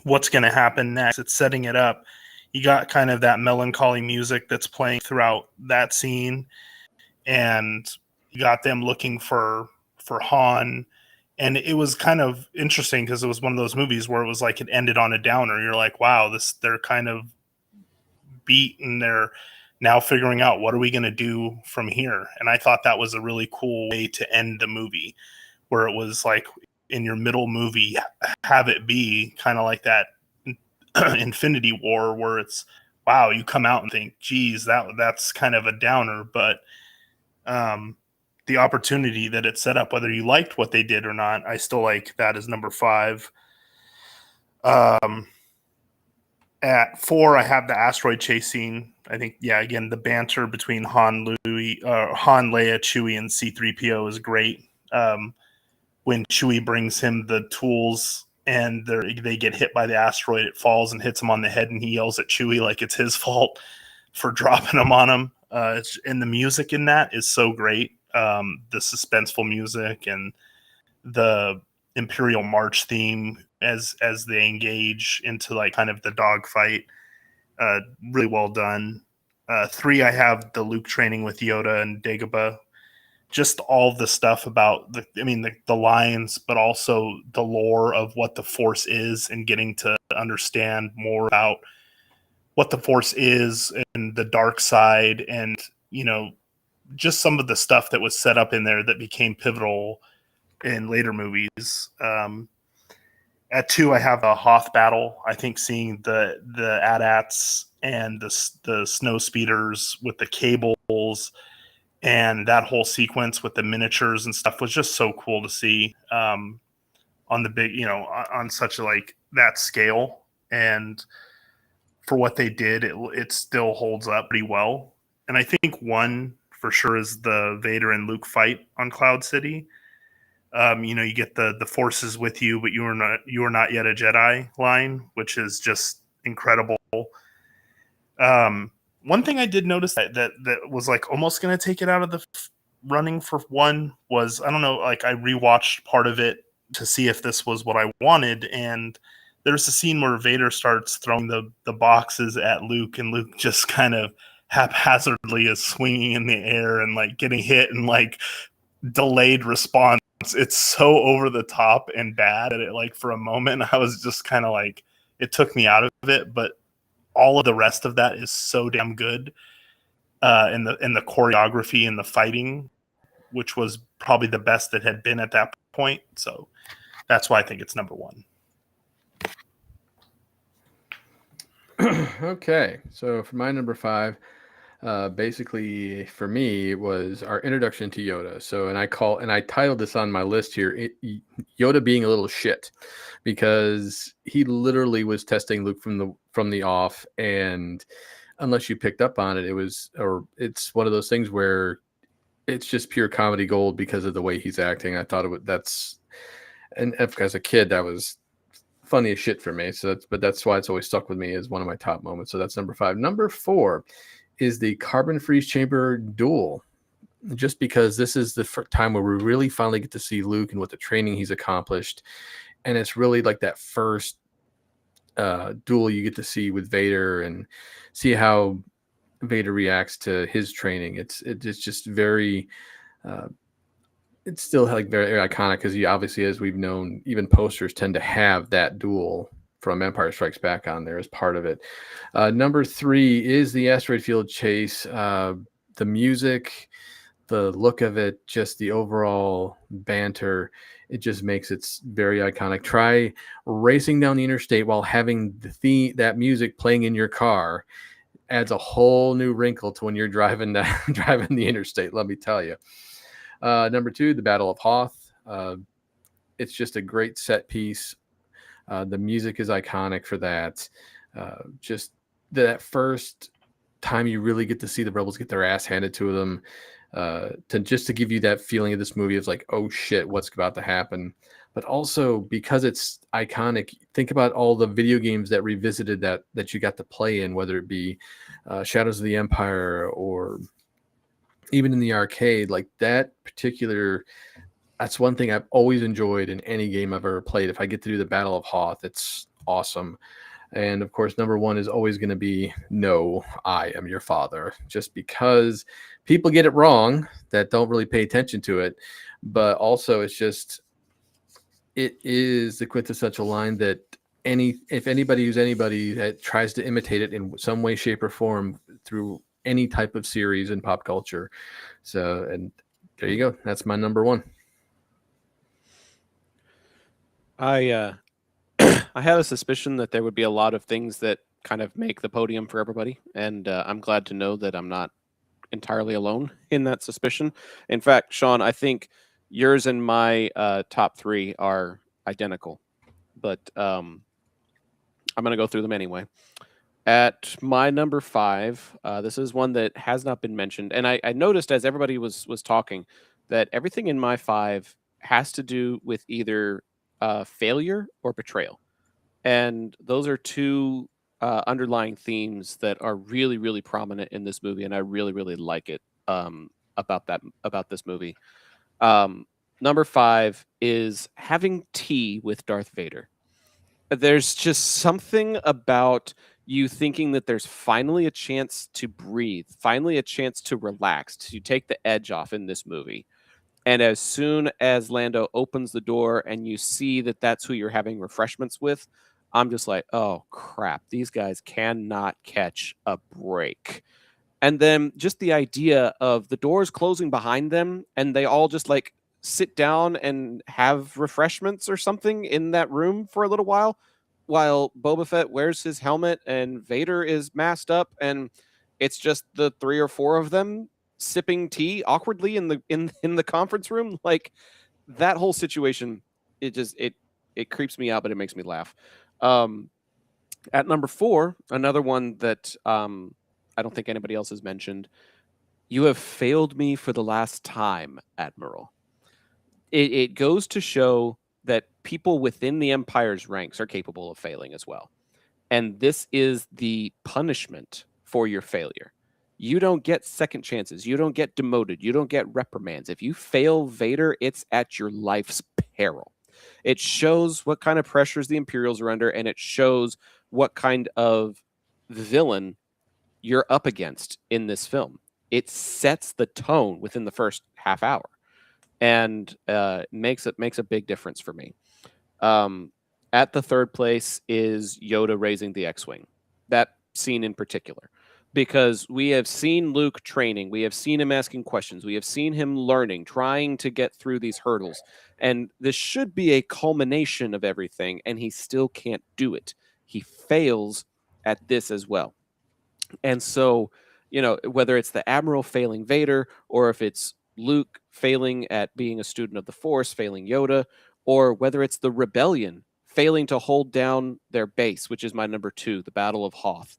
what's going to happen next. It's setting it up. You got kind of that melancholy music that's playing throughout that scene, and you got them looking for Han. And it was kind of interesting because it was one of those movies where it was like it ended on a downer. You're like, wow, they're kind of beat, and they're now figuring out what are we going to do from here. And I thought that was a really cool way to end the movie, where it was like in your middle movie, have it be kind of like that Infinity War, where it's, wow, you come out and think, geez, that's kind of a downer. But the opportunity that it set up, whether you liked what they did or not, I still like that as number 5. At 4, I have the asteroid chase scene. I think, yeah, again, the banter between Han, Leia, Chewie, and C-3PO is great. When Chewie brings him the tools and they get hit by the asteroid, it falls and hits him on the head, and he yells at Chewie like it's his fault for dropping him on him. And the music in that is so great. The suspenseful music and the Imperial March theme as they engage into like kind of the dogfight. Really well done. 3, I have the Luke training with Yoda and Dagobah. Just all the stuff about the lines, but also the lore of what the Force is, and getting to understand more about what the Force is and the dark side, and just some of the stuff that was set up in there that became pivotal in later movies. At 2, I have a Hoth battle. I think seeing the AT-ATs and the snow speeders with the cables and that whole sequence with the miniatures and stuff was just so cool to see on the big, on such a, like, that scale. And for what they did, it still holds up pretty well. And I think 1 for sure is the Vader and Luke fight on Cloud City. You get the forces with you, but you are not yet a Jedi line, which is just incredible. One thing I did notice that was like almost going to take it out of the running for 1 was, I don't know, like I rewatched part of it to see if this was what I wanted, and there's a scene where Vader starts throwing the boxes at Luke, and Luke just kind of haphazardly is swinging in the air and like getting hit and like delayed response. It's so over the top and bad that it, like, for a moment I was just kind of like, it took me out of it, but all of the rest of that is so damn good. In the choreography and the fighting, which was probably the best that had been at that point. So that's why I think it's number 1. Okay, so for my number 5, basically for me, it was our introduction to Yoda. So, and I titled this on my list here, Yoda being a little shit, because he literally was testing Luke from the off, and unless you picked up on it, it's one of those things where it's just pure comedy gold because of the way he's acting. I thought and as a kid, that was funny as shit for me. So that's why it's always stuck with me as one of my top moments. So that's number 5. Number 4 is the carbon freeze chamber duel, just because this is the time where we really finally get to see Luke and what the training he's accomplished. And it's really like that first duel you get to see with Vader and see how Vader reacts to his training. It's just very it's still like very iconic because he obviously, as we've known, even posters tend to have that duel from Empire Strikes Back on there as part of it. Number 3 is the asteroid field chase. The music, the look of it, just the overall banter, it just makes it very iconic. Try racing down the interstate while having that music playing in your car. Adds a whole new wrinkle to when you're driving the interstate, let me tell you. Number 2, the Battle of Hoth. It's just a great set piece. The music is iconic for that. Just that first time you really get to see the rebels get their ass handed to them, to give you that feeling of this movie of like, oh shit, what's about to happen. But also because it's iconic, think about all the video games that revisited that you got to play in, whether it be Shadows of the Empire or even in the arcade. Like that particular, that's one thing I've always enjoyed in any game I've ever played. If I get to do the Battle of Hoth, it's awesome. And of course, number 1 is always going to be No, I Am Your Father, just because people get it wrong that don't really pay attention to it. But also it is the quintessential line that if anybody that tries to imitate it in some way, shape, or form through any type of series in pop culture. So, and there you go. That's my number 1. I I had a suspicion that there would be a lot of things that kind of make the podium for everybody, and I'm glad to know that I'm not entirely alone in that suspicion. In fact, Sean, I think yours and my top 3 are identical, but I'm going to go through them anyway. At my number 5, this is one that has not been mentioned, and I noticed as everybody was talking that everything in my 5 has to do with either failure or betrayal. And those are 2 underlying themes that are really, really prominent in this movie, and I really, really like it about this movie. Number 5 is having tea with Darth Vader. There's just something about you thinking that there's finally a chance to breathe, finally a chance to relax, to take the edge off in this movie. And as soon as Lando opens the door and you see that that's who you're having refreshments with, I'm just like, oh crap, these guys cannot catch a break. And then just the idea of the doors closing behind them and they all just like sit down and have refreshments or something in that room for a little while Boba Fett wears his helmet and Vader is masked up, and it's just the 3 or 4 of them sipping tea awkwardly in the conference room. Like that whole situation, it creeps me out, but it makes me laugh. At number 4, another one that I don't think anybody else has mentioned. You have failed me for the last time, Admiral. It goes to show that people within the Empire's ranks are capable of failing as well. And this is the punishment for your failure. You don't get second chances. You don't get demoted. You don't get reprimands. If you fail Vader, it's at your life's peril. It shows what kind of pressures the Imperials are under, and it shows what kind of villain you're up against in this film. It sets the tone within the first half hour, and makes a big difference for me. At the 3rd place is Yoda raising the X-Wing. That scene in particular. Because we have seen Luke training. We have seen him asking questions. We have seen him learning, trying to get through these hurdles. And this should be a culmination of everything, and he still can't do it. He fails at this as well. And so, whether it's the Admiral failing Vader, or if it's Luke failing at being a student of the Force, failing Yoda, or whether it's the Rebellion failing to hold down their base, which is my number 2, the Battle of Hoth.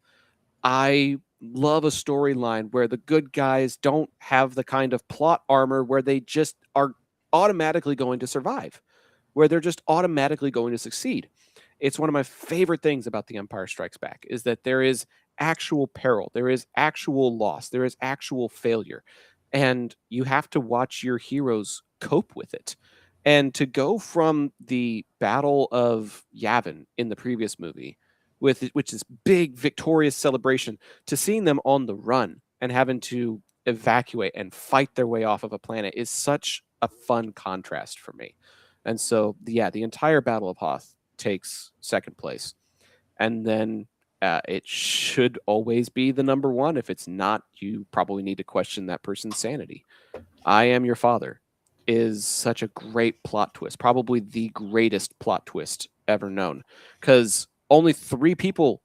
I love a storyline where the good guys don't have the kind of plot armor where they just are automatically going to survive, where they're just automatically going to succeed. It's one of my favorite things about The Empire Strikes Back is that there is actual peril, there is actual loss, there is actual failure, and you have to watch your heroes cope with it. And to go from the Battle of Yavin in the previous movie with which is big victorious celebration, to seeing them on the run and having to evacuate and fight their way off of a planet is such a fun contrast for me. And so, yeah, the entire Battle of Hoth takes second place. And then it should always be the number one. If it's not, you probably need to question that person's sanity. I Am Your Father is such a great plot twist, probably the greatest plot twist ever known, because only 4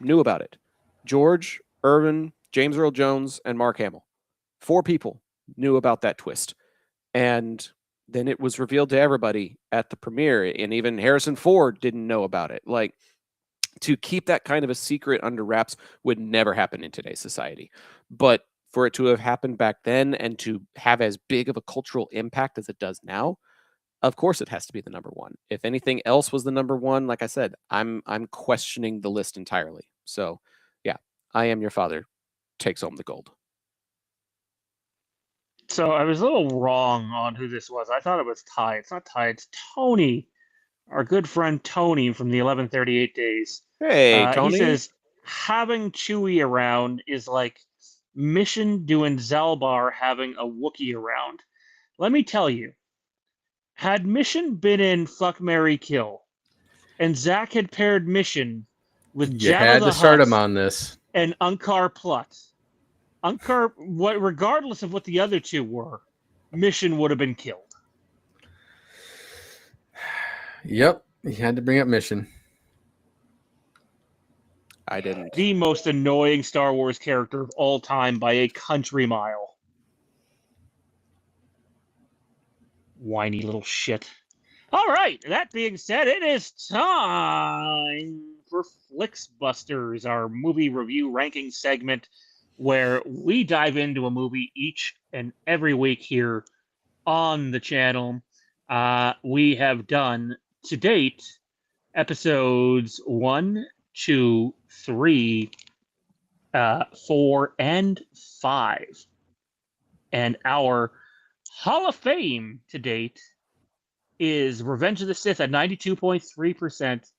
knew about it. George, Irvin, James Earl Jones, and Mark Hamill. 4 people knew about that twist. And then it was revealed to everybody at the premiere, and even Harrison Ford didn't know about it. Like, to keep that kind of a secret under wraps would never happen in today's society. But for it to have happened back then and to have as big of a cultural impact as it does now, of course it has to be the number one. If anything else was the number one, like I said, I'm questioning the list entirely. So, yeah, I Am Your Father takes home the gold. So I was a little wrong on who this was. I thought it was Ty. It's not Ty. It's Tony, our good friend Tony from the 1138 days. Hey, Tony. He says having Chewie around is like Mission doing Zalbar having a Wookiee around. Let me tell you, had Mission been in Fuck, Marry, Kill, and Zach had paired Mission with You Jabba had the to start Hutt him on this. and Unkar Plutt, regardless of what the other two were, Mission would have been killed. Yep, he had to bring up Mission. I didn't. The most annoying Star Wars character of all time by a country mile. Whiny little shit. All right, that being said, it is time for Flix Busters, our movie review ranking segment where we dive into a movie each and every week here on the channel. We have done to date episodes 1, 2, 3, 4, and 5. And our Hall of Fame to date is Revenge of the Sith at 92.3%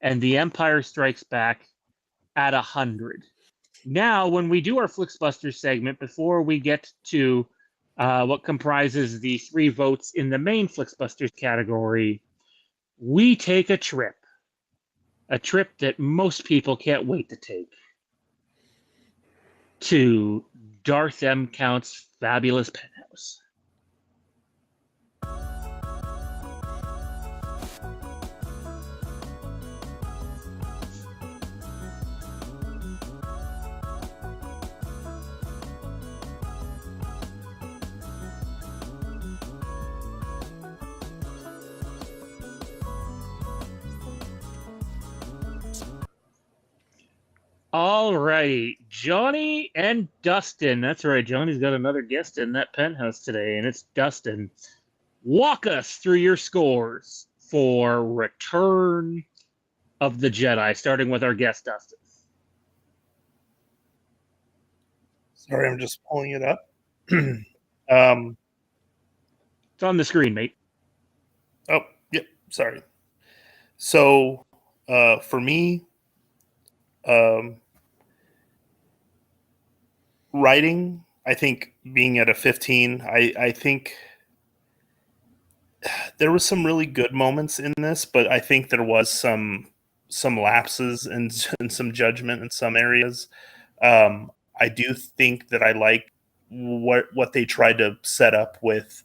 and The Empire Strikes Back at 100. Now, when we do our Flixbusters segment, before we get to what comprises the 3 votes in the main Flixbusters category, we take a trip that most people can't wait to take, to Darth M. Count's fabulous penthouse. All right, Johnny and Dustin. That's right, Johnny's got another guest in that penthouse today, and it's Dustin. Walk us through your scores for Return of the Jedi, starting with our guest, Dustin. Sorry, I'm just pulling it up. It's on the screen, mate. Oh, yep. Sorry. So, for me, writing, I think being at a 15, I think there was some really good moments in this, but I think there was some lapses and some judgment in some areas. I do think that I like what they tried to set up with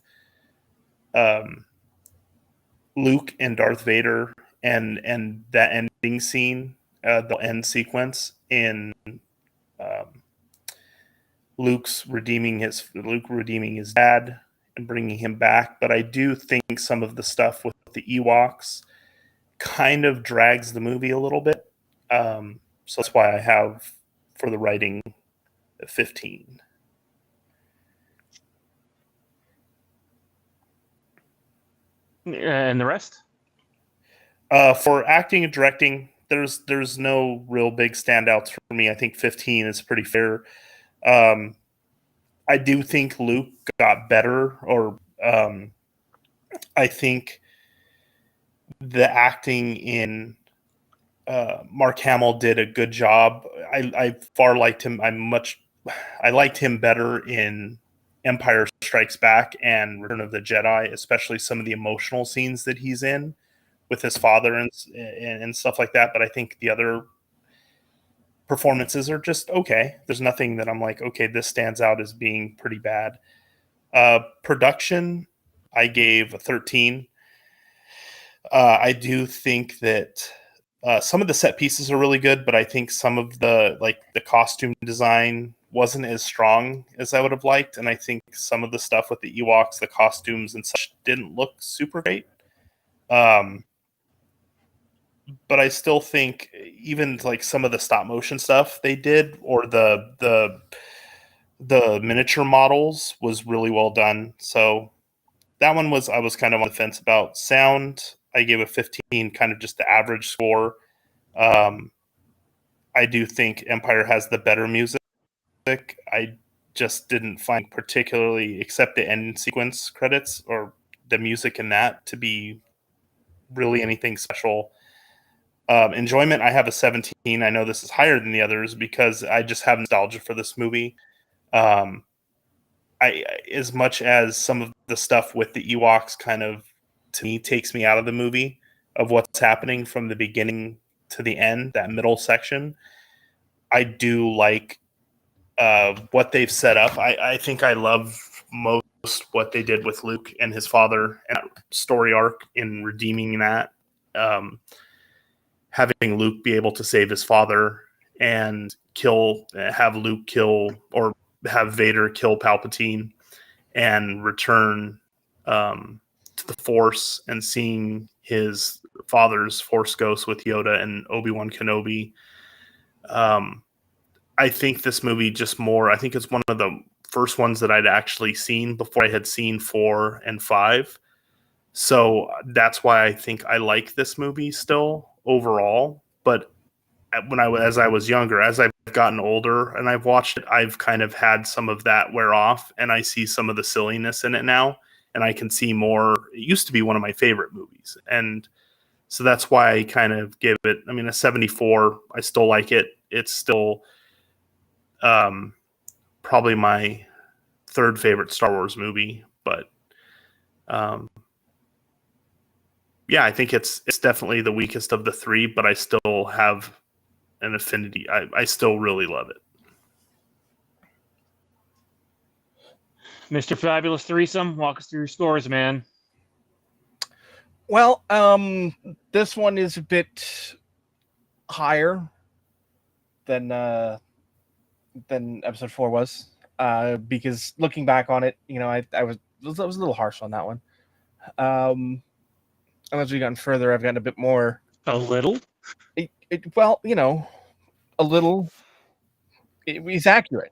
Luke and Darth Vader and that ending scene, the end sequence in Luke redeeming his dad and bringing him back. But I do think some of the stuff with the Ewoks kind of drags the movie a little bit. So that's why I have for the writing 15. And the rest? For acting and directing, there's no real big standouts for me. I think 15 is pretty fair. I do think Luke got better, or I think the acting in Mark Hamill did a good job. I far liked him. I liked him better in Empire Strikes Back and Return of the Jedi, especially some of the emotional scenes that he's in with his father and stuff like that. But I think the other performances are just okay. There's nothing that I'm like, okay, this stands out as being pretty bad. Production, I gave a 13. I do think that some of the set pieces are really good, but I think some of the costume design wasn't as strong as I would have liked, and I think some of the stuff with the Ewoks, the costumes and such, didn't look super great. But I still think even like some of the stop motion stuff they did, or the miniature models, was really well done. So that one I was kind of on the fence about. Sound, I gave a 15, kind of just the average score. I do think Empire has the better music. I just didn't find particularly, except the end sequence credits or the music in that, to be really anything special. Enjoyment, I have a 17. I know this is higher than the others because I just have nostalgia for this movie. As much as some of the stuff with the Ewoks kind of, to me, takes me out of the movie of what's happening from the beginning to the end, that middle section, I do like what they've set up. I think I love most what they did with Luke and his father, and that story arc in redeeming that. Having Luke be able to save his father and have Luke kill, or have Vader kill Palpatine and return to the Force, and seeing his father's Force ghost with Yoda and Obi-Wan Kenobi. I think this movie I think it's one of the first ones that I'd actually seen before I had seen 4 and 5. So that's why I think I like this movie still overall. But as I was younger, as I've gotten older and I've watched it, I've kind of had some of that wear off, and I see some of the silliness in it now, and I can see more. It used to be one of my favorite movies, and so that's why I kind of give it, a 74. I still like it. It's still probably my third favorite Star Wars movie, but yeah, I think it's definitely the weakest of the three, but I still have an affinity. I still really love it. Mr. Fabulous Threesome, walk us through your scores, man. Well, this one is a bit higher than episode 4 was, because looking back on it, I was a little harsh on that one. And as we've gotten further, I've gotten a bit more. A little? Well, a little. It's accurate.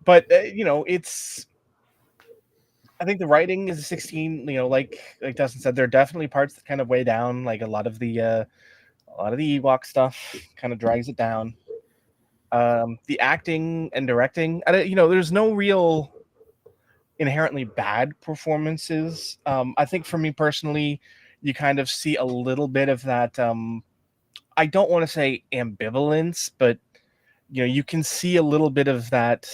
But it's. I think the writing is a 16. Like Dustin said, there are definitely parts that kind of weigh down. Like a lot of the Ewok stuff kind of drags it down. The acting and directing, there's no real inherently bad performances. I think for me personally, you kind of see a little bit of that. I don't want to say ambivalence, but you can see a little bit of that.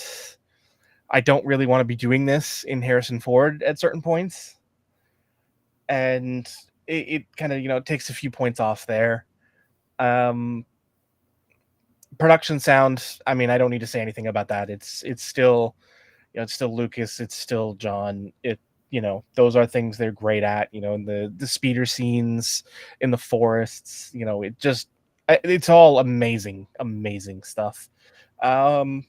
I don't really want to be doing this in Harrison Ford at certain points, and it kind of takes a few points off there. Production sound, I don't need to say anything about that. It's still it's still Lucas, it's still John. Those are things they're great at. The speeder scenes in the forests, it's all amazing stuff. And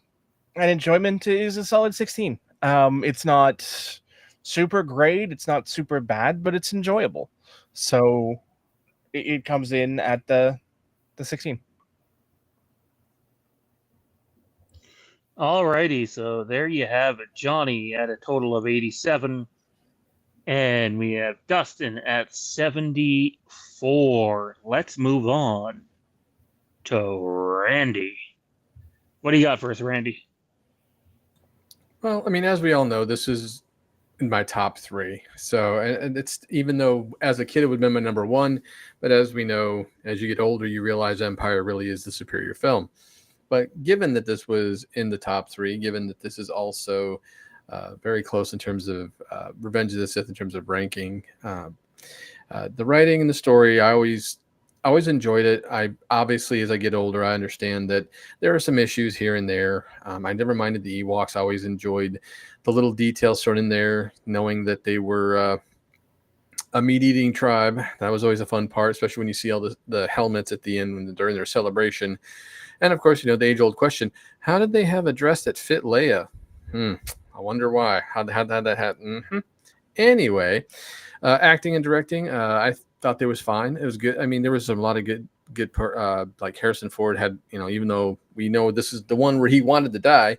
enjoyment is a solid 16. It's not super great, it's not super bad, but it's enjoyable. So it comes in at the 16. Alrighty, so there you have it. Johnny at a total of 87. And we have Dustin at 74. Let's move on to Randy. What do you got for us, Randy? Well, as we all know, this is in my top 3. So, and it's, even though as a kid it would have been my number 1, but as we know, as you get older, you realize Empire really is the superior film. But given that this was in the top 3, given that this is also very close in terms of Revenge of the Sith in terms of ranking, the writing and the story, I always enjoyed it. I obviously, as I get older, I understand that there are some issues here and there. I never minded the Ewoks. I always enjoyed the little details thrown in there, knowing that they were a meat-eating tribe. That was always a fun part, especially when you see all the helmets at the end during their celebration. And of course, the age-old question: how did they have a dress that fit Leia? I wonder why. How'd that happen? Anyway, acting and directing, I thought they was fine. It was good. I mean, there was a lot of good like Harrison Ford had, even though we know this is the one where he wanted to die,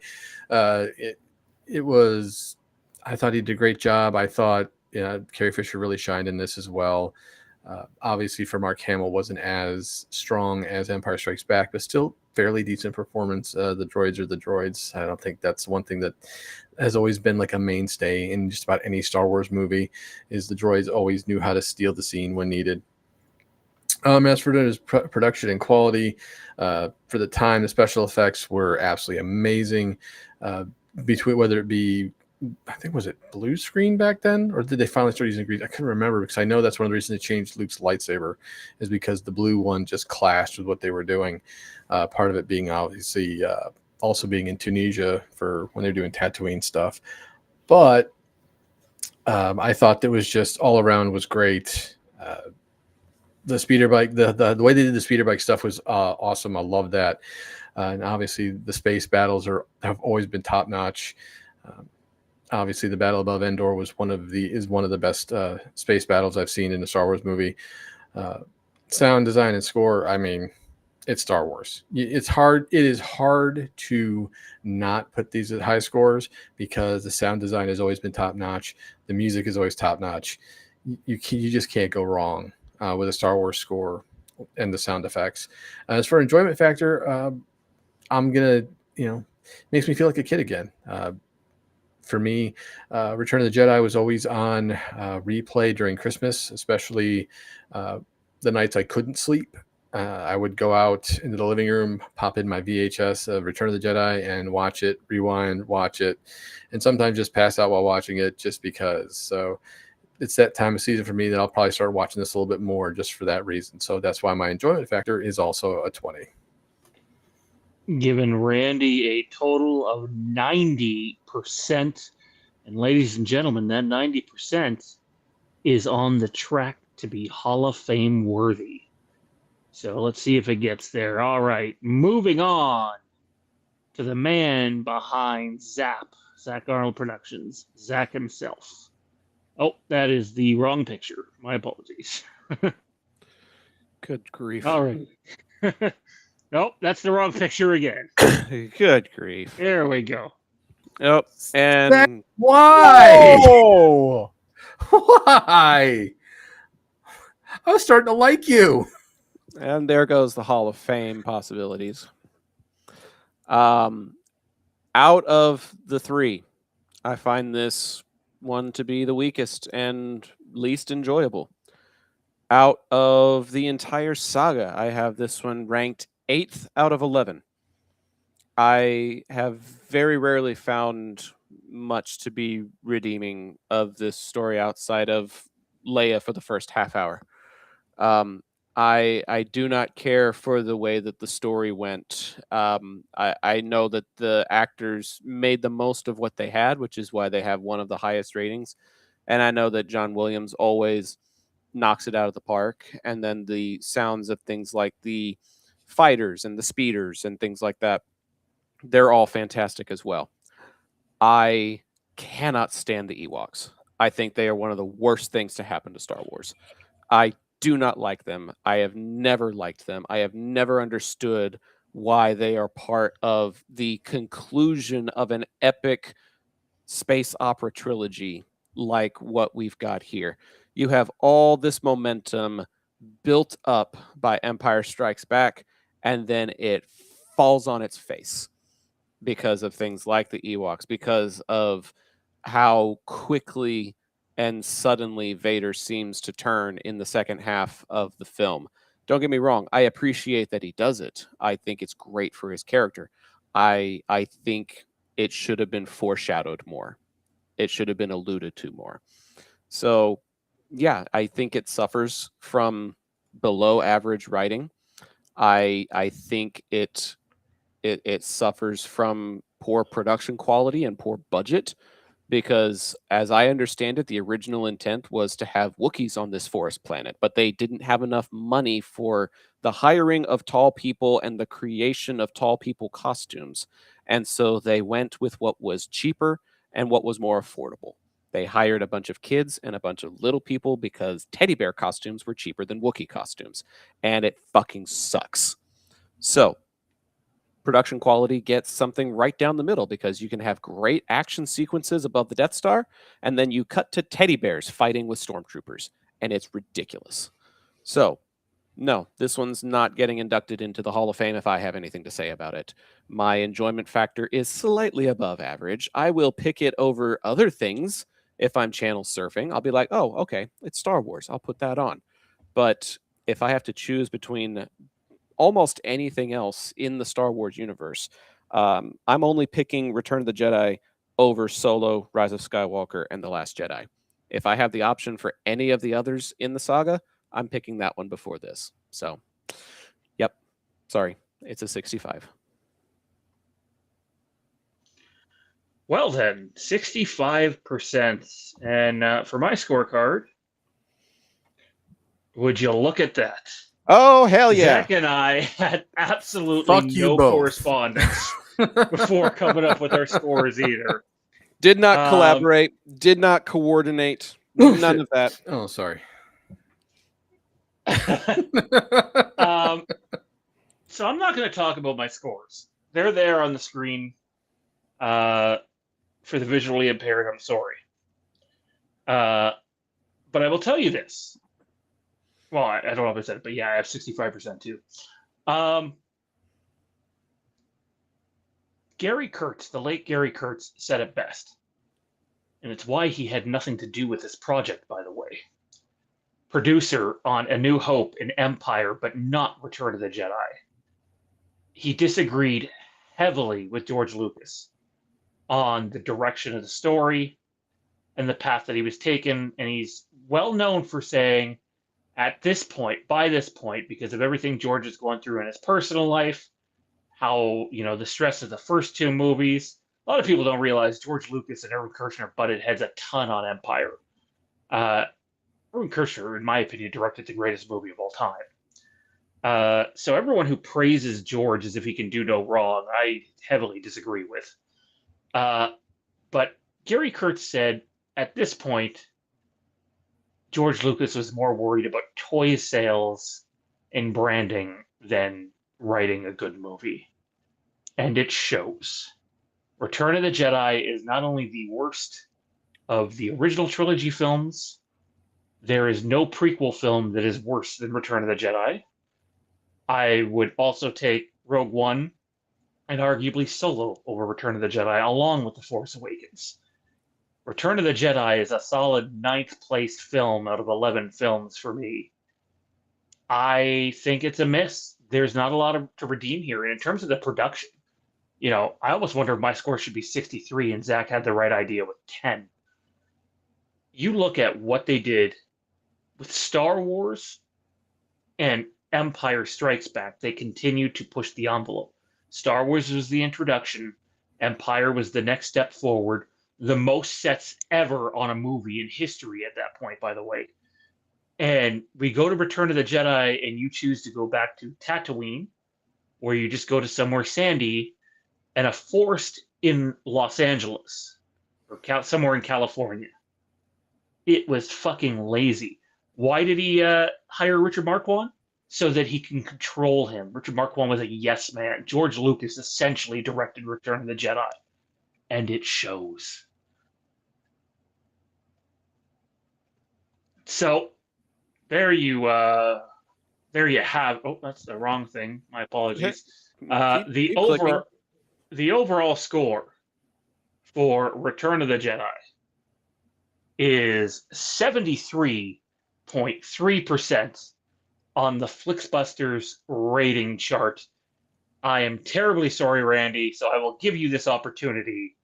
it was, I thought he did a great job. I thought Carrie Fisher really shined in this as well. Obviously, for Mark Hamill wasn't as strong as Empire Strikes Back, but still fairly decent performance. The droids are the droids. I don't think that's one thing that has always been like a mainstay in just about any Star Wars movie, is the droids always knew how to steal the scene when needed. As for his production and quality, for the time, the special effects were absolutely amazing. Between whether it be, I think, was it blue screen back then, or did they finally start using green? I couldn't remember, because I know that's one of the reasons they changed Luke's lightsaber, is because the blue one just clashed with what they were doing. Part of it being obviously also being in Tunisia for when they're doing Tatooine stuff. But I thought that was just all around was great. The speeder bike, the way they did the speeder bike stuff was awesome. I love that. And obviously the space battles have always been top notch. Obviously, the Battle above Endor is one of the best space battles I've seen in a Star Wars movie. Sound design and score, I mean, it's Star Wars. It is hard to not put these at high scores, because the sound design has always been top notch. The music is always top notch. You just can't go wrong with a Star Wars score and the sound effects. As for enjoyment factor, I'm gonna, makes me feel like a kid again. For me, Return of the Jedi was always on replay during Christmas, especially the nights I couldn't sleep. I would go out into the living room, pop in my VHS of Return of the Jedi and watch it, rewind, watch it, and sometimes just pass out while watching it just because. So it's that time of season for me that I'll probably start watching this a little bit more just for that reason. So that's why my enjoyment factor is also a 20. Giving Randy a total of 90%. And ladies and gentlemen, that 90% is on the track to be Hall of Fame worthy. So let's see if it gets there. All right, moving on to the man behind Zach Arnold Productions, Zach himself. Oh, that is the wrong picture. My apologies. Good grief. All right. Nope, that's the wrong picture again. Good grief. There we go. Yep. And Why? Oh, Why? I was starting to like you. And there goes the Hall of Fame possibilities. Out of the 3, I find this one to be the weakest and least enjoyable. Out of the entire saga, I have this one ranked 8th out of 11. I have very rarely found much to be redeeming of this story outside of Leia for the first half hour. I do not care for the way that the story went. I know that the actors made the most of what they had, which is why they have one of the highest ratings. And I know that John Williams always knocks it out of the park. And then the sounds of things like the fighters and the speeders and things like that, they're all fantastic as well. I cannot stand the Ewoks. I think they are one of the worst things to happen to Star Wars. I do not like them. I have never liked them. I have never understood why they are part of the conclusion of an epic space opera trilogy like what we've got here. You have all this momentum built up by Empire Strikes Back, and then it falls on its face because of things like the Ewoks, because of how quickly and suddenly Vader seems to turn in the second half of the film. Don't get me wrong, I appreciate that he does it. I think it's great for his character. I think it should have been foreshadowed more. It should have been alluded to more. So, yeah, I think it suffers from below average writing. I think it suffers from poor production quality and poor budget because, as I understand it, the original intent was to have Wookiees on this forest planet, but they didn't have enough money for the hiring of tall people and the creation of tall people costumes. And so they went with what was cheaper and what was more affordable. They hired a bunch of kids and a bunch of little people because teddy bear costumes were cheaper than Wookiee costumes. And it fucking sucks. So, production quality gets something right down the middle because you can have great action sequences above the Death Star, and then you cut to teddy bears fighting with stormtroopers, and it's ridiculous. So, no, this one's not getting inducted into the Hall of Fame if I have anything to say about it. My enjoyment factor is slightly above average. I will pick it over other things if I'm channel surfing. I'll be like, oh, okay, it's Star Wars. I'll put that on. But if I have to choose between almost anything else in the Star Wars universe, I'm only picking Return of the Jedi over Solo, Rise of Skywalker, and The Last Jedi. If I have the option for any of the others in the saga, I'm picking that one before this. So, yep. Sorry. It's a 65. Well then, 65%. And for my scorecard, would you look at that? Oh, hell yeah. Zach and I had absolutely Fuck you no both. correspondence before coming up with our scores either. Did not collaborate, did not coordinate, none of that. Oh, sorry. So I'm not going to talk about my scores. They're there on the screen for the visually impaired. I'm sorry. But I will tell you this. Well, I don't know if I said it, but yeah, I have 65% too. Gary Kurtz, the late Gary Kurtz, said it best. And it's why he had nothing to do with this project, by the way. Producer on A New Hope and Empire, but not Return of the Jedi. He disagreed heavily with George Lucas on the direction of the story and the path that he was taking. And he's well known for saying, at this point, by this point, because of everything George is going through in his personal life, how, the stress of the first two movies. A lot of people don't realize George Lucas and Irvin Kershner butted heads a ton on Empire. Irvin Kershner, in my opinion, directed the greatest movie of all time. So everyone who praises George as if he can do no wrong, I heavily disagree with. But Gary Kurtz said, at this point, George Lucas was more worried about toy sales and branding than writing a good movie. And it shows. Return of the Jedi is not only the worst of the original trilogy films, there is no prequel film that is worse than Return of the Jedi. I would also take Rogue One and arguably Solo over Return of the Jedi, along with The Force Awakens. Return of the Jedi is a solid 9th place film out of 11 films for me. I think it's a miss. There's not a lot to redeem here. And in terms of the production, I almost wonder if my score should be 63 and Zach had the right idea with 10. You look at what they did with Star Wars and Empire Strikes Back, they continued to push the envelope. Star Wars was the introduction. Empire was the next step forward. The most sets ever on a movie in history at that point, by the way. And we go to Return of the Jedi, and you choose to go back to Tatooine, where you just go to somewhere sandy, and a forest in Los Angeles, or somewhere in California. It was fucking lazy. Why did he hire Richard Marquand? So that he can control him. Richard Marquand was a yes man. George Lucas essentially directed Return of the Jedi. And it shows. So, there you have. Oh, that's the wrong thing. My apologies. The overall score for Return of the Jedi is 73.3% on the Flix Busters rating chart. I am terribly sorry, Randy, so I will give you this opportunity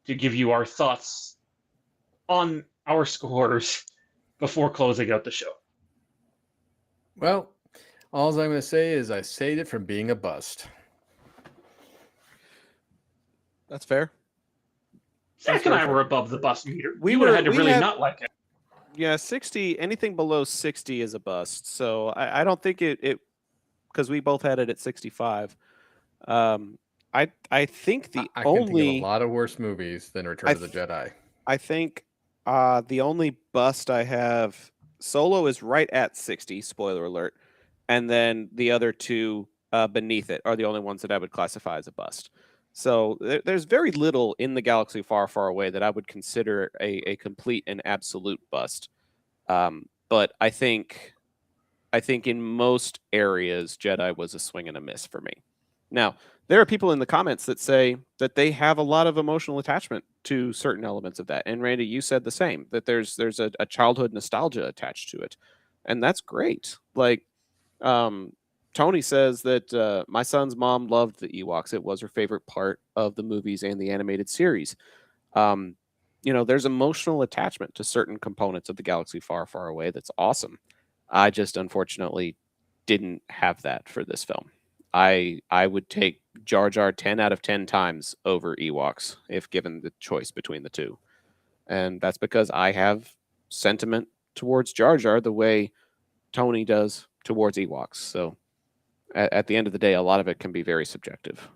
to give you our thoughts on our scores before closing out the show. Well, all I'm going to say is I saved it from being a bust. That's fair. Zach and I were above the bust meter. We You would have were- had to we really had- not like it. Yeah, 60, anything below 60 is a bust. So I don't think it because we both had it at 65. I think the I can think only of a lot of worse movies than Return of the Jedi. I think the only bust I have, Solo is right at 60, spoiler alert, and then the other two beneath it are the only ones that I would classify as a bust. So there's very little in the galaxy far, far away that I would consider a complete and absolute bust. But I think in most areas, Jedi was a swing and a miss for me. Now, there are people in the comments that say that they have a lot of emotional attachment to certain elements of that. And Randy, you said the same, that there's a childhood nostalgia attached to it. And that's great. Like, Tony says that my son's mom loved the Ewoks. It was her favorite part of the movies and the animated series. There's emotional attachment to certain components of the galaxy far, far away. That's awesome. I just unfortunately didn't have that for this film. I would take Jar Jar 10 out of 10 times over Ewoks if given the choice between the two. And that's because I have sentiment towards Jar Jar the way Tony does towards Ewoks. So at the end of the day, a lot of it can be very subjective.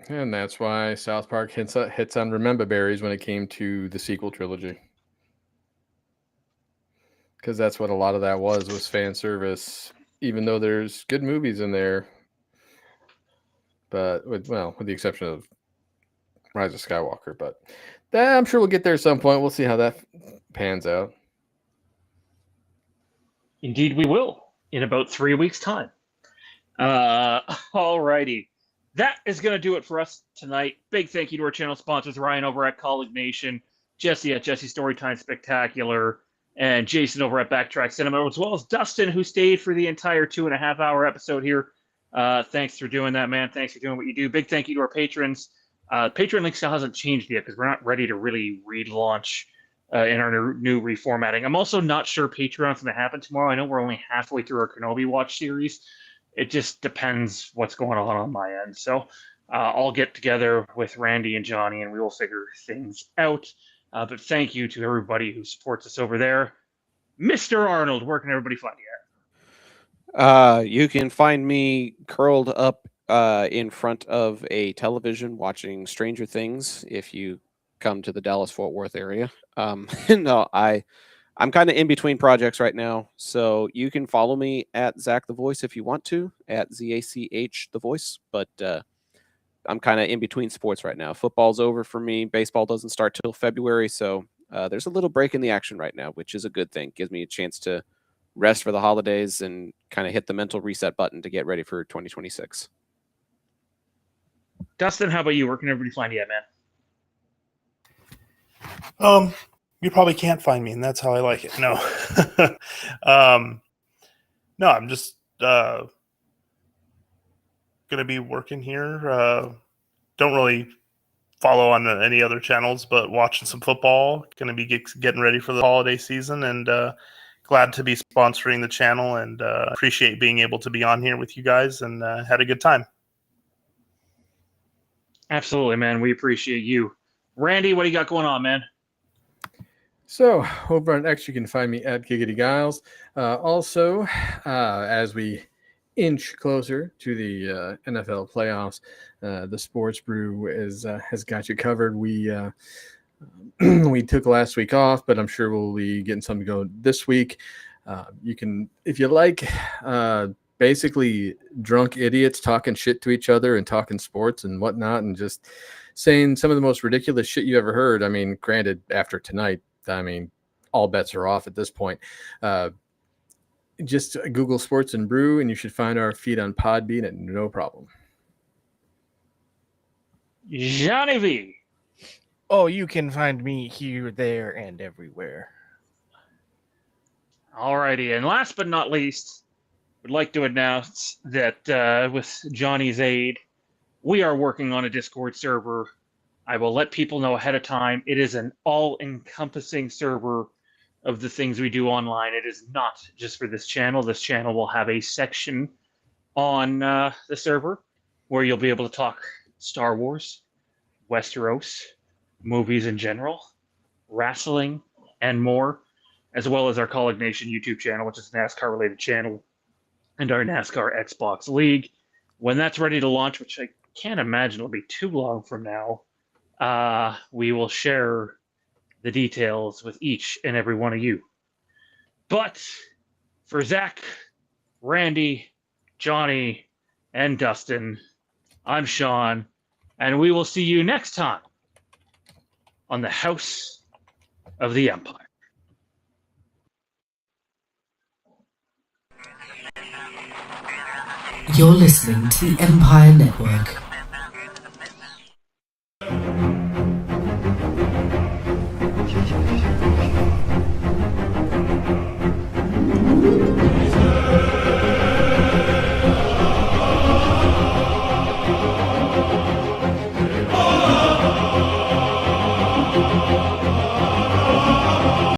And that's why South Park hits on Remember Berries when it came to the sequel trilogy. Because that's what a lot of that was fan service, even though there's good movies in there. But with the exception of Rise of Skywalker. But I'm sure we'll get there at some point. We'll see how that pans out. Indeed, we will in about 3 weeks' time. Alrighty. That is going to do it for us tonight. Big thank you to our channel sponsors, Ryan over at Colleague Nation, Jesse at Jesse Storytime Spectacular, and Jason over at Backtrack Cinema, as well as Dustin, who stayed for the entire 2.5-hour episode here. Thanks for doing that, man. Thanks for doing what you do. Big thank you to our patrons. Patreon link still hasn't changed yet because we're not ready to really relaunch in our new reformatting. I'm also not sure Patreon's going to happen tomorrow. I know we're only halfway through our Kenobi Watch series. It just depends what's going on my end. So I'll get together with Randy and Johnny and we will figure things out. But thank you to everybody who supports us over there. Mr. Arnold, where can everybody find you at? You can find me curled up in front of a television watching Stranger Things if you come to the Dallas-Fort Worth area. No, I'm kind of in between projects right now, so you can follow me at Zach the Voice if you want to, at ZACH the Voice, but I'm kind of in between sports right now. Football's over for me. Baseball doesn't start till February, so there's a little break in the action right now, which is a good thing. Gives me a chance to rest for the holidays and kind of hit the mental reset button to get ready for 2026. Dustin, how about you? Where can everybody find you at, man? You probably can't find me, and that's how I like it. No, no, I'm just gonna be working here. Don't really follow on any other channels, but watching some football. Gonna be getting ready for the holiday season, and glad to be sponsoring the channel, and appreciate being able to be on here with you guys, and had a good time. Absolutely, man. We appreciate you. Randy, what do you got going on, man? So over on X, you can find me at Giggity Giles. Also, as we inch closer to the NFL playoffs, the Sports Brew has got you covered. We we took last week off, but I'm sure we'll be getting something going this week. You can, if you like, basically drunk idiots talking shit to each other and talking sports and whatnot, and just saying some of the most ridiculous shit you ever heard. I mean, granted, after tonight, I mean, all bets are off at this point. Just Google Sports and Brew, and you should find our feed on Podbean at no problem. Johnny V. Oh, you can find me here, there, and everywhere. Alrighty, and last but not least, would like to announce that with Johnny's aid, we are working on a Discord server. I will let people know ahead of time. It is an all-encompassing server of the things we do online. It is not just for this channel. This channel will have a section on the server where you'll be able to talk Star Wars, Westeros, movies in general, wrestling, and more, as well as our Colleague Nation YouTube channel, which is a NASCAR-related channel, and our NASCAR Xbox League. When that's ready to launch, which I can't imagine will be too long from now, we will share the details with each and every one of you. But for Zach, Randy, Johnny, and Dustin, I'm Sean, and we will see you next time on the House of the Empire. You're listening to the Empire Network.